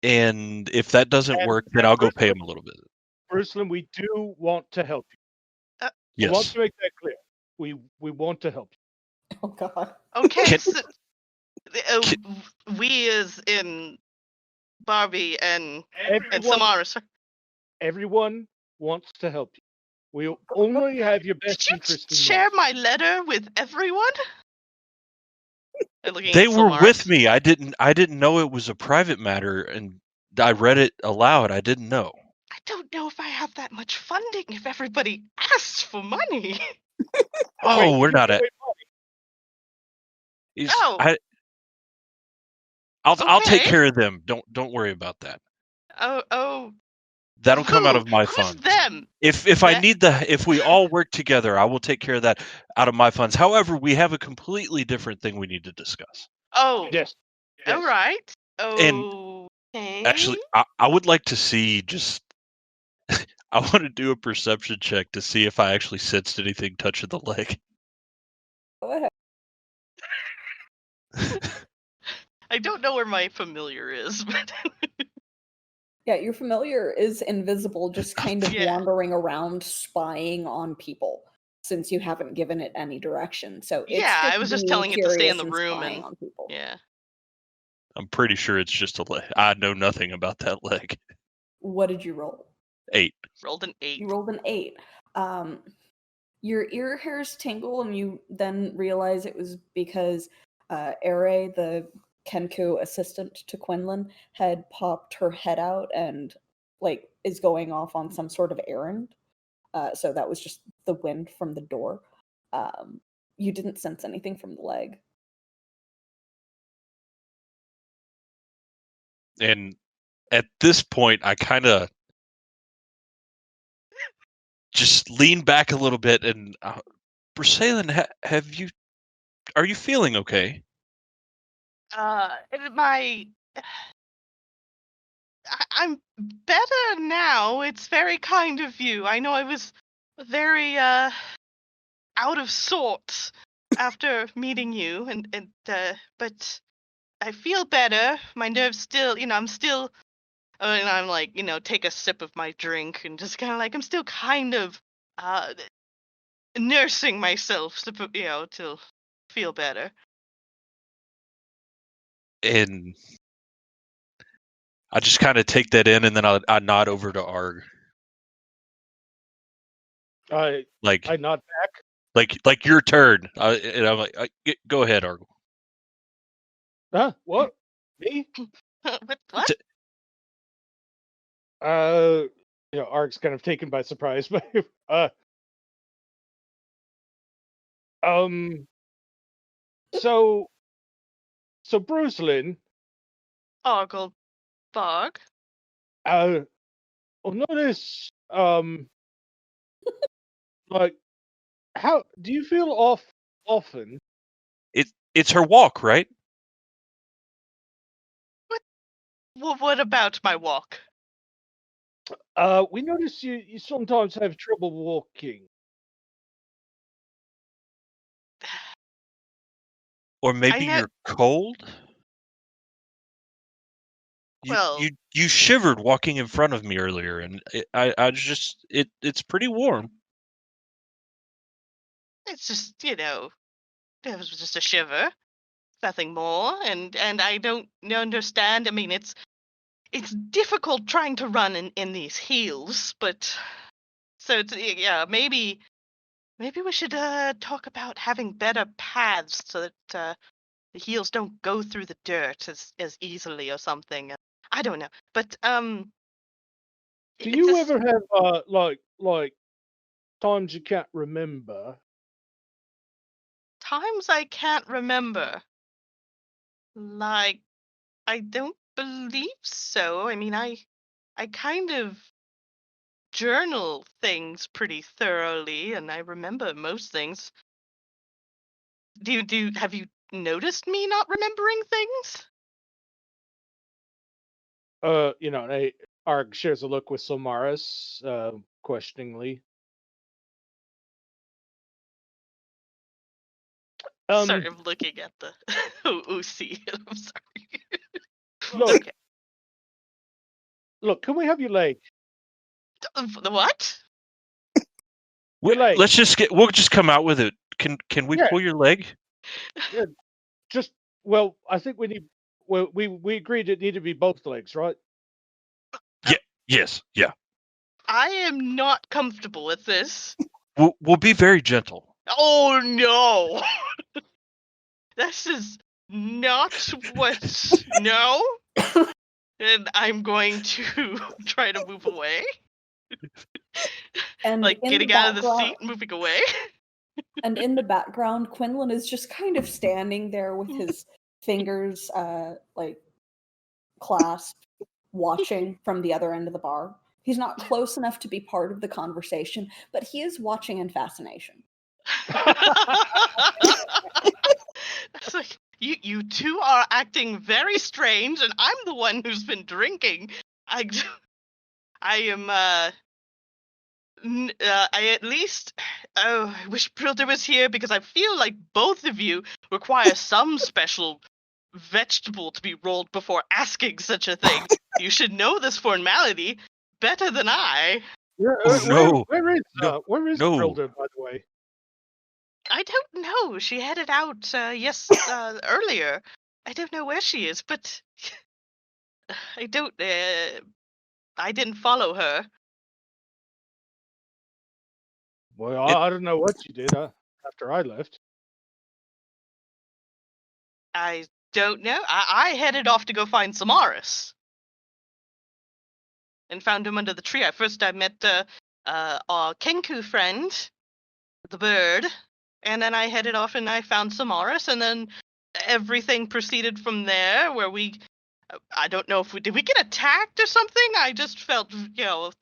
Speaker 6: and if that doesn't
Speaker 2: And-
Speaker 6: work, then
Speaker 2: and
Speaker 6: I'll go
Speaker 2: Bruce-
Speaker 6: pay him a little bit.
Speaker 2: Brucelyn, we do want to help you. I want
Speaker 6: Yes.
Speaker 2: to make that clear. We want to help you.
Speaker 1: Oh God.
Speaker 3: Okay,
Speaker 6: Can-
Speaker 3: so, we as in Barbie and Samara. Sir.
Speaker 2: Everyone wants to help you. We only have your best
Speaker 3: Did you
Speaker 2: interest in
Speaker 3: share
Speaker 2: mind.
Speaker 3: my letter with everyone? Looking
Speaker 6: They
Speaker 3: at
Speaker 6: were
Speaker 3: Samara.
Speaker 6: with me. I didn't know it was a private matter, and I read it aloud. I didn't know.
Speaker 3: I don't know if I have that much funding if everybody asks for money.
Speaker 6: Oh,
Speaker 2: Wait,
Speaker 6: we're
Speaker 2: you
Speaker 6: not
Speaker 2: give
Speaker 6: at.
Speaker 2: away money.
Speaker 3: Oh.
Speaker 6: I'll take
Speaker 3: Okay.
Speaker 6: care of them. Don't worry about that.
Speaker 3: Oh.
Speaker 6: That'll come out of my
Speaker 3: Who's
Speaker 6: funds.
Speaker 3: them?
Speaker 6: If I need if we all work together, I will take care of that out of my funds. However, we have a completely different thing we need to discuss.
Speaker 3: Oh.
Speaker 2: Yes.
Speaker 3: All right.
Speaker 6: And
Speaker 3: Okay.
Speaker 6: actually, I would like to see just. I want to do a perception check to see if I actually sensed anything touching the leg.
Speaker 1: Go ahead.
Speaker 3: I don't know where my familiar is, but
Speaker 1: Yeah, your familiar is invisible, just kind of
Speaker 3: Yeah.
Speaker 1: wandering around spying on people since you haven't given it any direction. So it's
Speaker 3: yeah, I was just
Speaker 1: being
Speaker 3: telling it to stay in
Speaker 1: curious
Speaker 3: the
Speaker 1: and
Speaker 3: room
Speaker 1: spying
Speaker 3: and
Speaker 1: on people.
Speaker 3: yeah.
Speaker 6: I'm pretty sure it's just a leg. I know nothing about that leg.
Speaker 1: What did you roll?
Speaker 6: 8.
Speaker 3: Rolled an 8.
Speaker 1: You rolled an 8. Your ear hairs tingle, and you then realize it was because Ere, the Kenku assistant to Quinlan, had popped her head out and like is going off on some sort of errand. So that was just the wind from the door. You didn't sense anything from the leg.
Speaker 6: And at this point, I kind of just lean back a little bit and Bracelin, are you feeling okay?
Speaker 3: I'm better now. It's very kind of you. I know I was very out of sorts after meeting you, but I feel better. My nerves still, I'm still, and I'm like, take a sip of my drink and just kind of like, I'm still kind of nursing myself to feel better.
Speaker 6: And I just kind of take that in, and then I nod over to Arg.
Speaker 2: I nod back.
Speaker 6: Like your turn. And I'm like, go ahead, Arg.
Speaker 2: Huh? What? Me?
Speaker 3: What?
Speaker 2: Arg's kind of taken by surprise, but so Brucelyn,
Speaker 3: Argle Bog.
Speaker 2: I'll notice, like, how do you feel off often?
Speaker 6: It's her walk, right?
Speaker 3: What about my walk?
Speaker 2: We notice you sometimes have trouble walking.
Speaker 6: Or maybe you're cold?
Speaker 3: Well,
Speaker 6: you shivered walking in front of me earlier, and it's pretty warm.
Speaker 3: it's just, it was just a shiver. Nothing more. And I don't understand. I mean, it's difficult trying to run in these heels, but so it's, yeah, maybe we should talk about having better paths so that the heels don't go through the dirt as easily or something. I don't know. But
Speaker 2: Do you ever have like times you can't remember.
Speaker 3: Times I can't remember. Like, I don't believe so. I mean, I kind of journal things pretty thoroughly, and I remember most things. Have you noticed me not remembering things?
Speaker 2: And Arg shares a look with Somaris, questioningly.
Speaker 3: Sorry, I'm looking at the OC. I'm sorry.
Speaker 2: Look,
Speaker 3: Okay.
Speaker 2: look, can we have your leg?
Speaker 3: The what?
Speaker 2: Your leg.
Speaker 6: We'll just come out with it. Can we
Speaker 2: Yeah.
Speaker 6: pull your leg?
Speaker 2: Yeah, I think we need. Well, we agreed it needed to be both legs, right?
Speaker 6: Yes. Yeah.
Speaker 3: I am not comfortable with this.
Speaker 6: We'll be very gentle.
Speaker 3: Oh no! This is not what. No. And I'm going to try to move away.
Speaker 1: And
Speaker 3: Like
Speaker 1: in
Speaker 3: getting
Speaker 1: the
Speaker 3: out of the
Speaker 1: background-
Speaker 3: seat, moving away.
Speaker 1: And in the background, Quinlan is just kind of standing there with his fingers like clasped, watching from the other end of the bar. He's not close enough to be part of the conversation, but he is watching in fascination.
Speaker 3: It's like you two are acting very strange, and I'm the one who's been drinking. I am I at least I wish Prilda was here because I feel like both of you require some special vegetable to be rolled before asking such a thing. You should know this formality better than I.
Speaker 6: No.
Speaker 2: Where is
Speaker 6: No.
Speaker 2: Brilda, by the way?
Speaker 3: I don't know. She headed out earlier. I don't know where she is, but I don't. I didn't follow her.
Speaker 2: Well, I don't know what you did after I left.
Speaker 3: I don't know. I headed off to go find Samaris. And found him under the tree. First I met our Kenku friend, the bird, and then I headed off and I found Samaris, and then everything proceeded from there, where I don't know if did we get attacked or something? I just felt,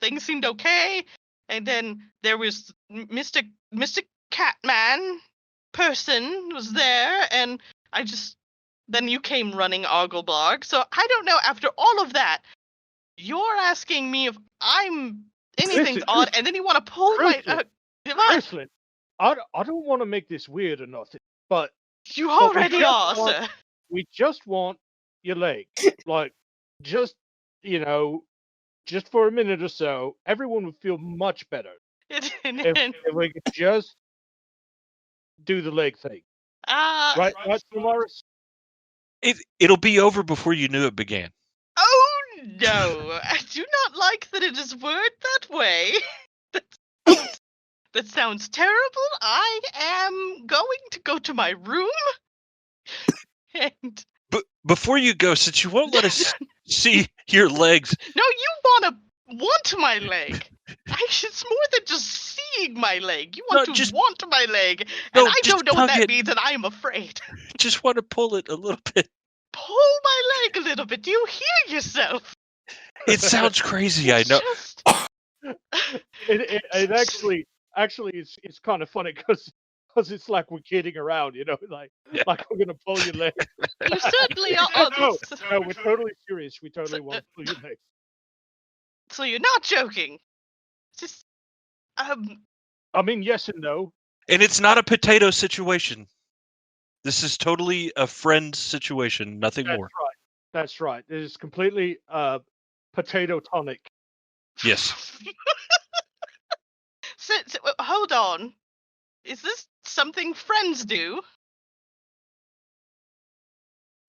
Speaker 3: things seemed okay, and then there was Mr. Catman person was there, and then you came running, Oglebog. So I don't know, after all of that, you're asking me if I'm anything's odd, and then you want to pull my...
Speaker 2: Chrislyn, I don't want to make this weird or nothing, but...
Speaker 3: You already are, sir.
Speaker 2: We just want your leg. Like, just for a minute or so, everyone would feel much better if we could just do the leg thing. Right, Samaris?
Speaker 6: It'll be over before you knew it began.
Speaker 3: Oh no! I do not like that it is worded that way. That sounds terrible. I am going to go to my room. And
Speaker 6: But before you go, since you won't let us see your legs.
Speaker 3: No, you want my leg. It's more than just seeing my leg. You want want my leg. And I don't know what that means, and I am afraid.
Speaker 6: Just want to pull it a little bit.
Speaker 3: Pull my leg a little bit. Do you hear yourself?
Speaker 6: It sounds crazy, I know.
Speaker 2: It actually it's kind of funny because it's like we're kidding around, like we're gonna pull your leg.
Speaker 3: You certainly are.
Speaker 2: No, we're totally serious. We totally want to pull your leg.
Speaker 3: So you're not joking. Just
Speaker 2: I mean, yes and no.
Speaker 6: And it's not a potato situation. This is totally a friend situation, nothing more.
Speaker 2: That's right. It is completely potato tonic.
Speaker 6: Yes.
Speaker 3: So, hold on. Is this something friends do?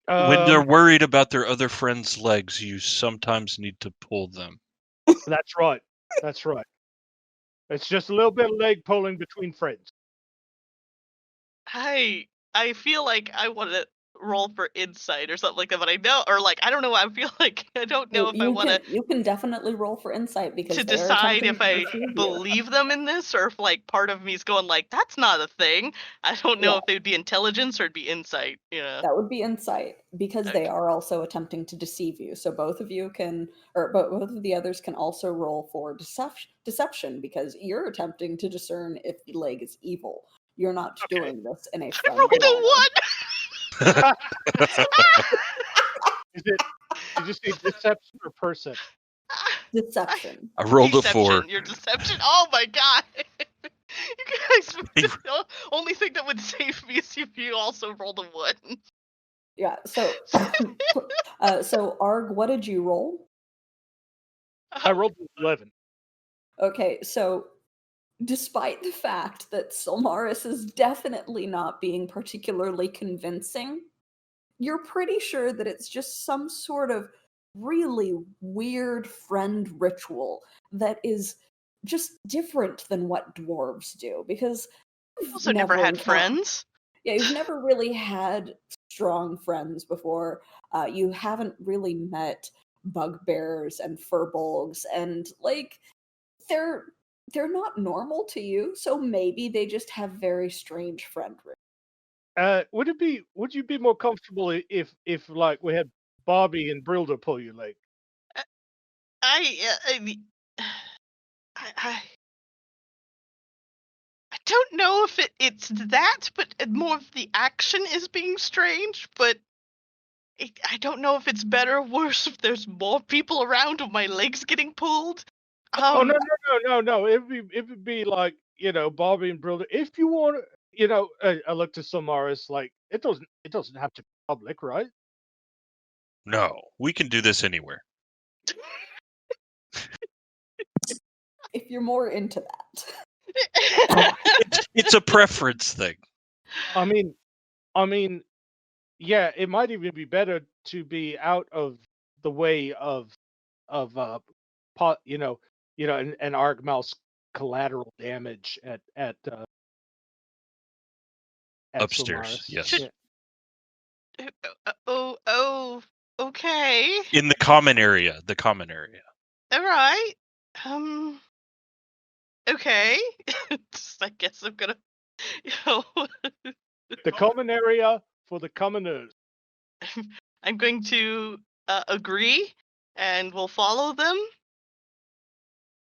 Speaker 6: When they're worried about their other friends' legs, you sometimes need to pull them.
Speaker 2: That's right. That's right. It's just a little bit of leg pulling between friends.
Speaker 3: I feel like I want to roll for insight or something like that, but I know, or like I don't know. I feel like I don't know if I want to
Speaker 1: You can definitely roll for insight because they are
Speaker 3: decide
Speaker 1: attempting
Speaker 3: if
Speaker 1: to
Speaker 3: I
Speaker 1: deceive you.
Speaker 3: believe them in this, or if like part of me's going like that's not a thing. I don't know
Speaker 1: Yeah.
Speaker 3: if it would be intelligence or it'd be insight.
Speaker 1: That would be insight because they
Speaker 3: Okay.
Speaker 1: are also attempting to deceive you. So both of you can, or both of the others can also roll for deception because you're attempting to discern if the leg is evil. You're not
Speaker 2: Okay.
Speaker 1: doing this in a
Speaker 3: I
Speaker 1: friendly
Speaker 3: rolled a
Speaker 1: manner.
Speaker 3: 1.
Speaker 2: Did you say deception or person?
Speaker 1: Deception.
Speaker 6: I rolled a
Speaker 3: Deception.
Speaker 6: 4.
Speaker 3: Your deception. Oh my god. You guys, the only thing that would save me is if you also rolled a 1.
Speaker 1: Yeah. So, so Arg, what did you roll?
Speaker 2: I rolled 11.
Speaker 1: Okay, so despite the fact that Silmaris is definitely not being particularly convincing, you're pretty sure that it's just some sort of really weird friend ritual that is just different than what dwarves do because
Speaker 3: I've
Speaker 1: you've
Speaker 3: also never had friends.
Speaker 1: Yeah, you've never really had strong friends before. You haven't really met bugbears and furbolgs, and like they're not normal to you. So maybe they just have very strange friend rituals.
Speaker 2: Would you be more comfortable if like we had Bobby and Brilda pull your leg?
Speaker 3: I mean, I don't know if it's that, but more of the action is being strange. But I don't know if it's better or worse if there's more people around or my legs getting pulled.
Speaker 2: Oh no! It would be like Bobby and Brilda. If you want, I look to Samaris like it doesn't have to be public, right?
Speaker 6: No, we can do this anywhere.
Speaker 1: If you're more into that.
Speaker 6: It's a preference thing.
Speaker 2: I mean, yeah, it might even be better to be out of the way of pot, and Argmal's collateral damage at
Speaker 6: Upstairs,
Speaker 2: Solaris.
Speaker 6: yes.
Speaker 2: Yeah.
Speaker 3: oh, okay.
Speaker 6: In the common area.
Speaker 3: All right. Okay. I guess I'm gonna, you know,
Speaker 2: The common area for the commoners.
Speaker 3: I'm going to agree, and we'll follow them.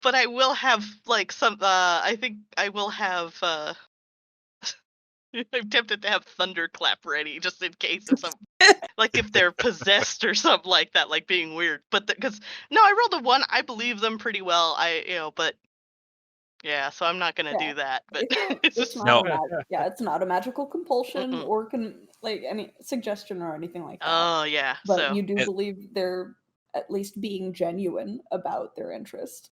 Speaker 3: But I will have like some. I think I will have. I'm tempted to have thunderclap ready just in case if some, like if they're possessed or something like that, like being weird. But because no, I rolled a 1. I believe them pretty well. But yeah, so I'm not gonna do that. But it's
Speaker 1: It's
Speaker 3: just
Speaker 1: not it's not a magical compulsion
Speaker 3: Mm-mm.
Speaker 1: or like any suggestion or anything like that.
Speaker 3: Oh yeah.
Speaker 1: But
Speaker 3: So
Speaker 1: you do believe they're at least being genuine about their interest.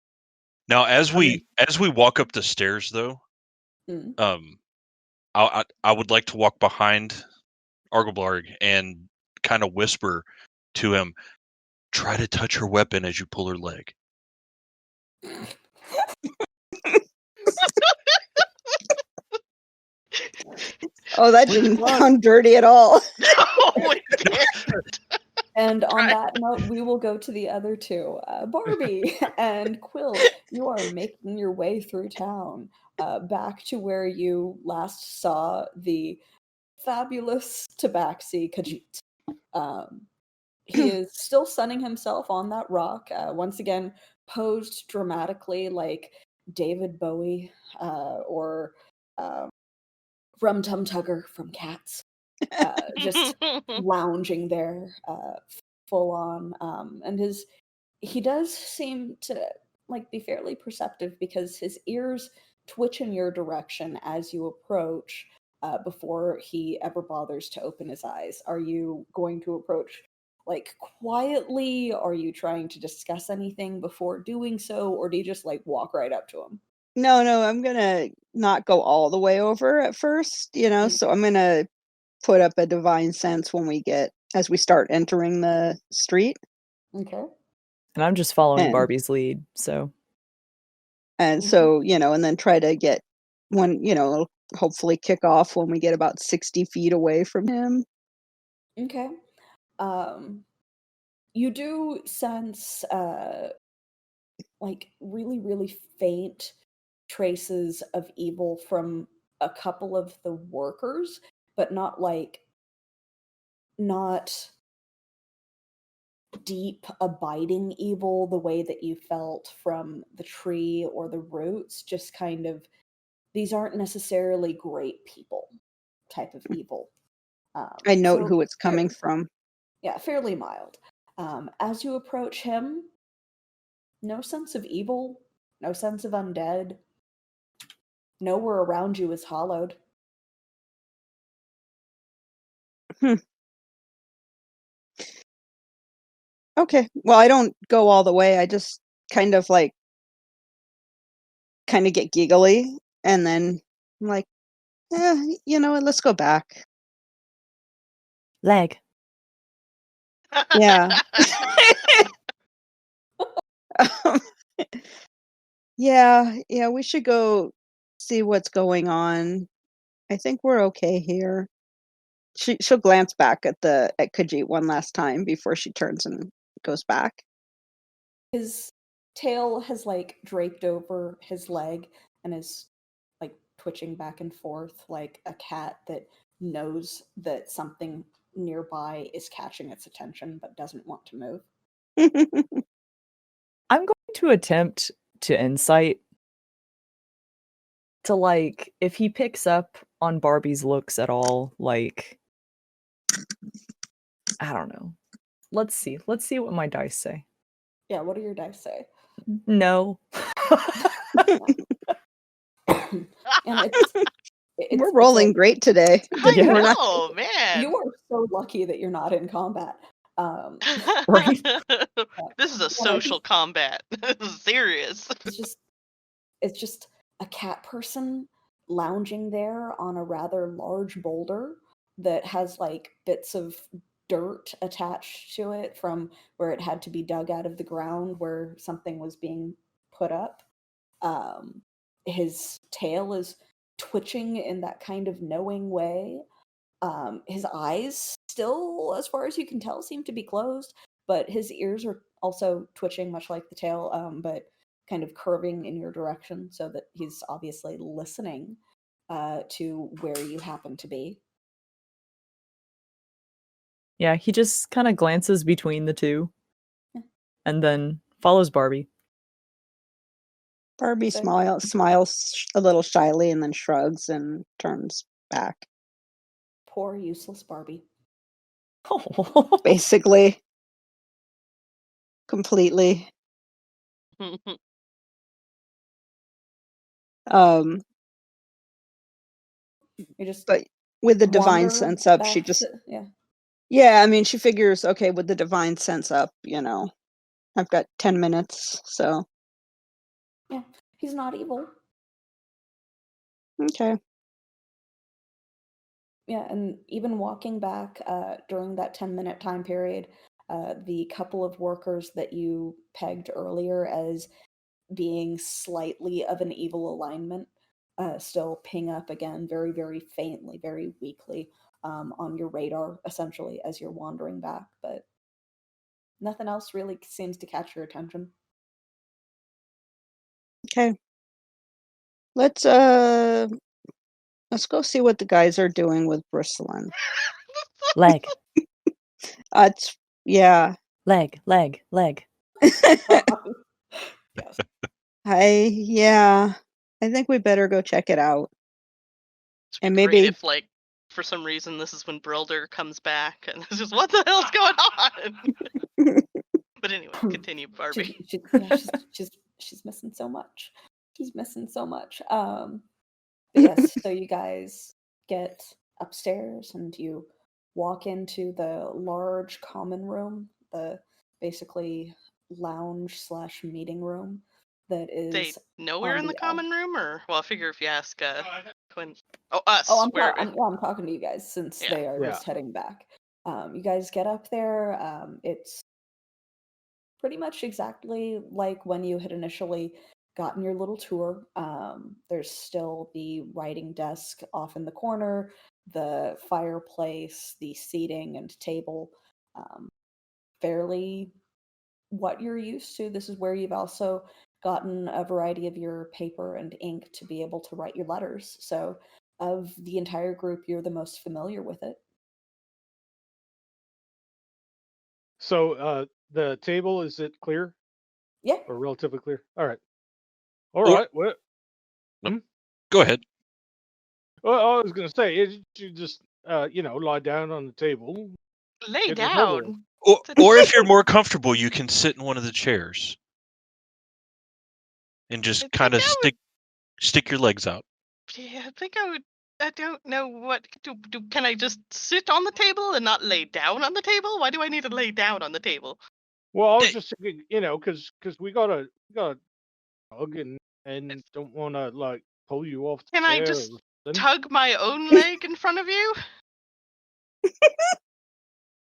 Speaker 6: Now, as we walk up the stairs, though,
Speaker 1: Mm.
Speaker 6: I would like to walk behind Argoblarg and kind of whisper to him, "Try to touch her weapon as you pull her leg."
Speaker 4: Oh, that didn't sound dirty at all.
Speaker 3: no, it didn't.
Speaker 1: And on that note, we will go to the other two. Barbie and Quill, you are making your way through town back to where you last saw the fabulous Tabaxi Khajiit. He is still sunning himself on that rock, once again, posed dramatically like David Bowie or Rum Tum Tugger from Cats. Just lounging there, full on. And he does seem to like be fairly perceptive because his ears twitch in your direction as you approach. Before he ever bothers to open his eyes, are you going to approach like quietly? Are you trying to discuss anything before doing so, or do you just like walk right up to him?
Speaker 4: No, I'm gonna not go all the way over at first, so I'm gonna put up a divine sense as we start entering the street.
Speaker 1: Okay.
Speaker 5: And I'm just following
Speaker 4: And-
Speaker 5: Barbie's lead, so.
Speaker 4: And so, and then try to get when, it'll hopefully kick off when we get about 60 feet away from him.
Speaker 1: Okay. You do sense like really, really faint traces of evil from a couple of the workers, but not deep, abiding evil the way that you felt from the tree or the roots. Just kind of, these aren't necessarily great people type of evil.
Speaker 4: I note
Speaker 1: So
Speaker 4: who it's coming from.
Speaker 1: yeah, fairly mild. As you approach him, no sense of evil, no sense of undead. Nowhere around you is hollowed.
Speaker 4: Okay. Well, I don't go all the way. I just kind of get giggly, and then I'm like, you know what? Let's go back.
Speaker 5: Leg.
Speaker 4: Yeah. Yeah, we should go see what's going on. I think we're okay here. She'll glance back at Khajiit one last time before she turns and goes back.
Speaker 1: His tail has like draped over his leg and is like twitching back and forth like a cat that knows that something nearby is catching its attention but doesn't want to move.
Speaker 5: I'm going to attempt to insight to like if he picks up on Barbie's looks at all, like I don't know. Let's see. Let's see what my dice say.
Speaker 1: Yeah, what do your dice say?
Speaker 5: No.
Speaker 1: And
Speaker 4: We're rolling
Speaker 1: like,
Speaker 4: great today.
Speaker 3: I
Speaker 5: Yeah.
Speaker 4: We're not-
Speaker 3: know, man.
Speaker 1: you are so lucky that you're not in combat.
Speaker 5: Right.
Speaker 3: This is a social combat. This is serious.
Speaker 1: It's just a cat person lounging there on a rather large boulder that has like bits of dirt attached to it from where it had to be dug out of the ground where something was being put up. His tail is twitching in that kind of knowing way. His eyes still, as far as you can tell, seem to be closed, but his ears are also twitching, much like the tail, but kind of curving in your direction so that he's obviously listening to where you happen to be.
Speaker 5: Yeah, he just kind of glances between the two
Speaker 1: Yeah.
Speaker 5: and then follows Barbie.
Speaker 4: Barbie
Speaker 1: So-
Speaker 4: smiles a little shyly and then shrugs and turns back.
Speaker 1: Poor useless Barbie.
Speaker 4: Basically. Completely.
Speaker 1: You just
Speaker 4: But with the divine
Speaker 1: wander
Speaker 4: sense up, she
Speaker 1: back
Speaker 4: just
Speaker 1: yeah.
Speaker 4: yeah, I mean, she figures, okay, with the divine sense up, I've got 10 minutes, so
Speaker 1: Yeah. He's not evil.
Speaker 4: okay.
Speaker 1: Yeah, and even walking back during that 10-minute time period, the couple of workers that you pegged earlier as being slightly of an evil alignment still ping up again very, very faintly, very weakly on your radar, essentially, as you're wandering back. But nothing else really seems to catch your attention.
Speaker 4: Okay. Let's go see what the guys are doing with Bristlin.
Speaker 5: Leg.
Speaker 4: It's yeah.
Speaker 5: Leg.
Speaker 1: Yes.
Speaker 4: I think we better go check it out.
Speaker 3: It'd be
Speaker 4: And
Speaker 3: great
Speaker 4: maybe
Speaker 3: if, like, for some reason, this is when Brilder comes back, and it's just, what the hell's going on? But anyway, continue, Barbie.
Speaker 1: She's missing so much. She's missing so much. But yes, so you guys get upstairs and you walk into the large common room, the basically lounge slash meeting room that
Speaker 3: They
Speaker 1: is
Speaker 3: nowhere
Speaker 1: on
Speaker 3: in the
Speaker 1: the
Speaker 3: common room, or well, I figure if you ask Quinn. Oh, us.
Speaker 1: Oh,
Speaker 3: where?
Speaker 1: I'm talking to you guys since
Speaker 3: Yeah.
Speaker 1: they are
Speaker 2: Yeah.
Speaker 1: just heading back. You guys get up there. It's pretty much exactly like when you had initially gotten your little tour. There's still the writing desk off in the corner, the fireplace, the seating and table. Fairly what you're used to. This is where you've also gotten a variety of your paper and ink to be able to write your letters. So, of the entire group, you're the most familiar with it.
Speaker 2: So the table, is it clear
Speaker 1: Yeah.
Speaker 2: or relatively clear? All right. All
Speaker 6: Or-
Speaker 2: right. What?
Speaker 6: Go ahead.
Speaker 2: Well, I was gonna say you just lie down on the table.
Speaker 3: Lay
Speaker 2: Get this over with.
Speaker 3: down.
Speaker 6: Or if you're more comfortable, you can sit in one of the chairs and
Speaker 3: I
Speaker 6: just
Speaker 3: think
Speaker 6: kind of
Speaker 3: I would-
Speaker 6: stick your legs out.
Speaker 3: Yeah, I think I would. I don't know what do. Can I just sit on the table and not lay down on the table? Why do I need to lay down on the table?
Speaker 2: Well, I was
Speaker 6: Hey.
Speaker 2: just thinking, because we got a dog and don't want to like pull you off the
Speaker 3: Can I
Speaker 2: chair.
Speaker 3: just
Speaker 2: or something.
Speaker 3: tug my own leg in front of you?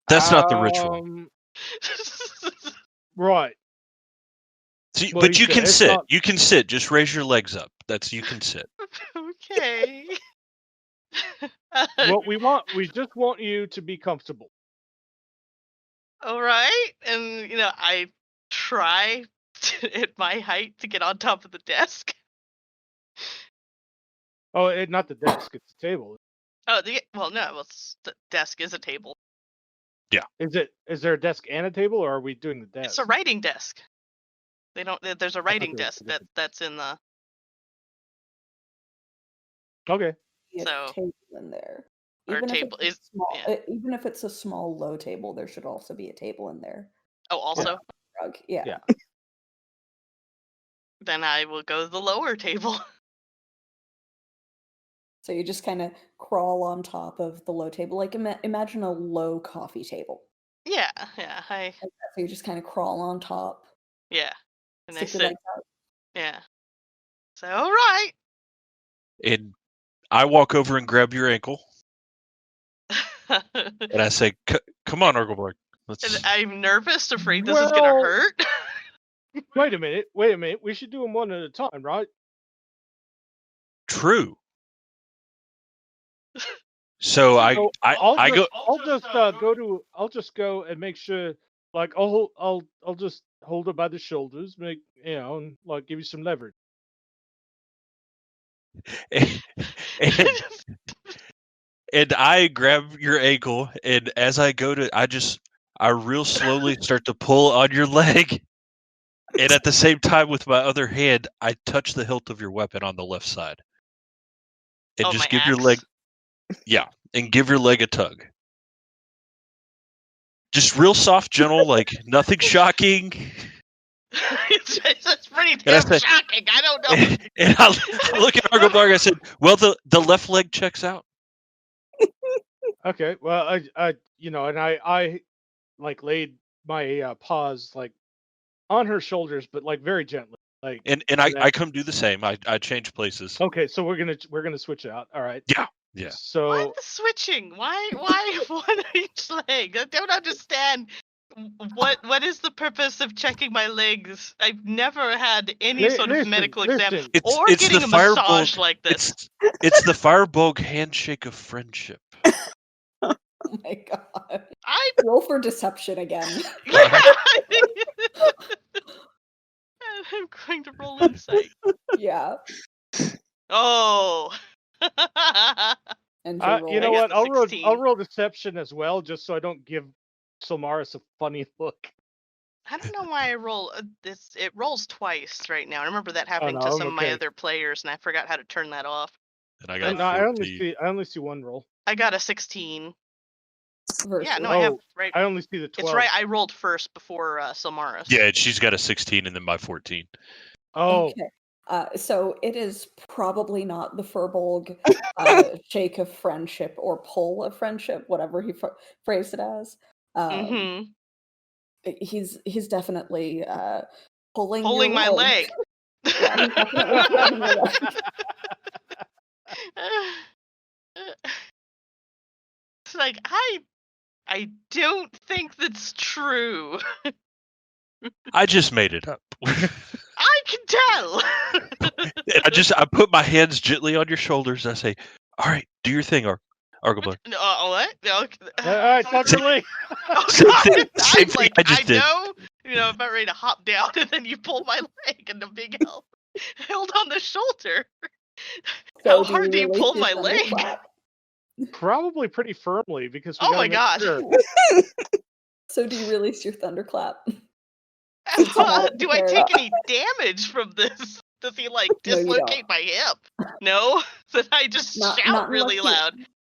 Speaker 6: That's not the ritual.
Speaker 2: Right.
Speaker 6: See,
Speaker 2: Well,
Speaker 6: but
Speaker 2: you
Speaker 6: you
Speaker 2: said
Speaker 6: can
Speaker 2: it's
Speaker 6: sit.
Speaker 2: not-
Speaker 6: You can sit. Just raise your legs up. You can sit.
Speaker 3: Okay.
Speaker 2: What we just want you to be comfortable.
Speaker 3: All right, and I try at my height to get on top of the desk.
Speaker 2: Oh, not the desk; it's the table.
Speaker 3: Oh, the desk is a table.
Speaker 2: Is there a desk and a table, or are we doing the desk?
Speaker 3: It's a writing desk. There's a writing
Speaker 2: there was
Speaker 3: desk
Speaker 2: a difference.
Speaker 3: that's in the.
Speaker 2: Okay.
Speaker 1: Be a
Speaker 3: So-
Speaker 1: table in there.
Speaker 3: Our
Speaker 1: Even if
Speaker 3: table
Speaker 1: it's a
Speaker 3: is-
Speaker 1: small,
Speaker 3: yeah.
Speaker 1: even if it's a small low table, there should also be a table in there.
Speaker 3: Oh, also,
Speaker 1: Rug. Yeah.
Speaker 2: Yeah.
Speaker 3: then I will go to the lower table.
Speaker 1: So you just kind of crawl on top of the low table, like imagine a low coffee table.
Speaker 3: Yeah.
Speaker 1: Like that. So you just kind of crawl on top,
Speaker 3: Yeah, and I
Speaker 1: stick your
Speaker 3: sit.
Speaker 1: legs out.
Speaker 3: Yeah. So all right.
Speaker 6: And I walk over and grab your ankle, and I say, "Come on, Argleborg.
Speaker 3: And
Speaker 6: Let's."
Speaker 3: I'm nervous, afraid this is gonna
Speaker 2: Well-
Speaker 3: hurt.
Speaker 2: Wait a minute. We should do them one at a time, right?
Speaker 6: True. So I go.
Speaker 2: I'll just go and make sure. Like I'll just hold her by the shoulders, and like give you some leverage.
Speaker 6: And I grab your ankle, and as I go to, I real slowly start to pull on your leg, and at the same time, with my other hand, I touch the hilt of your weapon on the left side, and
Speaker 3: Oh,
Speaker 6: just
Speaker 3: my
Speaker 6: give your
Speaker 3: axe?
Speaker 6: leg, and give your leg a tug. Just real soft, gentle, like nothing shocking.
Speaker 3: it's pretty
Speaker 6: And I
Speaker 3: damn
Speaker 6: say-
Speaker 3: shocking. I don't know.
Speaker 6: And I look at Argleborg. I said, "Well, the left leg checks out."
Speaker 2: Okay. Well, I like laid my paws like on her shoulders, but like very gently. Like
Speaker 6: And
Speaker 2: so
Speaker 6: I
Speaker 2: that-
Speaker 6: come do the same. I change places.
Speaker 2: Okay, so we're gonna switch out. All right.
Speaker 6: Yeah.
Speaker 3: Why
Speaker 2: So
Speaker 3: the switching? Why one on each leg? I don't understand. What is the purpose of checking my legs? I've never had any sort of
Speaker 2: listen,
Speaker 3: medical exam
Speaker 2: listen.
Speaker 3: or
Speaker 6: It's
Speaker 3: getting
Speaker 6: the
Speaker 3: a massage
Speaker 6: firebug.
Speaker 3: like this.
Speaker 6: It's the firebug handshake of friendship.
Speaker 1: Oh my god.
Speaker 3: I
Speaker 1: Roll for deception again.
Speaker 3: I'm going to roll insight.
Speaker 1: Yeah.
Speaker 3: Oh.
Speaker 1: And your roll.
Speaker 2: You know
Speaker 3: I got
Speaker 2: what?
Speaker 3: the
Speaker 2: I'll
Speaker 3: 16.
Speaker 2: roll deception as well, just so I don't give Solmaris a funny look.
Speaker 3: I don't know why I roll this. It rolls twice right now. I remember that happening
Speaker 2: no,
Speaker 3: to
Speaker 2: I'm
Speaker 3: some of my
Speaker 2: okay.
Speaker 3: other players, and I forgot how to turn that off.
Speaker 6: And I
Speaker 3: No,
Speaker 6: got
Speaker 2: No, I
Speaker 6: 14.
Speaker 2: only see one roll.
Speaker 3: I got a 16.
Speaker 1: Versus.
Speaker 3: Yeah, no, I have
Speaker 2: Oh,
Speaker 3: right.
Speaker 2: I only see the 12.
Speaker 3: It's right. I rolled first before Silmaris.
Speaker 6: Yeah, she's got a 16 and then my 14.
Speaker 2: Oh,
Speaker 1: Okay. So it is probably not the Furbolg shake of friendship or pull of friendship, whatever he phrased it as.
Speaker 3: Mm-hmm.
Speaker 1: He's definitely pulling
Speaker 3: Pulling
Speaker 1: your
Speaker 3: my leg.
Speaker 1: Yeah, he's definitely pulling your leg.
Speaker 3: It's like I don't think that's true.
Speaker 6: I just made it up.
Speaker 3: I can tell.
Speaker 6: And I put my hands gently on your shoulders. And I say, "All right, do your thing, Argoblood."
Speaker 3: What? No.
Speaker 2: All right, touch your leg.
Speaker 3: Oh
Speaker 6: Same
Speaker 3: God!
Speaker 6: thing- same
Speaker 3: I'm
Speaker 6: thing
Speaker 3: like,
Speaker 6: I just did.
Speaker 3: know, about ready to hop down, and then you pulled my leg, and the big help held on the shoulder. How
Speaker 1: So
Speaker 3: hard do you
Speaker 1: release
Speaker 3: pull
Speaker 1: your
Speaker 3: my leg?
Speaker 1: thunderclap?
Speaker 2: Probably pretty firmly because we
Speaker 3: Oh
Speaker 2: gotta
Speaker 3: my
Speaker 2: make
Speaker 3: God.
Speaker 2: sure.
Speaker 1: So do you release your thunderclap? Since you had it
Speaker 3: Do I
Speaker 1: prepared
Speaker 3: take
Speaker 1: up.
Speaker 3: any damage from this? Does he like
Speaker 1: No, you
Speaker 3: dislocate my hip? No, then I just
Speaker 1: Not
Speaker 3: shout really
Speaker 1: unless
Speaker 3: loud.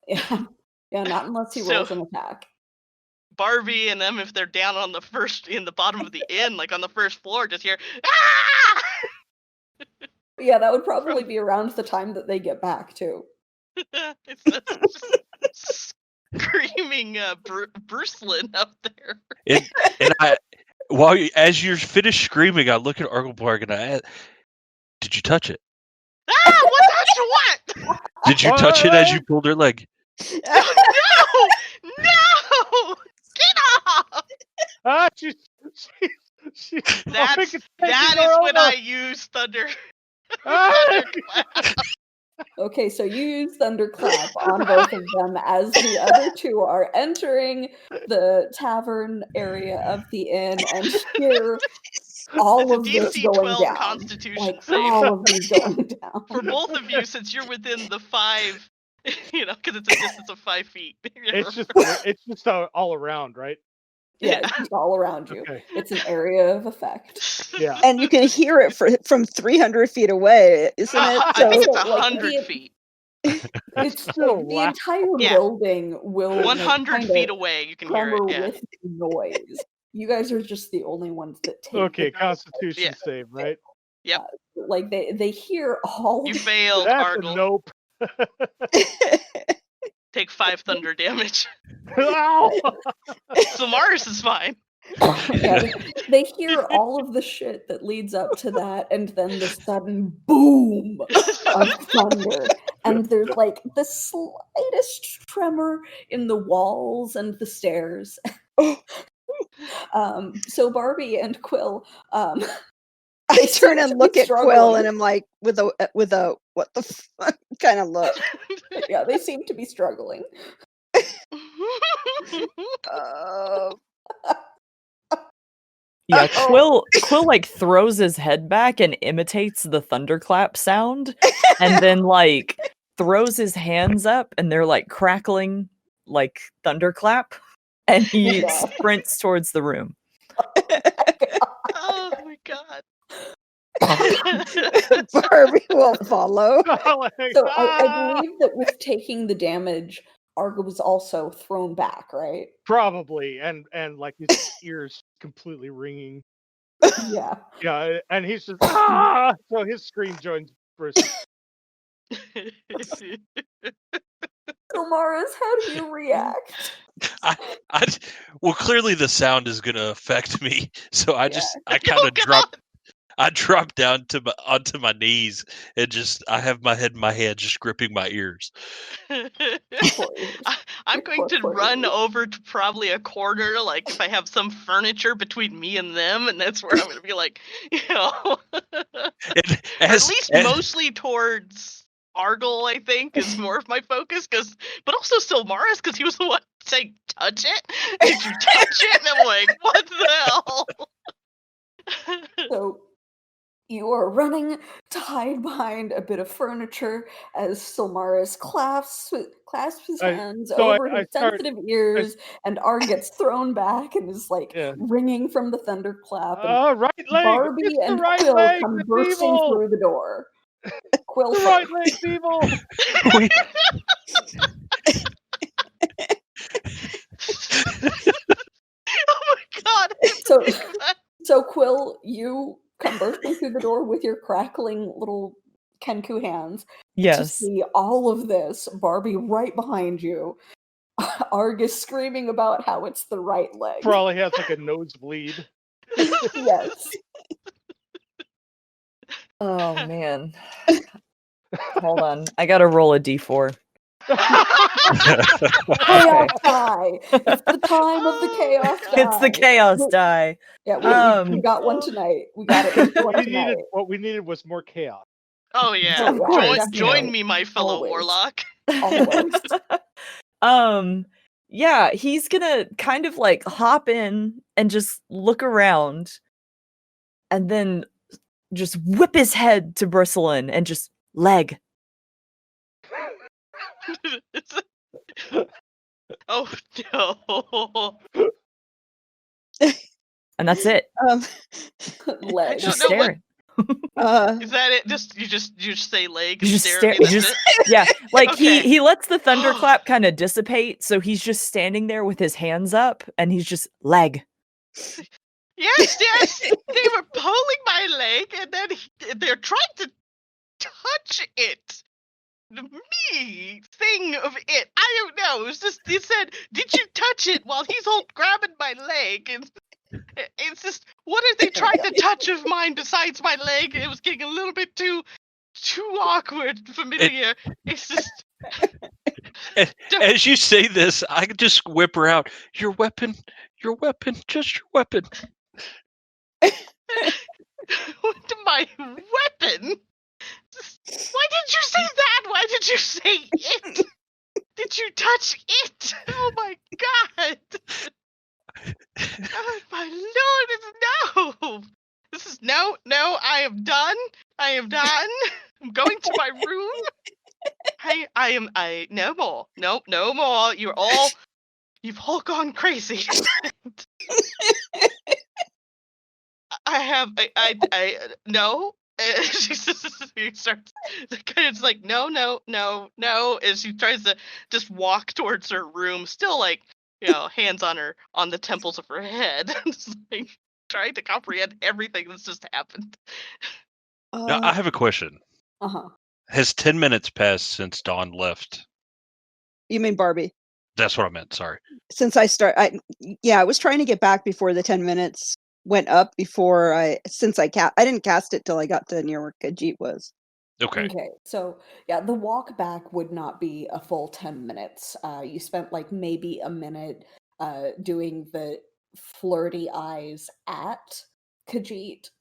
Speaker 1: Yeah, yeah, not unless he
Speaker 3: So-
Speaker 1: rolls an attack.
Speaker 3: Barbie and them, if they're down on in the bottom of the inn, like on the first floor, just hear ah!
Speaker 1: Yeah, that would probably be around the time that they get back too.
Speaker 3: It's just screaming Brucelin up there.
Speaker 6: And as you're finished screaming, I look at Argoblood and I ask, "Did you touch it?
Speaker 3: Ah! What touched what?
Speaker 6: Did you touch it as you pulled her leg?"
Speaker 3: No! No! Get off!
Speaker 2: Ah, she
Speaker 3: That is when I use thunder. Thunderclap.
Speaker 1: Okay, so you use thunderclap on both of them as the other two are entering the tavern area of the inn and hear all of
Speaker 3: It's a
Speaker 1: this
Speaker 3: DC
Speaker 1: going
Speaker 3: 12
Speaker 1: down.
Speaker 3: Constitution
Speaker 1: Like
Speaker 3: save.
Speaker 1: all of these going down.
Speaker 3: For both of you, since you're within the 5, because it's a distance of 5 feet.
Speaker 2: It's just all around, right?
Speaker 1: Yeah, it's just all around you.
Speaker 2: Okay.
Speaker 1: It's an area of effect.
Speaker 2: Yeah.
Speaker 4: And you can hear it from 300 feet away, isn't it?
Speaker 3: I think
Speaker 1: So,
Speaker 3: it's
Speaker 1: like,
Speaker 3: 100 feet.
Speaker 1: It's
Speaker 2: still
Speaker 1: like the
Speaker 2: loud.
Speaker 1: entire
Speaker 3: Yeah.
Speaker 1: building will
Speaker 3: 100
Speaker 1: kinda
Speaker 3: feet away, you can hear it.
Speaker 1: tremor
Speaker 3: Yeah.
Speaker 1: with noise. You guys are just the only ones that take
Speaker 2: Okay,
Speaker 1: the-
Speaker 2: Constitution
Speaker 3: Yeah.
Speaker 2: save, right?
Speaker 1: like they hear all
Speaker 3: You failed,
Speaker 2: That's a
Speaker 3: Argle.
Speaker 2: nope.
Speaker 3: Take 5 thunder damage.
Speaker 2: Ow!
Speaker 3: Samaris is fine.
Speaker 1: Yeah, they hear all of the shit that leads up to that, and then the sudden boom of thunder. And there's like the slightest tremor in the walls and the stairs. So Barbie and Quill,
Speaker 4: I turn and look at Quill
Speaker 1: struggling.
Speaker 4: and I'm like, with a what the fuck kind of look.
Speaker 1: Yeah, they seem to be struggling.
Speaker 5: Yeah, Quill like throws his head back and imitates the thunderclap sound, and then like throws his hands up and they're like crackling like thunderclap, and he
Speaker 1: Yeah.
Speaker 5: sprints towards the room.
Speaker 3: Oh my God.
Speaker 4: Barbie will follow.
Speaker 1: So I believe that with taking the damage, Argo was also thrown back, right?
Speaker 2: Probably, and like his ears completely ringing.
Speaker 1: Yeah.
Speaker 2: Yeah, and he's just ah! So his scream joins Bruce.
Speaker 1: So Maris, how do you react?
Speaker 6: Well, clearly the sound is going to affect me, so I
Speaker 3: Oh,
Speaker 6: kind of
Speaker 3: God.
Speaker 6: drop down onto my knees and I have my head in my hand, just gripping my ears.
Speaker 3: I'm going to run over to probably a corner, like if I have some furniture between me and them, and that's where I'm going to be like, or at least mostly towards Argle, I think, is more of my focus, but also Silmaris, because he was the one saying, touch it? Did you touch it? And I'm like, what the hell?
Speaker 1: So you are running to hide behind a bit of furniture as Silmaris clasps his hands over his sensitive ears, and Arg gets thrown back and is like ringing from the thunderclap. And
Speaker 2: Right leg.
Speaker 1: Barbie
Speaker 2: It's the
Speaker 1: and
Speaker 2: right
Speaker 1: Quill
Speaker 2: leg.
Speaker 1: come
Speaker 2: It's
Speaker 1: bursting
Speaker 2: evil.
Speaker 1: through the door. Quill
Speaker 2: The
Speaker 1: first.
Speaker 2: right leg's evil.
Speaker 3: Oh my God.
Speaker 1: So Quill, you come bursting through the door with your crackling little Kenku hands. To
Speaker 5: Yes.
Speaker 1: see all of this, Barbie right behind you. Arg is screaming about how it's the right leg.
Speaker 2: Probably has like a nosebleed.
Speaker 1: Yes.
Speaker 5: Oh, man. Hold on. I gotta roll a d4.
Speaker 1: Chaos die. It's the time of the chaos die.
Speaker 5: It's the chaos die.
Speaker 1: Yeah, we got one tonight. We got it one tonight.
Speaker 2: What we needed was more chaos.
Speaker 3: Oh yeah.
Speaker 5: Of course,
Speaker 3: Join me, my fellow
Speaker 1: Always.
Speaker 3: warlock.
Speaker 1: Always.
Speaker 5: Yeah, he's gonna kind of like hop in and just look around and then just whip his head to Bristlin and just leg.
Speaker 3: Oh no.
Speaker 5: And that's it.
Speaker 1: Leg.
Speaker 5: Just
Speaker 3: No, what-
Speaker 5: staring.
Speaker 3: Is that it? You just say leg
Speaker 5: You
Speaker 3: and
Speaker 5: just
Speaker 3: stare
Speaker 5: stare.
Speaker 3: at me,
Speaker 5: You
Speaker 3: that's
Speaker 5: just,
Speaker 3: it?
Speaker 5: yeah, like
Speaker 3: Okay.
Speaker 5: he lets the thunderclap kind of dissipate, so he's just standing there with his hands up, and he's just leg.
Speaker 3: Yes, they were pulling my leg, and then they're trying to touch it. The me thing of it. I don't know. It was just, he said, "Did you touch it?" While he's all grabbing my leg, and it's just, what are they trying to touch of mine besides my leg? It was getting a little bit too awkward and familiar. It's just.
Speaker 6: As you say this, I could just whip her out. Your weapon, just your weapon.
Speaker 3: What my weapon? Why did you say that? Why did you say it? Did you touch it? Oh my god! Oh my lord! It's no. This is no. I am done. I'm going to my room. No more. Nope, no more. You've all gone crazy. No. She starts kind of like, no, as she tries to just walk towards her room, still like, hands on the temples of her head, just like trying to comprehend everything that's just happened.
Speaker 6: Now, I have a question. Has 10 minutes passed since Dawn left?
Speaker 4: You mean Barbie?
Speaker 6: That's what I meant. Sorry.
Speaker 4: Since I was trying to get back before the 10 minutes went up before I didn't cast it till I got to near where Khajiit was.
Speaker 6: Okay.
Speaker 1: So yeah, the walk back would not be a full 10 minutes. You spent like maybe a minute doing the flirty eyes at Khajiit.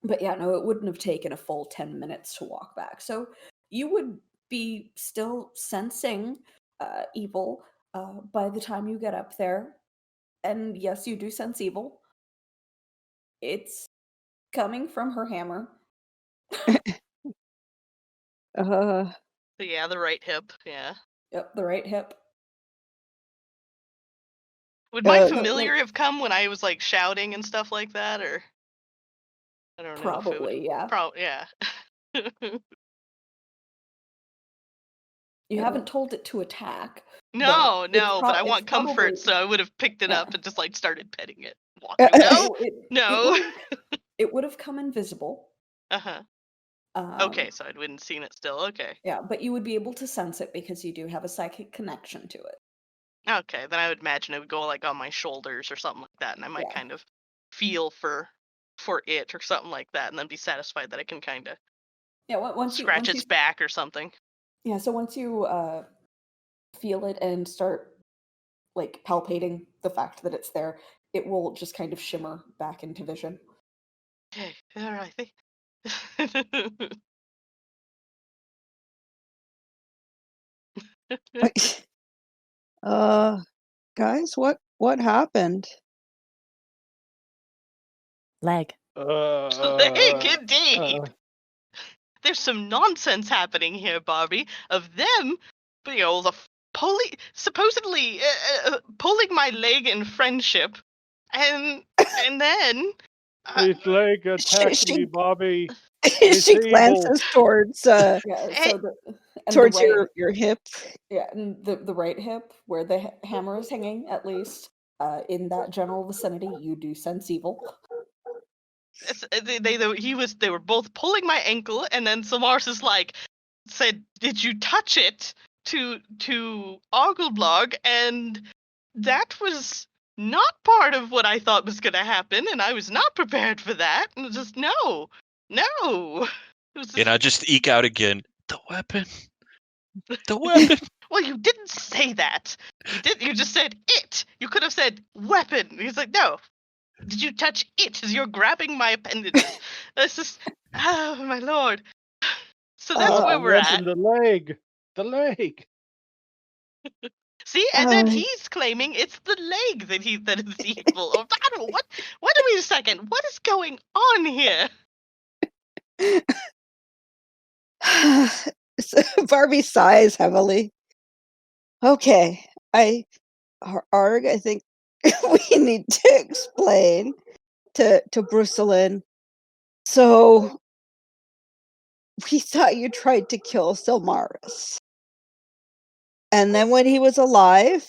Speaker 1: But yeah, no, it wouldn't have taken a full 10 minutes to walk back. So you would be still sensing evil by the time you get up there. And yes, you do sense evil. It's coming from her hammer.
Speaker 3: Yeah, the right hip. Yeah.
Speaker 1: Yep, the right hip.
Speaker 3: Would my familiar have come when I was like shouting and stuff like that, or I don't know.
Speaker 1: Probably, yeah.
Speaker 3: Yeah.
Speaker 1: You haven't told it to attack.
Speaker 3: No, but I want comfort, so I would have picked it up and just like started petting it. Walking. No.
Speaker 1: It would have come invisible.
Speaker 3: Okay, so I wouldn't seen it still. Okay.
Speaker 1: Yeah, but you would be able to sense it because you do have a psychic connection to it.
Speaker 3: Okay, then I would imagine it would go like on my shoulders or something like that, and I might kind of feel for it or something like that, and then be satisfied that I can kind of
Speaker 1: once
Speaker 3: scratch its back or something.
Speaker 1: Yeah, so once you feel it and start like palpating the fact that it's there, it will just kind of shimmer back into vision.
Speaker 3: Okay, all right.
Speaker 4: Guys, what happened?
Speaker 5: Leg.
Speaker 3: Leg, indeed. There's some nonsense happening here, Barbie. Of them, supposedly pulling my leg in friendship, and then
Speaker 2: his leg attacked me, Bobby.
Speaker 4: She glances towards towards your hip.
Speaker 1: Yeah, and the right hip where the hammer is hanging, at least in that general vicinity, you do sense evil.
Speaker 3: They were both pulling my ankle, and then Samars is like, said, "Did you touch it?" to Oggleblog, and that was not part of what I thought was going to happen, and I was not prepared for that. And just no.
Speaker 6: And I just eke out again. The weapon.
Speaker 3: Well, you didn't say that. You just said it. You could have said weapon. He's like, no. Did you touch it? You're grabbing my appendages. This is, oh my lord. So that's
Speaker 4: Uh,
Speaker 3: where we're at.
Speaker 2: The leg. The leg.
Speaker 3: See, and then he's claiming it's the leg that is evil. Or I don't know what. Wait a second. What is going on here?
Speaker 4: Barbie sighs heavily. Okay, Arg, I think we need to explain to Brucelin. So, we thought you tried to kill Silmaris. And then when he was alive,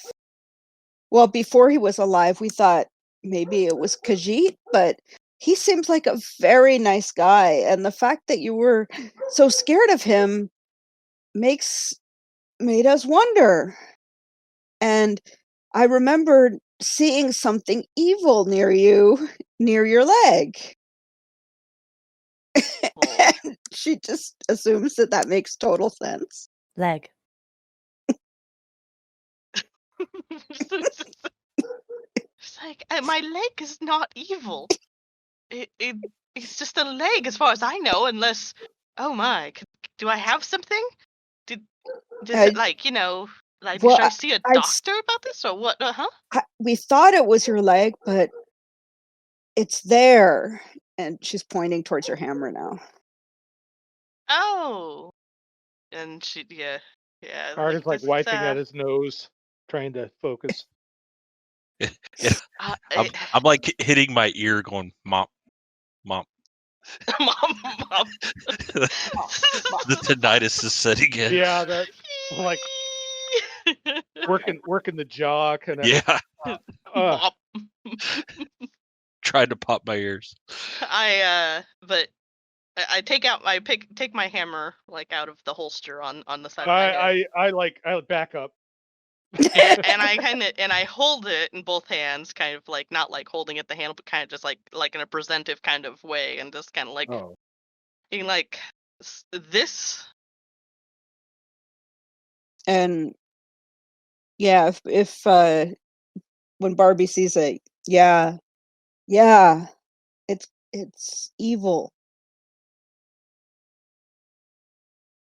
Speaker 4: well, before he was alive, we thought maybe it was Khajiit, but he seems like a very nice guy. And the fact that you were so scared of him made us wonder. And I remember seeing something evil near you, near your leg.
Speaker 3: Oh.
Speaker 4: And she just assumes that makes total sense.
Speaker 5: Leg.
Speaker 3: It's like, my leg is not evil. It's just a leg as far as I know, unless, oh my, do I have something? Does it, like,
Speaker 4: well,
Speaker 3: should I see a doctor about this or what?
Speaker 4: We thought it was your leg, but it's there. And she's pointing towards her hammer now.
Speaker 3: Oh. And yeah.
Speaker 2: Art is like wiping at his nose, trying to focus.
Speaker 6: I'm like hitting my ear, going, "Mom, mom."
Speaker 3: Mom.
Speaker 6: The tinnitus is setting in.
Speaker 2: Yeah, that like working the jaw, kind of.
Speaker 6: Yeah.
Speaker 3: Mom.
Speaker 6: Trying to pop my ears.
Speaker 3: But I take my hammer like out of the holster on the side of my head.
Speaker 2: I back up.
Speaker 3: and I hold it in both hands, kind of like not like holding it the handle, but kind of just like in a presentive kind of way, and just kind of like being like this.
Speaker 4: And yeah, if when Barbie sees it, yeah, it's evil.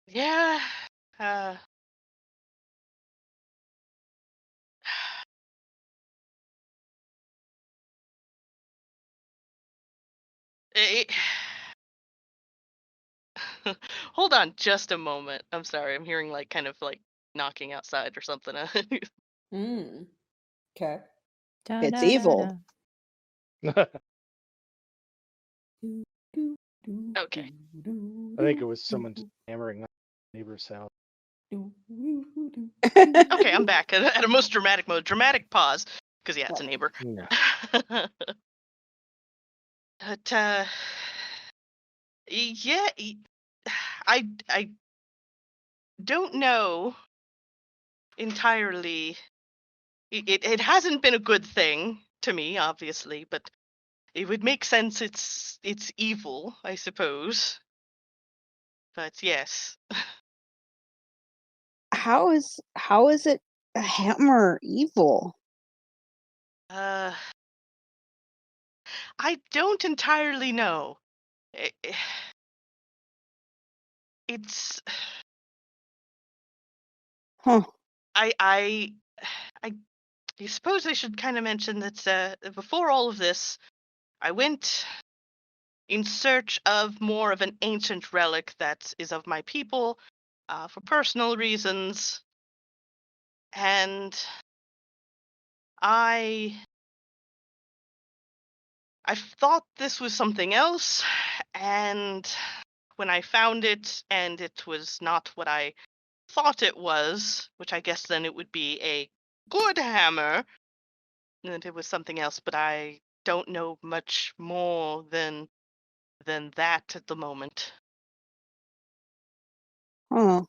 Speaker 3: Yeah. Hold on just a moment. I'm sorry. I'm hearing like kind of like knocking outside or something.
Speaker 1: Okay.
Speaker 4: It's evil.
Speaker 3: Okay.
Speaker 2: I think it was someone just hammering on the neighbor's house.
Speaker 3: Okay, I'm back at a most dramatic mode. Dramatic pause, because yeah, it's a neighbor.
Speaker 2: Yeah.
Speaker 3: But yeah, I don't know entirely. It hasn't been a good thing to me, obviously, but it would make sense. It's evil, I suppose. But yes.
Speaker 4: How is it a hammer evil?
Speaker 3: I don't entirely know. It's I suppose I should kind of mention that before all of this, I went in search of more of an ancient relic that is of my people, for personal reasons, and I thought this was something else, and when I found it and it was not what I thought it was, which I guess then it would be a good hammer, and it was something else, but I don't know much more than that at the moment.
Speaker 4: Then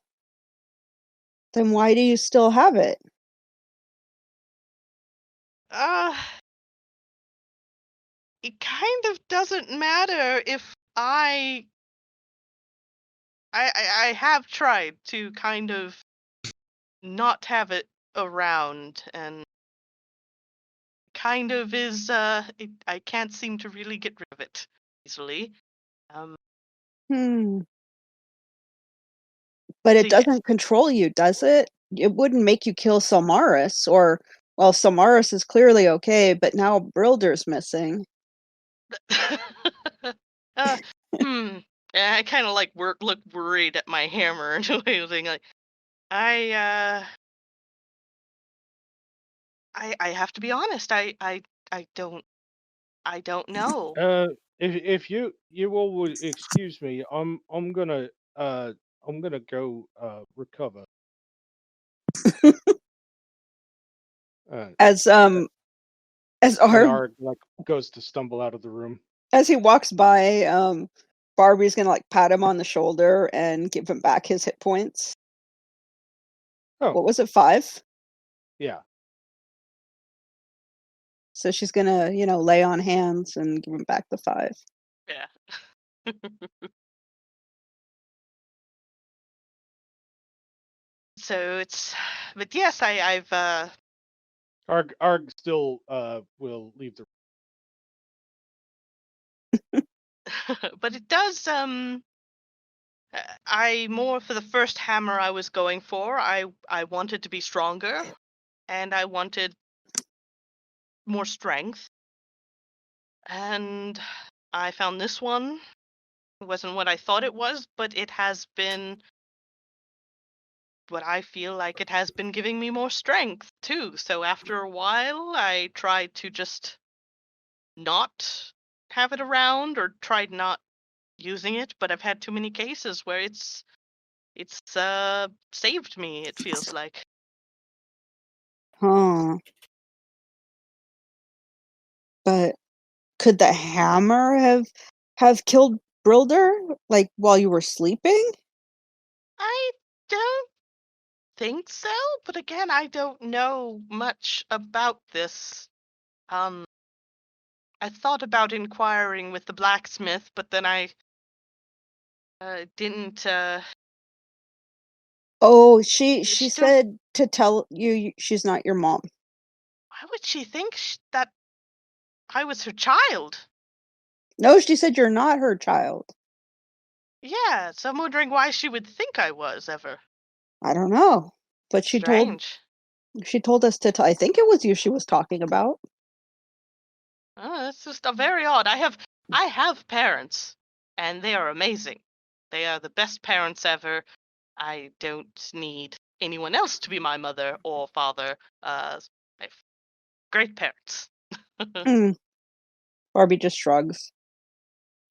Speaker 4: why do you still have it?
Speaker 3: It kind of doesn't matter if I have tried to kind of not have it around, and kind of is I can't seem to really get rid of it easily.
Speaker 4: Hmm. But
Speaker 3: So
Speaker 4: it
Speaker 3: yes.
Speaker 4: doesn't control you, does it? It wouldn't make you kill Samaris, or well, Samaris is clearly okay, but now Brilder's missing.
Speaker 3: uh, hmm. And I kind of like look worried at my hammer and everything. Like, I have to be honest. I don't know.
Speaker 2: If you all would excuse me, I'm gonna go recover. Uh,
Speaker 4: As as
Speaker 2: and
Speaker 4: Arg
Speaker 2: Arg like goes to stumble out of the room.
Speaker 4: as he walks by, Barbie's gonna like pat him on the shoulder and give him back his hit points.
Speaker 2: Oh,
Speaker 4: What was it, 5?
Speaker 2: yeah.
Speaker 4: So she's gonna, lay on hands and give him back the 5.
Speaker 3: Yeah. So but yes, I've
Speaker 2: Arg still will leave the
Speaker 3: but it does I more for the first hammer I was going for, I wanted to be stronger, and I wanted more strength, and I found this one. It wasn't what I thought it was, but it has been what I feel like it has been giving me more strength too. So after a while, I tried to just not have it around, or tried not using it, but I've had too many cases where it's saved me, it feels like.
Speaker 4: Huh. But could the hammer have killed Brilder, like, while you were sleeping?
Speaker 3: I don't think so, but again, I don't know much about this. I thought about inquiring with the blacksmith, but then I didn't.
Speaker 4: Oh, she
Speaker 3: Still,
Speaker 4: said to tell you she's not your mom.
Speaker 3: why would she think that I was her child?
Speaker 4: No, she said you're not her child.
Speaker 3: Yeah, so I'm wondering why she would think I was ever.
Speaker 4: I don't know. But
Speaker 3: Strange.
Speaker 4: she told us to I think it was you she was talking about.
Speaker 3: It's just a very odd. I have parents, and they are amazing. They are the best parents ever. I don't need anyone else to be my mother or father. I have great parents.
Speaker 4: Hmm. Barbie just shrugs.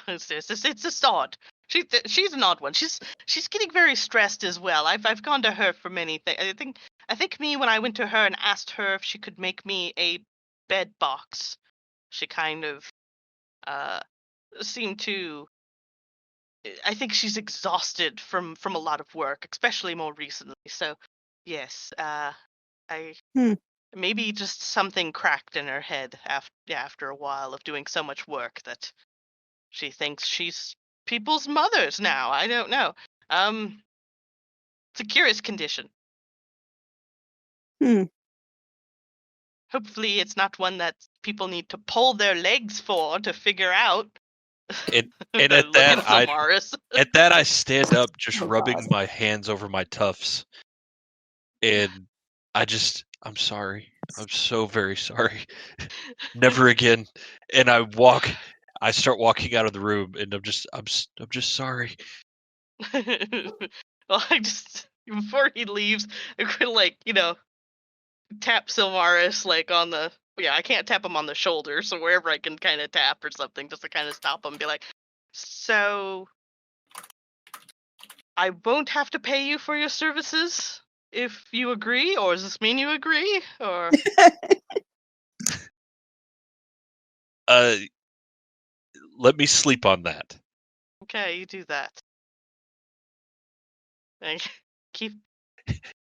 Speaker 3: It's just odd. She's an odd one. She's getting very stressed as well. I've gone to her for many things. I think me when I went to her and asked her if she could make me a bed box, she kind of seemed to. I think she's exhausted from a lot of work, especially more recently. So, yes, I
Speaker 4: Hmm.
Speaker 3: maybe just something cracked in her head after a while of doing so much work that she thinks she's people's mothers now. I don't know. It's a curious condition.
Speaker 4: Hmm.
Speaker 3: Hopefully, it's not one that people need to pull their legs for to figure out.
Speaker 6: And
Speaker 3: Look
Speaker 6: at that,
Speaker 3: at Samaris.
Speaker 6: I stand up, just
Speaker 4: Oh,
Speaker 6: rubbing
Speaker 4: God.
Speaker 6: my hands over my tufts, and I'm sorry. I'm so very sorry. Never again. And I start walking out of the room, and I'm just sorry.
Speaker 3: Well, I just before he leaves, I could tap Sylvaris on the I can't tap him on the shoulder, so wherever I can kind of tap or something just to kind of stop him and be like, so I won't have to pay you for your services if you agree, or does this mean you agree? Or
Speaker 6: Let me sleep on that.
Speaker 3: okay, you do that. I keep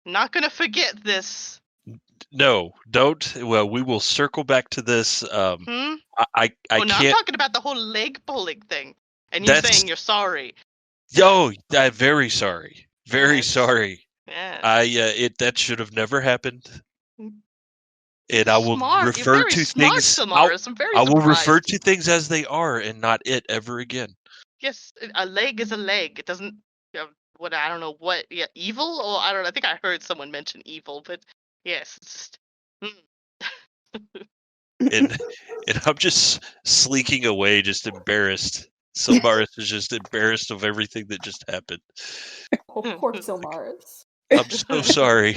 Speaker 3: not gonna forget this.
Speaker 6: No, don't. Well, we will circle back to this.
Speaker 3: Hmm?
Speaker 6: I
Speaker 3: Oh no, I'm
Speaker 6: can't.
Speaker 3: talking about the whole leg pulling thing. And you
Speaker 6: That's
Speaker 3: saying you're sorry.
Speaker 6: yo. I'm very sorry. Very
Speaker 3: Just
Speaker 6: sorry.
Speaker 3: Yeah.
Speaker 6: That should have never happened.
Speaker 3: Mm.
Speaker 6: And I will
Speaker 3: Smart. You're
Speaker 6: refer
Speaker 3: very
Speaker 6: to
Speaker 3: smart,
Speaker 6: things.
Speaker 3: Samaras. I'm very
Speaker 6: I will refer
Speaker 3: surprised.
Speaker 6: to things as they are, and not it ever again.
Speaker 3: Yes, a leg is a leg. It doesn't. What I don't know what. Yeah, evil. Or I don't know. I think I heard someone mention evil, but yes, it's just.
Speaker 6: And I'm just sleeking away, just embarrassed. Samaras is just embarrassed of everything that just happened.
Speaker 1: Oh, poor Silmaris.
Speaker 6: I'm so sorry.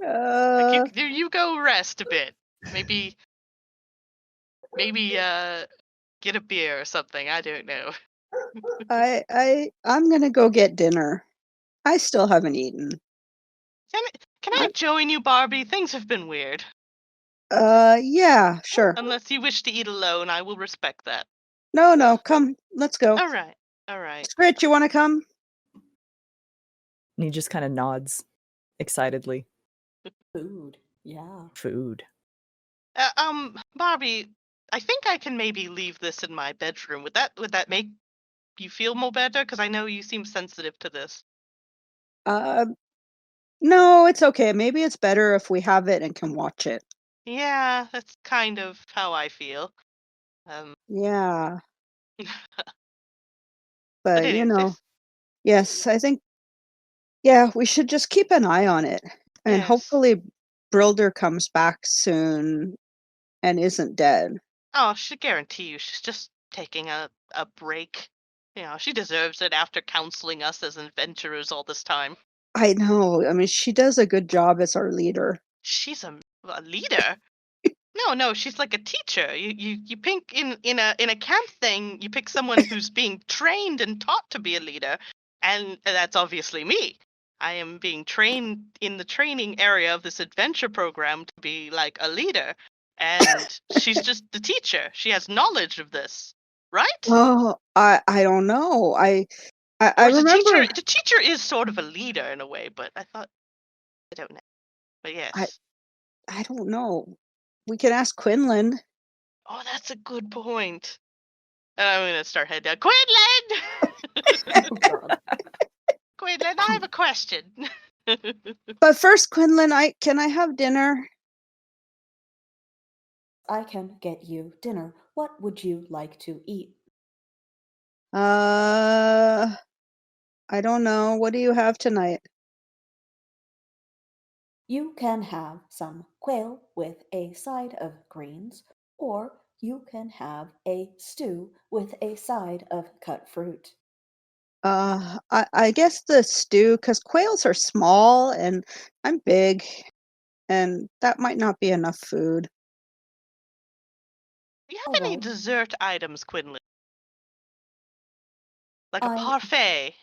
Speaker 3: Like you go rest a bit. Maybe get a beer or something. I don't know.
Speaker 4: I'm gonna go get dinner. I still haven't eaten.
Speaker 3: Can I join you, Barbie? Things have been weird.
Speaker 4: Yeah, sure.
Speaker 3: Unless you wish to eat alone, I will respect that.
Speaker 4: No, come, let's go.
Speaker 3: All right.
Speaker 4: Scritch, you want to come?
Speaker 5: And he just kind of nods excitedly.
Speaker 1: Food. Yeah.
Speaker 5: Food.
Speaker 3: Barbie, I think I can maybe leave this in my bedroom. Would that make you feel more better? Because I know you seem sensitive to this.
Speaker 4: No, it's okay. Maybe it's better if we have it and can watch it.
Speaker 3: Yeah, that's kind of how I feel.
Speaker 4: Yeah.
Speaker 3: But
Speaker 4: But,
Speaker 3: anyways,
Speaker 4: yes, I think, yeah, we should just keep an eye on it. And
Speaker 3: yes.
Speaker 4: hopefully Brilder comes back soon and isn't dead.
Speaker 3: Oh, I should guarantee you she's just taking a break. She deserves it after counseling us as adventurers all this time.
Speaker 4: I know. I mean, she does a good job as our leader.
Speaker 3: She's a leader. No, she's like a teacher. You pick in a camp thing. You pick someone who's being trained and taught to be a leader, and that's obviously me. I am being trained in the training area of this adventure program to be like a leader, and she's just the teacher. She has knowledge of this, right?
Speaker 4: Oh, I don't know. I
Speaker 3: Or is
Speaker 4: remember.
Speaker 3: the teacher is sort of a leader in a way, but I don't know. But yes.
Speaker 4: I don't know. We can ask Quinlan.
Speaker 3: Oh, that's a good point. I'm gonna start head down. Quinlan!
Speaker 1: Oh, God.
Speaker 3: Quinlan, I have a question.
Speaker 4: But first, Quinlan, can I have dinner?
Speaker 1: I can get you dinner. What would you like to eat?
Speaker 4: I don't know. What do you have tonight?
Speaker 1: You can have some quail with a side of greens, or you can have a stew with a side of cut fruit.
Speaker 4: I guess the stew, because quails are small and I'm big, and that might not be enough food.
Speaker 3: Do you
Speaker 1: All
Speaker 3: have any
Speaker 1: right.
Speaker 3: dessert items, Quinlan? Like a
Speaker 1: I
Speaker 3: parfait?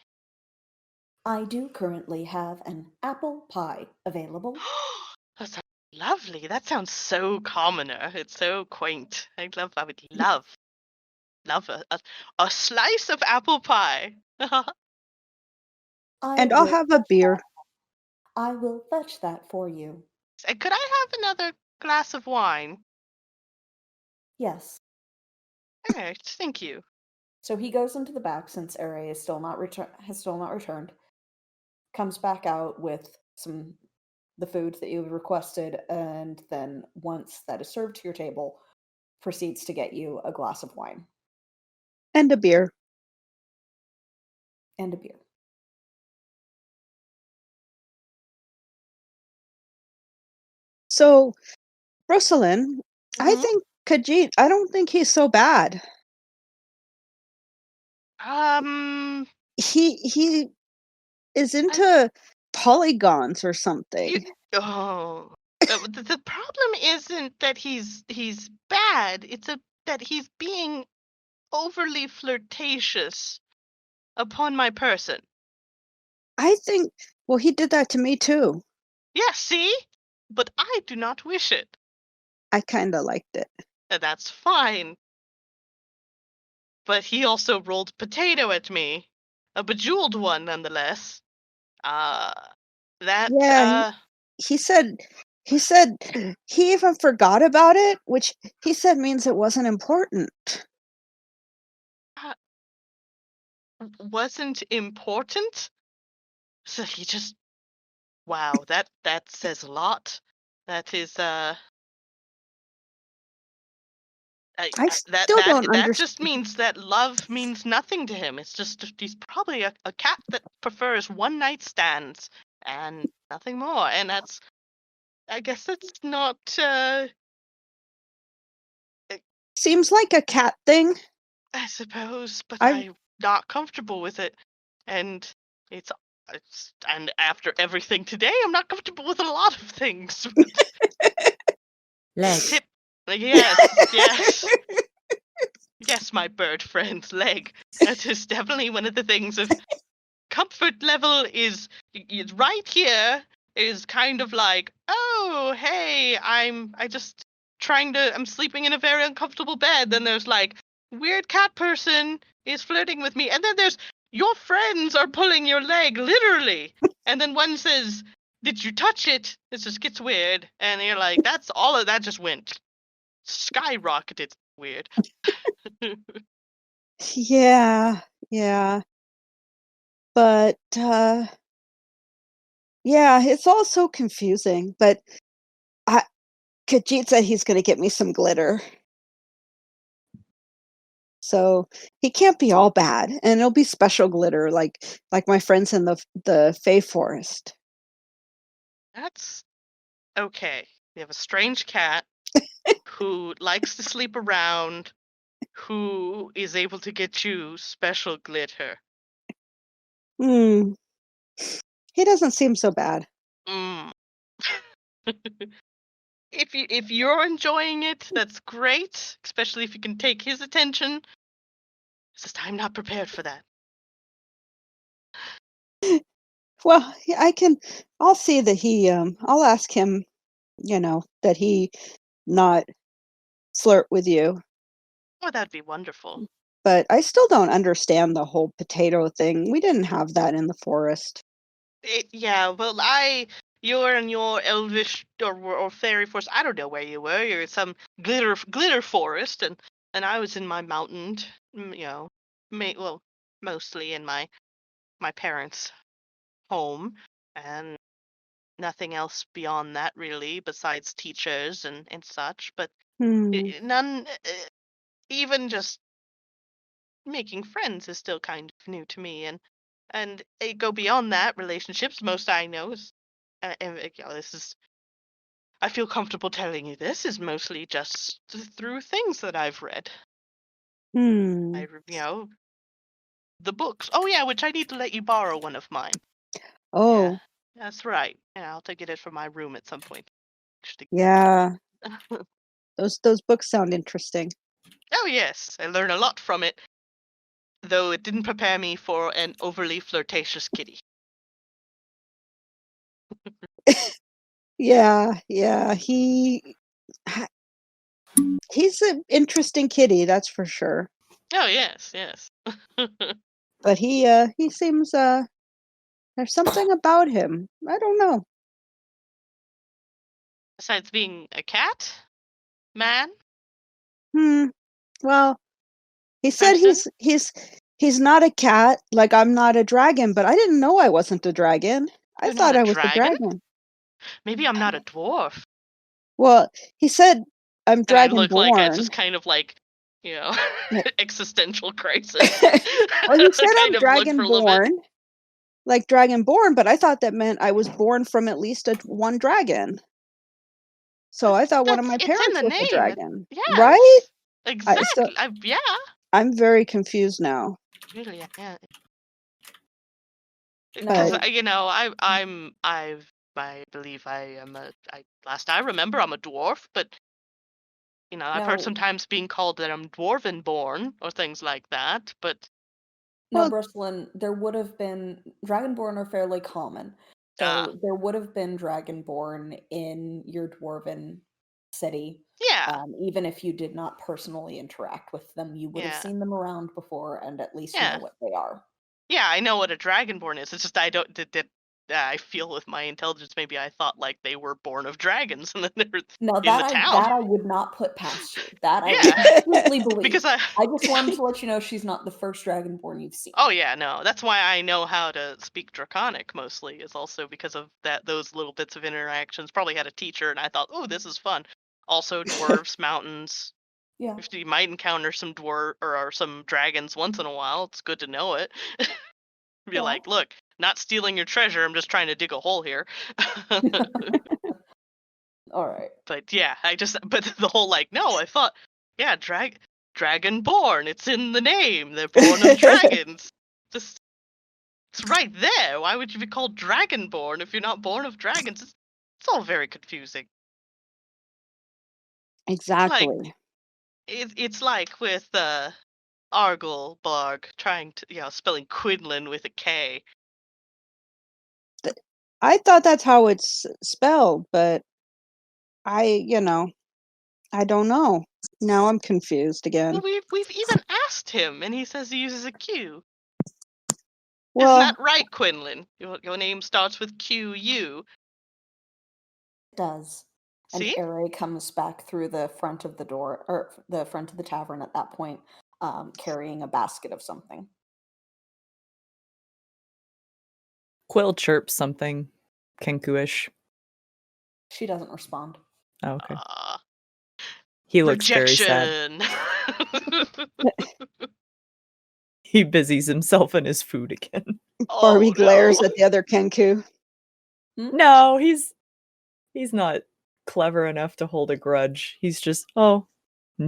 Speaker 1: I do currently have an apple pie available.
Speaker 3: That sounds lovely. That sounds so commoner. It's so quaint. I would love a slice of apple pie.
Speaker 4: And I'll have a beer.
Speaker 1: I will fetch that for you.
Speaker 3: Could I have another glass of wine?
Speaker 1: Yes.
Speaker 3: All right, thank you.
Speaker 1: So he goes into the back since Ere is has still not returned. Comes back out with the food that you requested, and then once that is served to your table, proceeds to get you a glass of wine
Speaker 4: And a beer.
Speaker 1: and a beer.
Speaker 4: So, Rosalind, I
Speaker 3: Mhm.
Speaker 4: think Khajiit, I don't think he's so bad. He is into polygons or something.
Speaker 3: The problem isn't that he's bad. It's that he's being overly flirtatious upon my person.
Speaker 4: I think, well, he did that to me too.
Speaker 3: Yeah, see? But I do not wish it.
Speaker 4: I kind of liked it.
Speaker 3: And that's fine. But he also rolled potato at me. A bejeweled one, nonetheless.
Speaker 4: Yeah, he said he even forgot about it, which he said means it wasn't important.
Speaker 3: wasn't important. So he just, wow, that says a lot. That is
Speaker 4: I still don't
Speaker 3: that just
Speaker 4: understand.
Speaker 3: means that love means nothing to him. It's just he's probably a cat that prefers one night stands and nothing more. And that's, I guess that's not
Speaker 4: Seems like a cat thing.
Speaker 3: I suppose, but
Speaker 4: I
Speaker 3: I'm not comfortable with it. And it's and after everything today, I'm not comfortable with a lot of things. But
Speaker 1: Leg.
Speaker 3: tip, yes, yes. Yes, my bird friend's leg. That is definitely one of the things of comfort level is right here is kind of like, oh, hey, I'm sleeping in a very uncomfortable bed. Then there's like, weird cat person is flirting with me. And then there's, your friends are pulling your leg, literally. And then one says, did you touch it? It just gets weird. And you're like, that's all of that just went skyrocketed weird.
Speaker 4: yeah, but yeah, it's all so confusing. But Khajiit said he's going to get me some glitter, so he can't be all bad, and it'll be special glitter, like my friends in the Fey Forest.
Speaker 3: That's okay. We have a strange cat who likes to sleep around, who is able to get you special glitter.
Speaker 4: He doesn't seem so bad.
Speaker 3: Mm. If you're enjoying it, that's great, especially if you can take his attention. It's just I'm not prepared for that.
Speaker 4: Well, I'll see that he, I'll ask him, that he not flirt with you.
Speaker 3: Oh, that'd be wonderful.
Speaker 4: But I still don't understand the whole potato thing. We didn't have that in the forest.
Speaker 3: Yeah, well, you're in your elvish or fairy forest. I don't know where you were. You're in some glitter forest, and I was in my mountain. Mostly in my parents' home, and nothing else beyond that really, besides teachers and such. But none, even just making friends is still kind of new to me, and go beyond that. Relationships, most I know is, this is. I feel comfortable telling you this is mostly just through things that I've read.
Speaker 4: Hmm.
Speaker 3: The books. Oh yeah, which I need to let you borrow one of mine.
Speaker 4: Oh.
Speaker 3: Yeah, that's right. Yeah, I'll take it from my room at some point.
Speaker 4: Yeah. Those books sound interesting.
Speaker 3: Oh yes, I learn a lot from it, though it didn't prepare me for an overly flirtatious kitty.
Speaker 4: Yeah. He's an interesting kitty, that's for sure.
Speaker 3: Oh yes.
Speaker 4: But he seems there's something about him. I don't know.
Speaker 3: Besides being a cat, man,
Speaker 4: Well, he said
Speaker 3: person,
Speaker 4: he's not a cat, like I'm not a dragon, but I didn't know I wasn't a dragon. I
Speaker 3: you're not
Speaker 4: thought
Speaker 3: a
Speaker 4: I was a
Speaker 3: dragon.
Speaker 4: dragon.
Speaker 3: Maybe I'm not a dwarf.
Speaker 4: Well, he said I'm
Speaker 3: And I look like I
Speaker 4: dragonborn.
Speaker 3: just kind of like,
Speaker 4: Yeah.
Speaker 3: existential crisis.
Speaker 4: Well, he said
Speaker 3: kind
Speaker 4: I'm
Speaker 3: of look for a little bit.
Speaker 4: dragonborn, like dragonborn, but I thought that meant I was born from at least one dragon. So I thought one of my
Speaker 3: It's in
Speaker 4: parents
Speaker 3: the
Speaker 4: was a
Speaker 3: name.
Speaker 4: dragon,
Speaker 3: Yes.
Speaker 4: right?
Speaker 3: Exactly. Yeah.
Speaker 4: I'm very confused now.
Speaker 3: Really, yeah.
Speaker 1: Now,
Speaker 3: Because I believe I am last I remember I'm a dwarf, but I've heard
Speaker 1: now,
Speaker 3: sometimes being called that I'm dwarven born or things like that, but
Speaker 1: now,
Speaker 4: Well,
Speaker 1: Brooklyn, there would have been Dragonborn are fairly common, so there would have been Dragonborn in your dwarven city.
Speaker 3: yeah,
Speaker 1: Even if you did not personally interact with them, you would have
Speaker 3: yeah,
Speaker 1: seen them around before and at least know
Speaker 3: yeah,
Speaker 1: what they are.
Speaker 3: yeah. I know what a dragonborn is. It's just I don't did I feel with my intelligence, maybe I thought like they were born of dragons and then they were
Speaker 1: No,
Speaker 3: in the town.
Speaker 1: that I would not put past you. That I
Speaker 3: Yeah.
Speaker 1: would completely believe.
Speaker 3: Because
Speaker 1: I just wanted to let you know she's not the first dragonborn you've seen.
Speaker 3: Oh yeah, no. That's why I know how to speak Draconic mostly, is also because of those little bits of interactions. Probably had a teacher and I thought, oh, this is fun. Also dwarves, mountains.
Speaker 1: Yeah.
Speaker 3: If you might encounter some dwarf or some dragons once in a while, it's good to know it. Be
Speaker 1: Yeah.
Speaker 3: like, look, not stealing your treasure, I'm just trying to dig a hole here.
Speaker 1: All right.
Speaker 3: But yeah, but the whole like, no, I thought, yeah, dragonborn, it's in the name. They're born of dragons. Just it's right there. Why would you be called dragonborn if you're not born of dragons? It's all very confusing.
Speaker 4: Exactly.
Speaker 3: It's like with Arglebarg trying to spelling Quinlan with a K.
Speaker 4: I thought that's how it's spelled, but I don't know. Now I'm confused again.
Speaker 3: Well, we've even asked him, and he says he uses a Q.
Speaker 4: Well,
Speaker 3: Isn't that right, Quinlan? Your name starts with QU.
Speaker 1: It does.
Speaker 3: See?
Speaker 1: And Ere comes back through the front of the door, or the front of the tavern at that point, carrying a basket of something.
Speaker 5: Quill chirps something Kenku-ish.
Speaker 1: She doesn't respond.
Speaker 5: Oh, okay.
Speaker 3: Ah,
Speaker 5: He looks very sad.
Speaker 3: rejection.
Speaker 5: He busies himself in his food again.
Speaker 4: Barbie
Speaker 3: Oh,
Speaker 4: glares
Speaker 3: no.
Speaker 4: at the other Kenku.
Speaker 5: No, he's not clever enough to hold a grudge. He's just and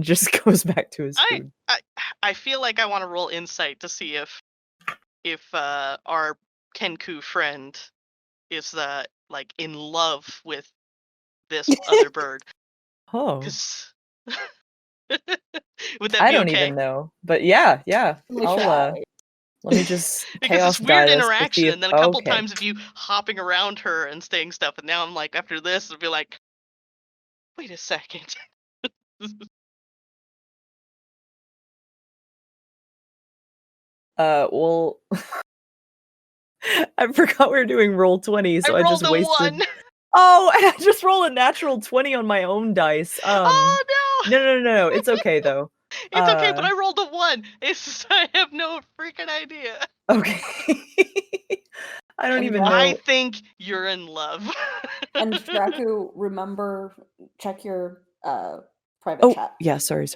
Speaker 5: just goes back to his food.
Speaker 3: I feel like I want to roll insight to see if our Kenku friend is like in love with this other bird.
Speaker 5: Oh,
Speaker 3: 'Cause would that
Speaker 5: I
Speaker 3: be
Speaker 5: don't
Speaker 3: okay?
Speaker 5: even know. But yeah. I'll
Speaker 1: Try.
Speaker 5: let me just
Speaker 3: Because
Speaker 5: chaos
Speaker 3: it's weird
Speaker 5: die this to
Speaker 3: interaction,
Speaker 5: see if
Speaker 3: and then a couple
Speaker 5: okay.
Speaker 3: times of you hopping around her and saying stuff, and now I'm like, after this, I'll be like, wait a second.
Speaker 5: Well, I forgot we were doing roll 20, so I
Speaker 3: rolled
Speaker 5: just
Speaker 3: a
Speaker 5: wasted.
Speaker 3: 1.
Speaker 5: Oh, and I just rolled a natural 20 on my own dice.
Speaker 3: Oh no!
Speaker 5: No. It's okay though.
Speaker 3: It's okay, but I rolled a 1. It's just, I have no freaking idea.
Speaker 5: Okay. I don't
Speaker 1: And
Speaker 5: even
Speaker 1: Draco-
Speaker 3: I
Speaker 5: know.
Speaker 3: think you're in love.
Speaker 1: And Draku, remember, check your private
Speaker 5: Oh,
Speaker 1: chat.
Speaker 5: yeah, sorry.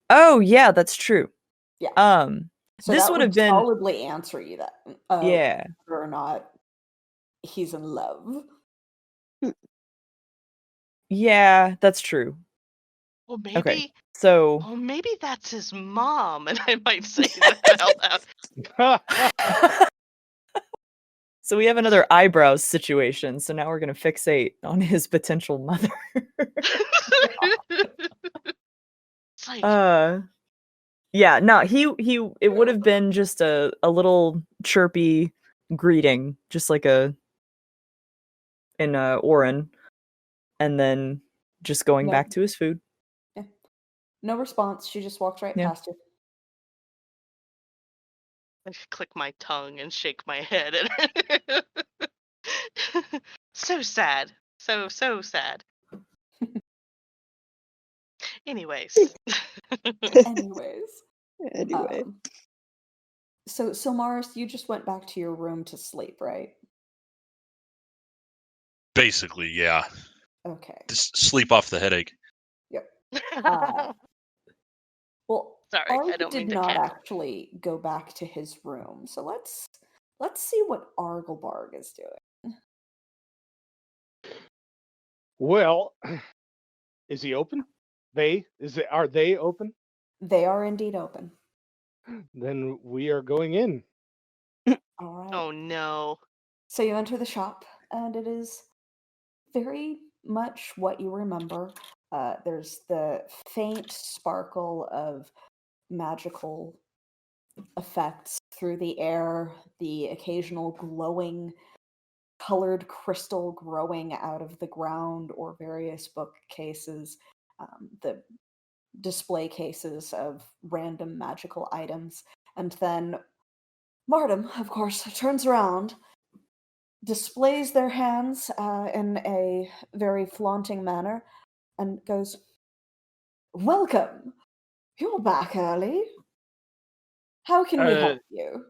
Speaker 5: Oh, yeah, that's true.
Speaker 1: Yeah. So
Speaker 5: this
Speaker 1: that
Speaker 5: would have been
Speaker 1: solidly answer you that
Speaker 5: yeah.
Speaker 1: whether or not he's in love.
Speaker 5: Yeah, that's true.
Speaker 3: Well, maybe.
Speaker 5: Okay. So
Speaker 3: Well, maybe that's his mom, and I might say that out loud.
Speaker 5: so we have another eyebrows situation. So now we're gonna fixate on his potential mother.
Speaker 3: It's like,
Speaker 5: yeah, no, he it would have been just a little chirpy greeting, just like in Orin, and then just going
Speaker 1: No.
Speaker 5: back to his food.
Speaker 1: Yeah. No response. She just walks right
Speaker 5: Yeah.
Speaker 1: past you.
Speaker 3: I click my tongue and shake my head. So sad. So sad. Anyways.
Speaker 4: Anyway.
Speaker 1: So Mars, you just went back to your room to sleep, right?
Speaker 6: Basically, yeah.
Speaker 1: Okay.
Speaker 6: Just sleep off the headache.
Speaker 1: Yep. Well,
Speaker 3: Sorry, I
Speaker 1: Ari
Speaker 3: don't
Speaker 1: did
Speaker 3: mean to
Speaker 1: not
Speaker 3: cackle.
Speaker 1: actually go back to his room. So let's see what Arglebarg is doing.
Speaker 2: Well, is he open? Are they open?
Speaker 1: They are indeed open.
Speaker 2: Then we are going in.
Speaker 1: All right.
Speaker 3: Oh no.
Speaker 1: So you enter the shop, and it is very much what you remember. There's the faint sparkle of magical effects through the air, the occasional glowing colored crystal growing out of the ground or various bookcases, the display cases of random magical items. And then Martin, of course, turns around, displays their hands in a very flaunting manner, and goes, "Welcome! You're back early. How can we
Speaker 2: Uh,
Speaker 1: help you?"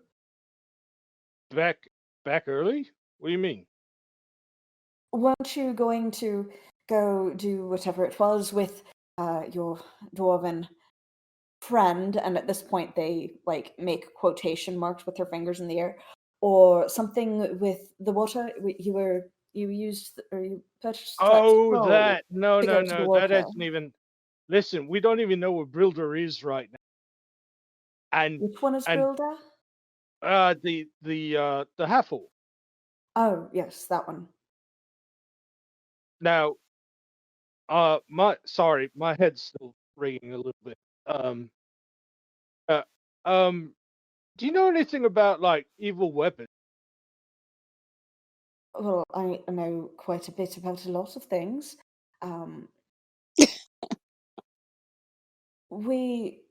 Speaker 2: back early? What do you mean?
Speaker 1: Weren't you going to go do whatever it was with your dwarven friend? And at this point, they like make quotation marks with their fingers in the air, or something with the water. You used or you purchased that
Speaker 2: Oh,
Speaker 1: scroll
Speaker 2: that. No,
Speaker 1: to go
Speaker 2: no,
Speaker 1: to the
Speaker 2: no. That
Speaker 1: water.
Speaker 2: isn't even. Listen, we don't even know where Brilder is right now. And
Speaker 1: Which one is
Speaker 2: and
Speaker 1: Brilda?
Speaker 2: the Haffle.
Speaker 1: Oh, yes, that one.
Speaker 2: Now, my head's still ringing a little bit. Um, uh, um, do you know anything about like evil weapons?
Speaker 1: Well, I know quite a bit about a lot of things. Um, we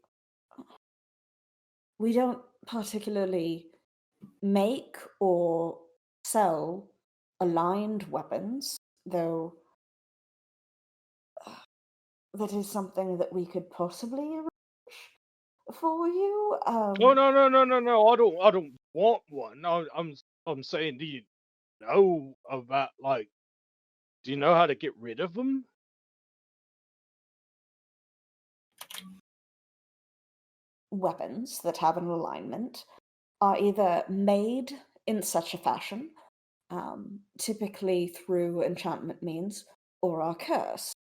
Speaker 1: we don't particularly make or sell aligned weapons, though that is something that we could possibly arrange for you.
Speaker 2: Oh no, no, no, no, no! I don't want one. I'm saying, do you know about like? Do you know how to get rid of them?
Speaker 1: Weapons that have an alignment are either made in such a fashion, typically through enchantment means, or are cursed.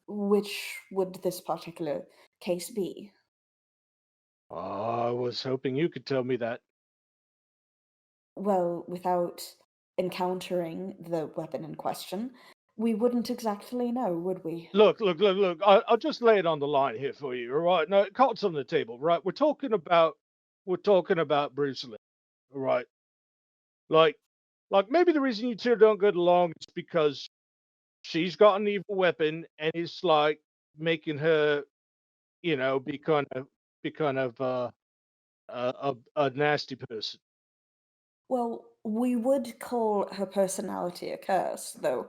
Speaker 1: Which would this particular case be?
Speaker 2: I was hoping you could tell me that.
Speaker 1: Well, without encountering the weapon in question, we wouldn't exactly know, would we?
Speaker 2: Look. I'll just lay it on the line here for you. All right. No, cards on the table. Right. We're talking about Bruce Lee. All right. Like, maybe the reason you two don't get along is because she's got an evil weapon and it's like making her, be kind of a nasty person.
Speaker 1: Well, we would call her personality a curse, though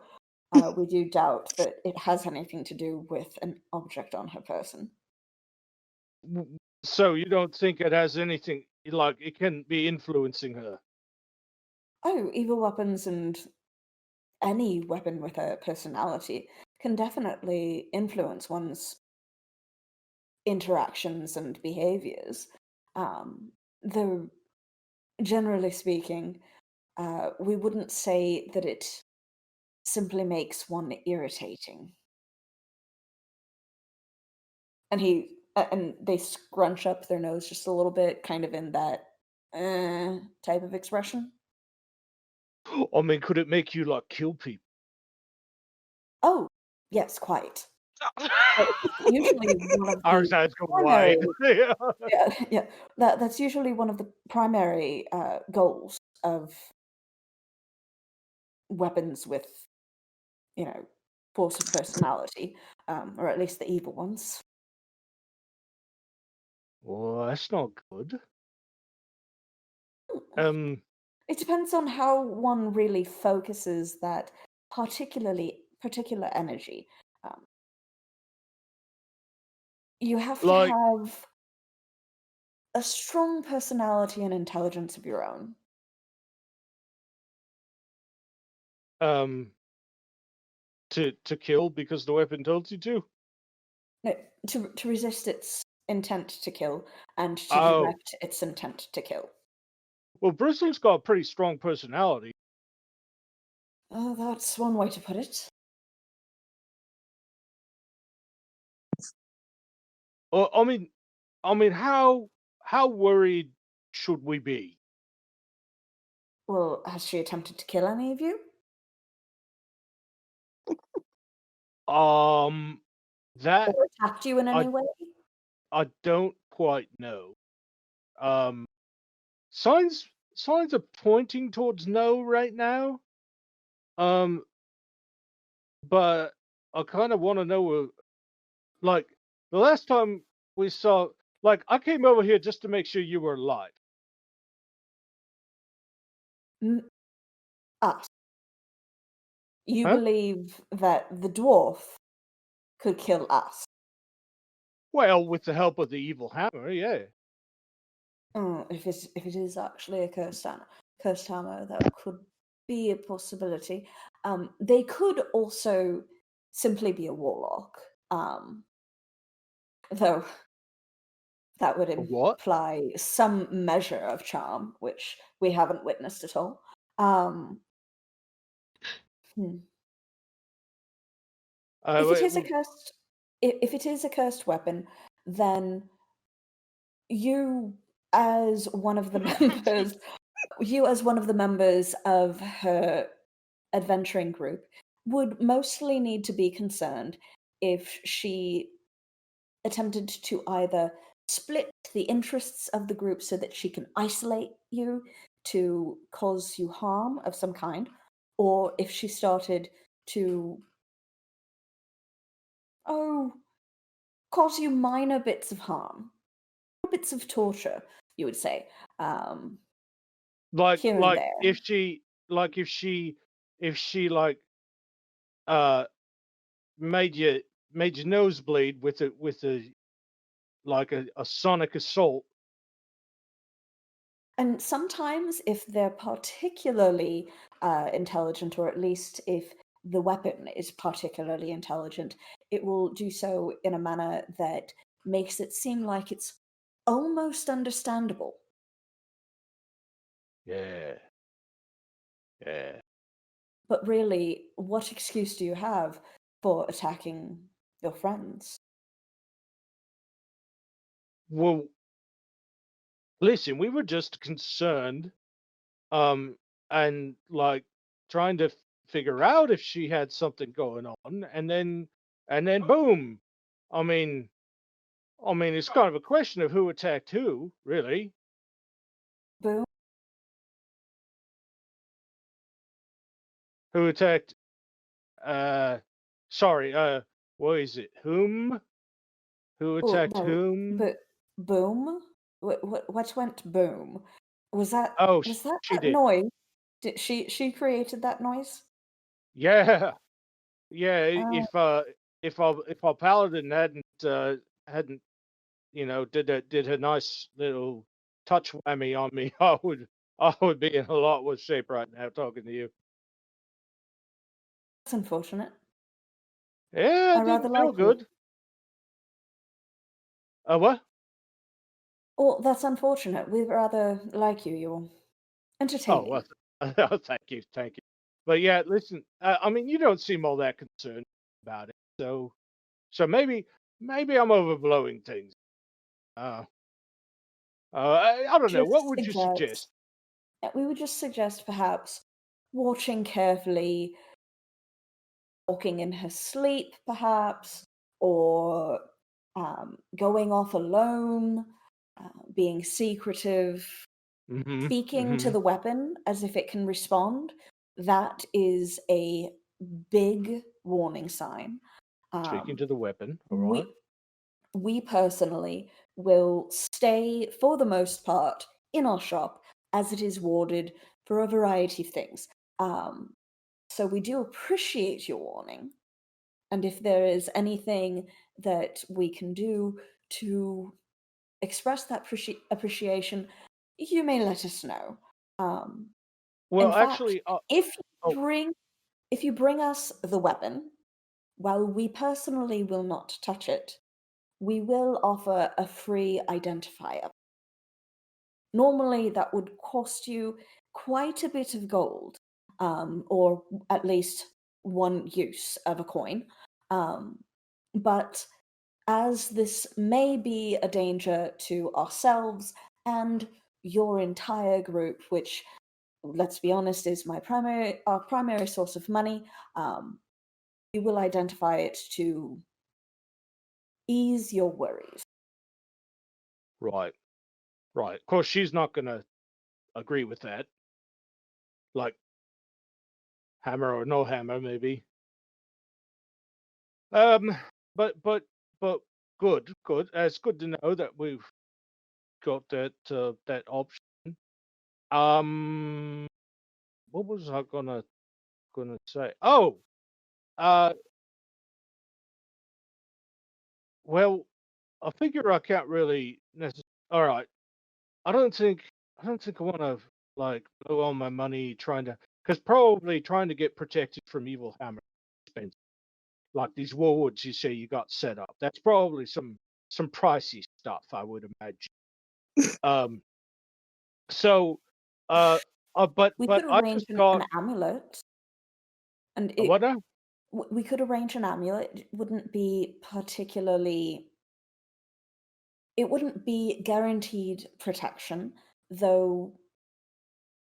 Speaker 1: we do doubt that it has anything to do with an object on her person.
Speaker 2: So you don't think it has anything like it can be influencing her?
Speaker 1: Oh, evil weapons and any weapon with a personality can definitely influence one's interactions and behaviors. Though, generally speaking, we wouldn't say that it simply makes one irritating. And they scrunch up their nose just a little bit, kind of in that type of expression.
Speaker 2: I mean, could it make you like kill people?
Speaker 1: Oh, yes, quite. It's usually one of
Speaker 2: Our
Speaker 1: the
Speaker 2: sides go
Speaker 1: primary.
Speaker 2: wide. Yeah.
Speaker 1: Yeah. That's usually one of the primary goals of weapons with, you know, force of personality, or at least the evil ones.
Speaker 2: Well, that's not good.
Speaker 1: Hmm.
Speaker 2: Um,
Speaker 1: It depends on how one really focuses that particular energy. Um, you have to
Speaker 2: like,
Speaker 1: have a strong personality and intelligence of your own.
Speaker 2: um, to kill because the weapon told you to.
Speaker 1: No, to resist its intent to kill and to
Speaker 2: Oh,
Speaker 1: direct its intent to kill.
Speaker 2: well, Bristol's got a pretty strong personality.
Speaker 1: That's one way to put it.
Speaker 2: I mean, how worried should we be?
Speaker 1: Well, has she attempted to kill any of you?
Speaker 2: Um, that
Speaker 1: Or attacked you in any
Speaker 2: I
Speaker 1: way?
Speaker 2: I don't quite know. Um, signs are pointing towards no right now. Um, but I kind of want to know, like the last time we saw, like I came over here just to make sure you were alive.
Speaker 1: Us. You
Speaker 2: Huh?
Speaker 1: believe that the dwarf could kill us.
Speaker 2: Well, with the help of the evil hammer, yeah.
Speaker 1: If it is actually a cursed hammer, that could be a possibility. They could also simply be a warlock. Though that would
Speaker 2: A what?
Speaker 1: imply some measure of charm, which we haven't witnessed at all. Um, hmm. If it
Speaker 2: Wait,
Speaker 1: is a cursed, if it is a cursed weapon, then you, as one of the members, you as one of the members of her adventuring group, would mostly need to be concerned if she attempted to either split the interests of the group so that she can isolate you to cause you harm of some kind, or if she started to, oh, cause you minor bits of harm, bits of torture, you would say,
Speaker 2: like
Speaker 1: here and
Speaker 2: like
Speaker 1: there.
Speaker 2: if she like if she like uh made you made your nose bleed with a like a sonic assault.
Speaker 1: And sometimes, if they're particularly intelligent, or at least if the weapon is particularly intelligent, it will do so in a manner that makes it seem like it's almost understandable.
Speaker 2: Yeah. Yeah.
Speaker 1: But really, what excuse do you have for attacking your friends?
Speaker 2: Well, listen, we were just concerned, um, and like trying to figure out if she had something going on, and then boom. I mean, it's kind of a question of who attacked who, really.
Speaker 1: Boom.
Speaker 2: Who attacked? Uh, sorry. What is it? Whom? Who
Speaker 1: Oh,
Speaker 2: attacked
Speaker 1: well,
Speaker 2: whom?
Speaker 1: but boom? What went boom? Was that
Speaker 2: Oh,
Speaker 1: was that
Speaker 2: she
Speaker 1: that
Speaker 2: did.
Speaker 1: noise? Did she created that noise?
Speaker 2: Yeah, yeah.
Speaker 1: Uh,
Speaker 2: If our paladin hadn't did her nice little touch whammy on me, I would be in a lot worse shape right now talking to you.
Speaker 1: that's unfortunate.
Speaker 2: Yeah,
Speaker 1: I
Speaker 2: it
Speaker 1: rather
Speaker 2: didn't feel
Speaker 1: like you.
Speaker 2: good. What?
Speaker 1: Oh, that's unfortunate. We rather like you. You're
Speaker 2: Oh, well,
Speaker 1: entertaining.
Speaker 2: thank you, thank you. But yeah, listen, I mean, you don't seem all that concerned about it, so maybe I'm overblowing things. Uh, I don't know. What
Speaker 1: Just
Speaker 2: would you suggest?
Speaker 1: suggest we would just suggest perhaps watching carefully, walking in her sleep, perhaps, or going off alone, being secretive,
Speaker 2: Mm-hmm.
Speaker 1: speaking to
Speaker 2: Mm-hmm.
Speaker 1: the weapon as if it can respond. That is a big warning sign.
Speaker 2: Speaking
Speaker 1: Um,
Speaker 2: to the weapon. All right.
Speaker 1: we we personally will stay for the most part in our shop as it is warded for a variety of things. So we do appreciate your warning, and if there is anything that we can do to express that appreciation, you may let us know. Um, in
Speaker 2: Well,
Speaker 1: fact,
Speaker 2: actually,
Speaker 1: if you
Speaker 2: oh,
Speaker 1: bring if you bring us the weapon, while we personally will not touch it, we will offer a free identifier. Normally, that would cost you quite a bit of gold, or at least one use of a coin. Um, but as this may be a danger to ourselves and your entire group, which, let's be honest, is our primary source of money, we will identify it to ease your worries.
Speaker 2: right, right. Of course, she's not gonna agree with that. Like hammer or no hammer, maybe. Um, but but good, good. It's good to know that we've got that option. Um, what was I gonna say? Oh, uh, well, I figure I can't really All right, I don't think I want to like blow all my money trying to, because probably trying to get protected from evil hammer is expensive. Like these wards you say you got set up. That's probably some pricey stuff, I would imagine. So, uh,
Speaker 1: We
Speaker 2: but
Speaker 1: could
Speaker 2: I
Speaker 1: arrange
Speaker 2: just got
Speaker 1: an amulet, and
Speaker 2: what now?
Speaker 1: we could arrange an amulet. It wouldn't be particularly. It wouldn't be guaranteed protection, though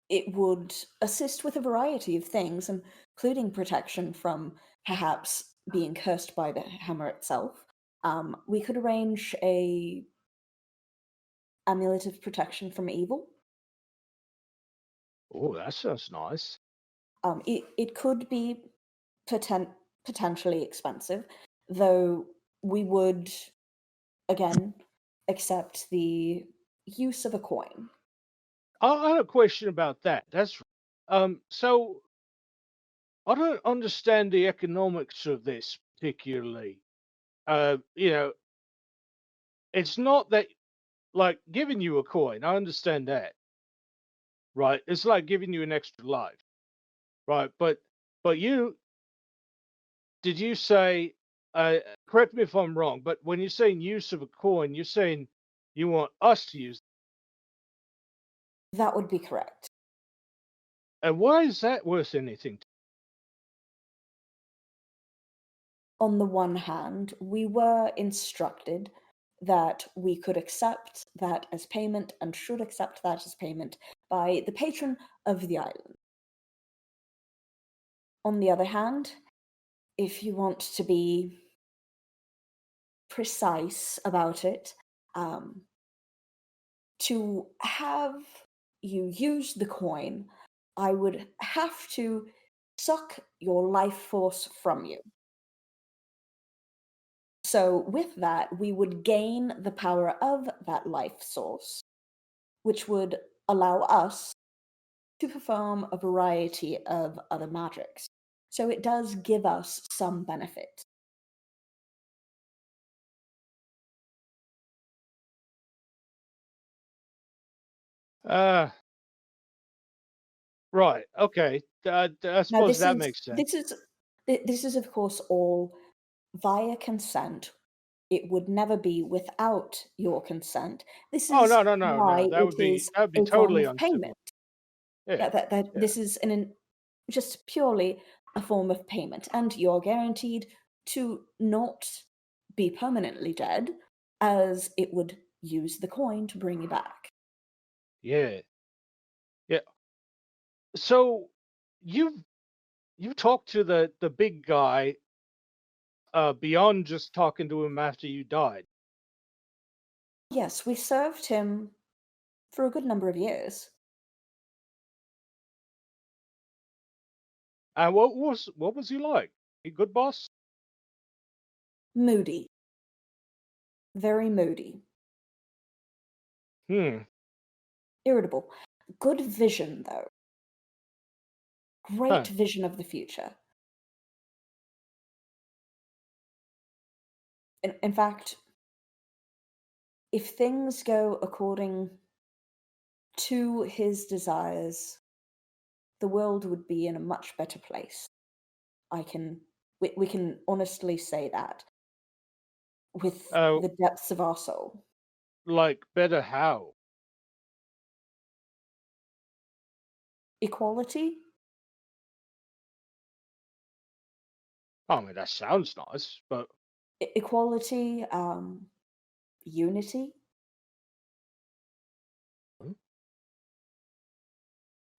Speaker 1: it would assist with a variety of things, including protection from perhaps being cursed by the hammer itself. We could arrange a amulet of protection from evil.
Speaker 2: Oh, that sounds nice.
Speaker 1: It could be potentially expensive, though we would again accept the use of a coin.
Speaker 2: I had a question about that. So I don't understand the economics of this particularly. You know, it's not that like giving you a coin. I understand that, right? It's like giving you an extra life, right? But you did you say? Correct me if I'm wrong, but when you're saying use of a coin, you're saying you want us to use.
Speaker 1: That would be correct.
Speaker 2: And why is that worth anything?
Speaker 1: On the one hand, we were instructed that we could accept that as payment and should accept that as payment by the patron of the island. On the other hand, if you want to be precise about it, to have you use the coin, I would have to suck your life force from you. So, with that, we would gain the power of that life source, which would allow us to perform a variety of other magics. So, it does give us some benefit.
Speaker 2: Uh, right. Okay. I
Speaker 1: Now,
Speaker 2: suppose that makes sense.
Speaker 1: this is of course all via consent. It would never be without your consent. This
Speaker 2: Oh
Speaker 1: is
Speaker 2: no.
Speaker 1: why
Speaker 2: That
Speaker 1: it
Speaker 2: would be
Speaker 1: is a form
Speaker 2: totally
Speaker 1: of
Speaker 2: uncivil.
Speaker 1: payment.
Speaker 2: Yeah.
Speaker 1: That
Speaker 2: Yeah.
Speaker 1: this is just purely a form of payment, and you're guaranteed to not be permanently dead, as it would use the coin to bring you back.
Speaker 2: Yeah. Yeah. So you've talked to the big guy beyond just talking to him after you died.
Speaker 1: Yes, we served him for a good number of years.
Speaker 2: And what was he like? A good boss?
Speaker 1: Moody. Very moody.
Speaker 2: Hmm.
Speaker 1: Irritable. Good vision, though. Great
Speaker 2: Huh.
Speaker 1: vision of the future. In fact, if things go according to his desires, the world would be in a much better place. We can honestly say that with
Speaker 2: Uh,
Speaker 1: the depths of our soul.
Speaker 2: like better how?
Speaker 1: Equality,
Speaker 2: I mean, that sounds nice, but
Speaker 1: equality, unity,
Speaker 2: hmm,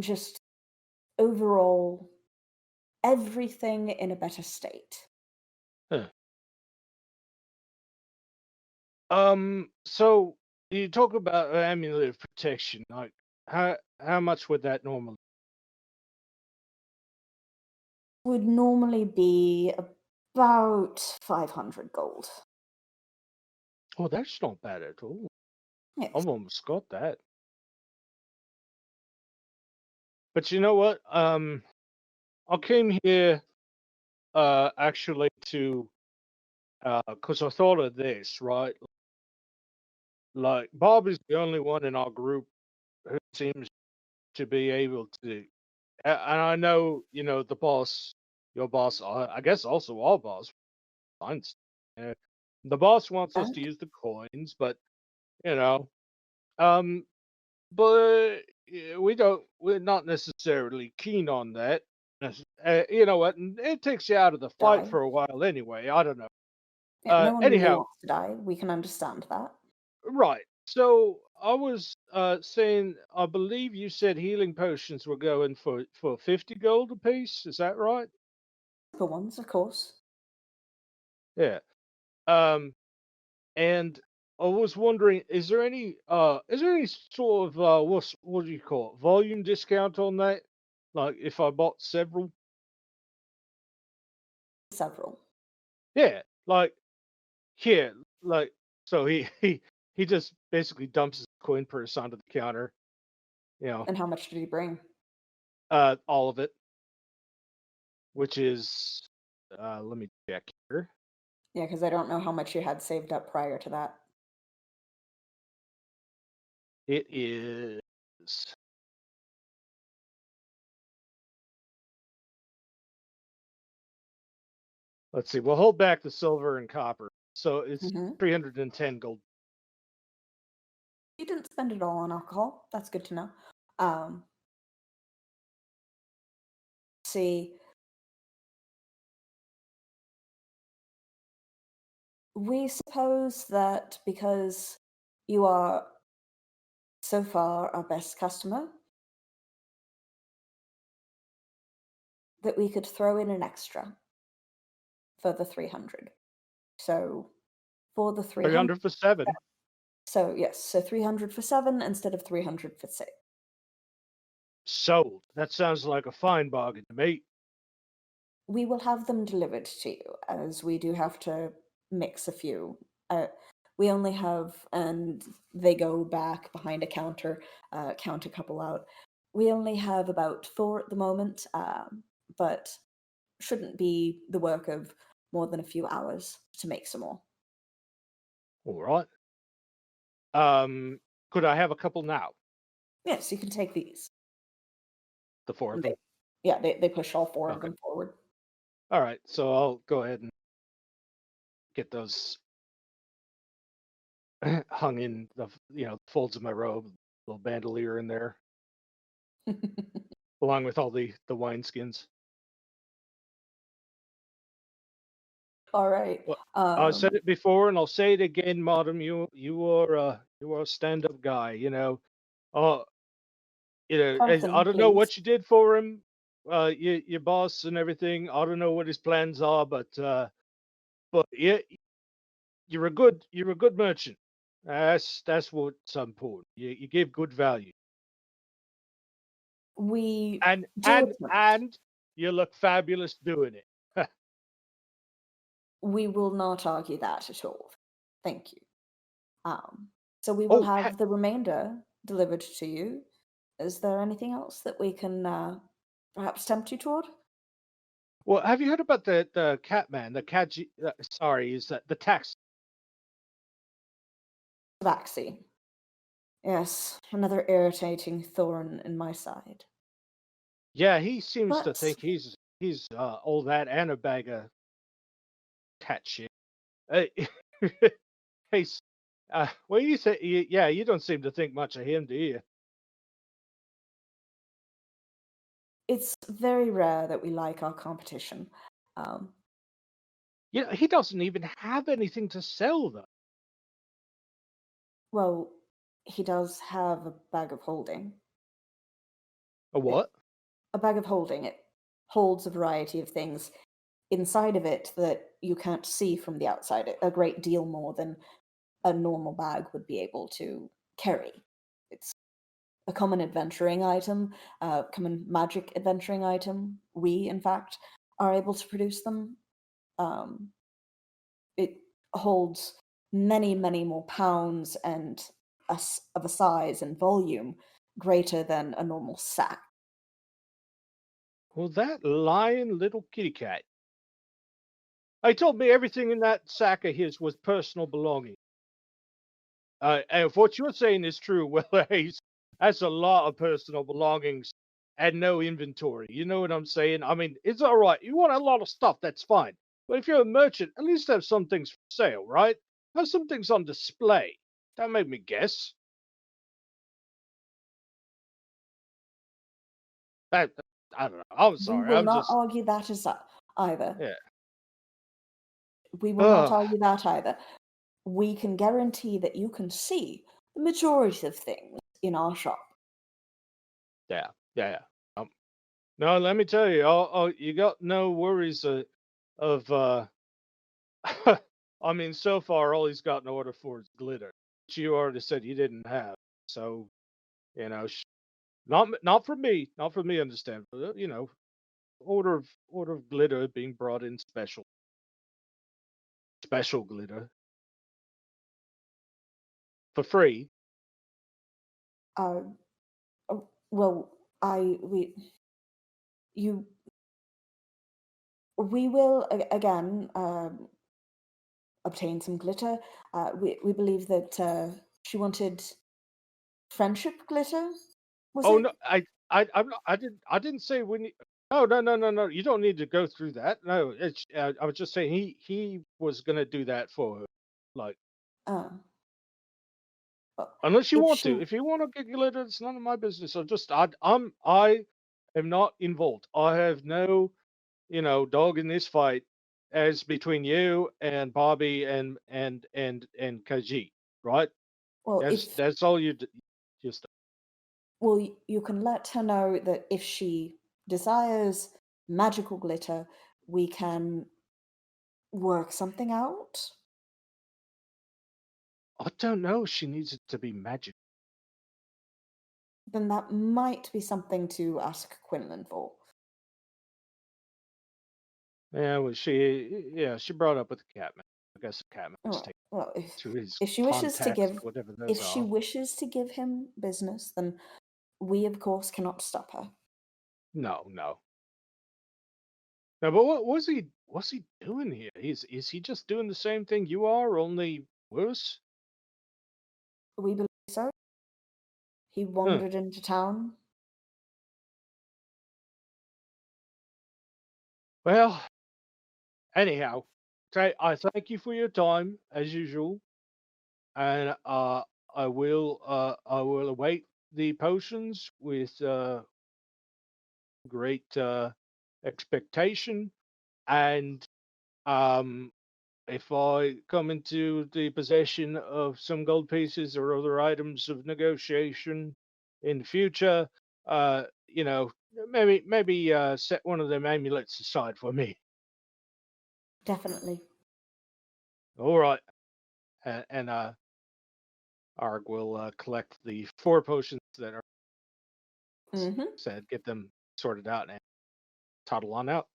Speaker 1: just overall everything in a better state.
Speaker 2: huh. So you talk about amulet of protection. Like, how much would that normally?
Speaker 1: Would normally be about 500 gold.
Speaker 2: Oh, that's not bad at all.
Speaker 1: Yes.
Speaker 2: I've almost got that. But you know what? I came here actually to because I thought of this, right? Like Bob is the only one in our group who seems to be able to, and I know the boss, your boss, I guess also our boss, finds. Uh, the boss wants us
Speaker 1: And
Speaker 2: to use the coins, but you know, um, but we don't. We're not necessarily keen on that. You know what? And it takes you out of the fight
Speaker 1: die.
Speaker 2: for a while anyway. I don't know.
Speaker 1: Yeah, no one really
Speaker 2: Anyhow,
Speaker 1: wants to die. We can understand that.
Speaker 2: right. So I was saying, I believe you said healing potions were going for 50 gold apiece. Is that right?
Speaker 1: For ones, of course.
Speaker 2: Yeah. Um, and I was wondering, is there any sort of what do you call it, volume discount on that? Like if I bought several?
Speaker 1: Several.
Speaker 2: Yeah, like here, like so he just basically dumps his coin purse onto the counter, you know,
Speaker 1: And how much did he bring?
Speaker 2: all of it, which is let me check here.
Speaker 1: Yeah, because I don't know how much you had saved up prior to that.
Speaker 2: It is let's see, we'll hold back the silver and copper. So it's
Speaker 1: Mm-hmm.
Speaker 2: 310 gold.
Speaker 1: You didn't spend it all on alcohol. That's good to know. Um, see, we suppose that because you are so far our best customer, that we could throw in an extra for the 300. So for the 300,
Speaker 2: 300 for 7.
Speaker 1: so yes, so 300 for 7 instead of 300 for 6.
Speaker 2: Sold. That sounds like a fine bargain to me.
Speaker 1: We will have them delivered to you, as we do have to mix a few. We only have, and they go back behind a counter, count a couple out. We only have about 4 at the moment, but shouldn't be the work of more than a few hours to make some more.
Speaker 2: All right. Could I have a couple now?
Speaker 1: Yes, you can take these.
Speaker 2: The 4 of
Speaker 1: And
Speaker 2: them.
Speaker 1: they push all 4 of
Speaker 2: Okay.
Speaker 1: them forward.
Speaker 2: All right. So I'll go ahead and get those hung in the folds of my robe, little bandolier in there, along with all the wineskins.
Speaker 1: All right.
Speaker 2: Well, I said it before, and I'll say it again, madam. You are a stand-up guy. Uh, I
Speaker 1: Carson,
Speaker 2: don't know
Speaker 1: please.
Speaker 2: what you did for him, your boss and everything. I don't know what his plans are, but yeah, you're a good merchant. That's what's important. You give good value,
Speaker 1: We
Speaker 2: and
Speaker 1: do
Speaker 2: and
Speaker 1: attempt.
Speaker 2: and you look fabulous doing it.
Speaker 1: We will not argue that at all. Thank you. So we will
Speaker 2: Oh,
Speaker 1: have the remainder delivered to you. Is there anything else that we can perhaps tempt you toward?
Speaker 2: well, have you heard about the cat man? The cat. Sorry, is that the tax?
Speaker 1: Tabaxi. Yes, another irritating thorn in my side.
Speaker 2: Yeah, he seems to
Speaker 1: But
Speaker 2: think he's all that and a bag of cat shit. Hey, hey, well, yeah, you don't seem to think much of him, do you?
Speaker 1: it's very rare that we like our competition. Um,
Speaker 2: He doesn't even have anything to sell, though.
Speaker 1: well, he does have a bag of holding.
Speaker 2: A
Speaker 1: It,
Speaker 2: what?
Speaker 1: a bag of holding. It holds a variety of things inside of it that you can't see from the outside. A great deal more than a normal bag would be able to carry. It's a common adventuring item, common magic adventuring item. We, in fact, are able to produce them. Um, it holds many, many more pounds and of a size and volume greater than a normal sack.
Speaker 2: Well, that lying little kitty cat. He told me everything in that sack of his was personal belongings. And if what you're saying is true, well, Ace, that's a lot of personal belongings and no inventory. You know what I'm saying? I mean, it's all right. You want a lot of stuff, that's fine. But if you're a merchant, at least have some things for sale, right? Have some things on display. That made me guess. That I don't know. I'm
Speaker 1: We
Speaker 2: sorry.
Speaker 1: will
Speaker 2: I'm
Speaker 1: not
Speaker 2: just
Speaker 1: argue that as either.
Speaker 2: yeah.
Speaker 1: We will not
Speaker 2: Ugh.
Speaker 1: argue that either. We can guarantee that you can see the majority of things in our shop.
Speaker 2: Yeah. Yeah. No, let me tell you, you got no worries of I mean, so far all he's got in order for is glitter, which you already said you didn't have. So, you know, not for me, not for me, understand. But you know, order of glitter being brought in special glitter for free.
Speaker 1: Uh, well, you, we will again obtain some glitter. We believe that she wanted friendship glitter. Was
Speaker 2: Oh
Speaker 1: it?
Speaker 2: no, I didn't say when you. Oh no. You don't need to go through that. No, I was just saying he was gonna do that for her, like.
Speaker 1: Uh, uh,
Speaker 2: Unless you
Speaker 1: if
Speaker 2: want
Speaker 1: she,
Speaker 2: to. If you want to get glitter, it's none of my business. I am not involved. I have no, dog in this fight as between you and Bobby and Khajiit, right?
Speaker 1: well,
Speaker 2: That's all just
Speaker 1: you can let her know that if she desires magical glitter, we can work something out.
Speaker 2: I don't know. She needs it to be magic.
Speaker 1: Then that might be something to ask Quinlan for.
Speaker 2: Yeah, well, she brought up with the Catman. I guess the Catman was taken
Speaker 1: Well,
Speaker 2: to his
Speaker 1: if she wishes to
Speaker 2: contacts,
Speaker 1: give
Speaker 2: whatever
Speaker 1: if
Speaker 2: those
Speaker 1: she
Speaker 2: are.
Speaker 1: wishes to give him business, then we of course cannot stop her.
Speaker 2: No. No, but what's he doing here? Is he just doing the same thing you are, only worse?
Speaker 1: We believe so. He
Speaker 2: Huh.
Speaker 1: wandered into town.
Speaker 2: Well, anyhow, I thank you for your time as usual, and I will await the potions with great expectation, and um if I come into the possession of some gold pieces or other items of negotiation in the future, maybe set one of them amulets aside for me.
Speaker 1: Definitely.
Speaker 2: All right, and Arg will collect the 4 potions that are
Speaker 1: Mm-hmm.
Speaker 2: said, get them sorted out, and toddle on out.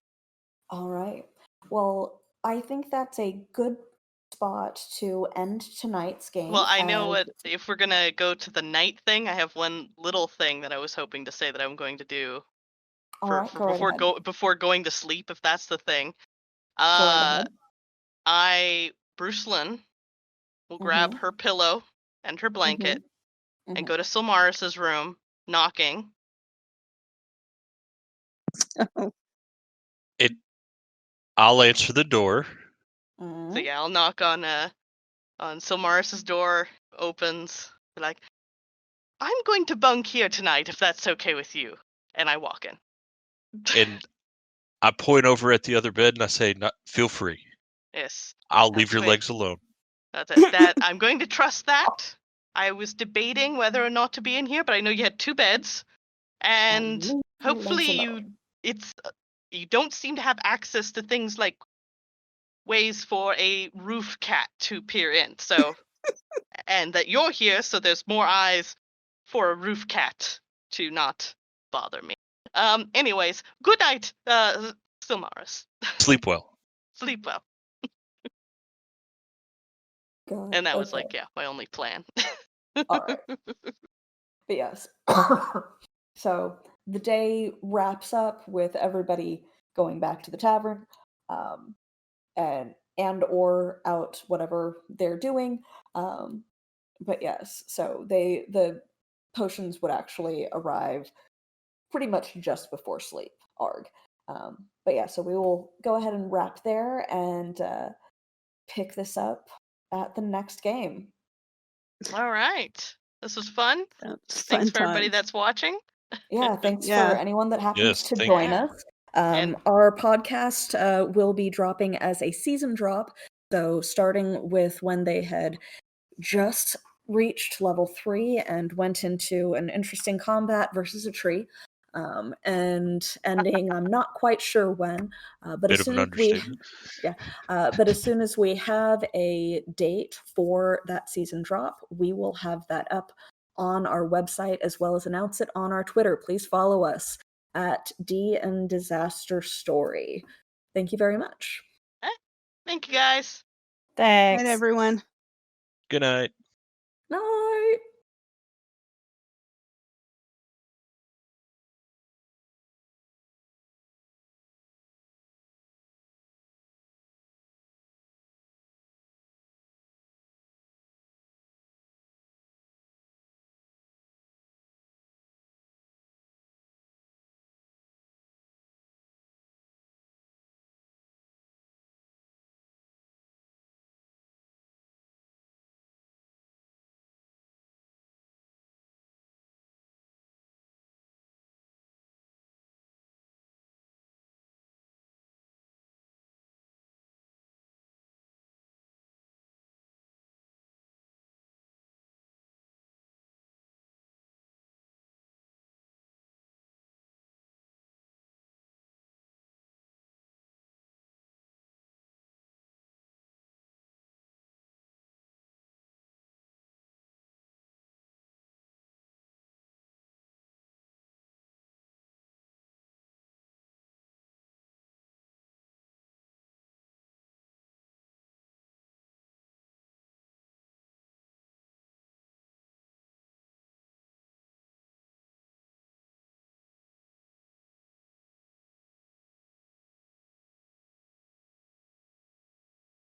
Speaker 1: All right. Well, I think that's a good spot to end tonight's game.
Speaker 3: Well, I know what, if we're gonna go to the night thing, I have one little thing that I was hoping to say that I'm going to do
Speaker 1: All right, go right ahead.
Speaker 3: before going to sleep, if that's the thing.
Speaker 1: Go right ahead.
Speaker 3: Bruce Lynn will grab her pillow and her blanket and
Speaker 1: Mhm.
Speaker 3: go to Silmaris's room, knocking.
Speaker 6: I'll answer the door.
Speaker 1: Mhm.
Speaker 3: So yeah, I'll knock on Silmaris's door, opens, be like, I'm going to bunk here tonight if that's okay with you. And I walk in.
Speaker 6: And I point over at the other bed and I say, feel free.
Speaker 3: Yes.
Speaker 6: I'll leave
Speaker 3: That's
Speaker 6: your
Speaker 3: great.
Speaker 6: legs alone.
Speaker 3: That's it. That I'm going to trust that. I was debating whether or not to be in here, but I know you had 2 beds, and
Speaker 1: leave your
Speaker 3: hopefully
Speaker 1: legs
Speaker 3: you don't seem to have access to things like ways for a roof cat to peer in. So, and that you're here, so there's more eyes for a roof cat to not bother me. Anyways, good night, Silmaris.
Speaker 6: Sleep well.
Speaker 3: Sleep well.
Speaker 1: God,
Speaker 3: And that was
Speaker 1: okay.
Speaker 3: like, yeah, my only plan.
Speaker 1: All right. But yes. So the day wraps up with everybody going back to the tavern, and or out whatever they're doing. But yes, so the potions would actually arrive pretty much just before sleep, arg. But yeah, so we will go ahead and wrap there and pick this up at the next game.
Speaker 3: All right. This was fun.
Speaker 4: That's
Speaker 3: Thanks
Speaker 4: fun
Speaker 3: for everybody
Speaker 4: times.
Speaker 3: that's watching.
Speaker 1: Yeah, thanks
Speaker 4: Yeah.
Speaker 1: for anyone that happens
Speaker 6: Yes,
Speaker 1: to
Speaker 6: thank
Speaker 1: join
Speaker 3: you.
Speaker 1: us.
Speaker 3: And-
Speaker 1: Our podcast will be dropping as a season drop, so starting with when they had just reached level 3 and went into an interesting combat versus a tree, and ending I'm not quite sure when, but
Speaker 6: Bit
Speaker 1: as
Speaker 6: of an
Speaker 1: soon as we
Speaker 6: understatement.
Speaker 1: but as soon as we have a date for that season drop, we will have that up on our website as well as announce it on our Twitter. Please follow us at D and Disaster Story. Thank you very much.
Speaker 3: Thank you, guys.
Speaker 5: Thanks.
Speaker 4: Night, everyone.
Speaker 6: Good night.
Speaker 1: Night.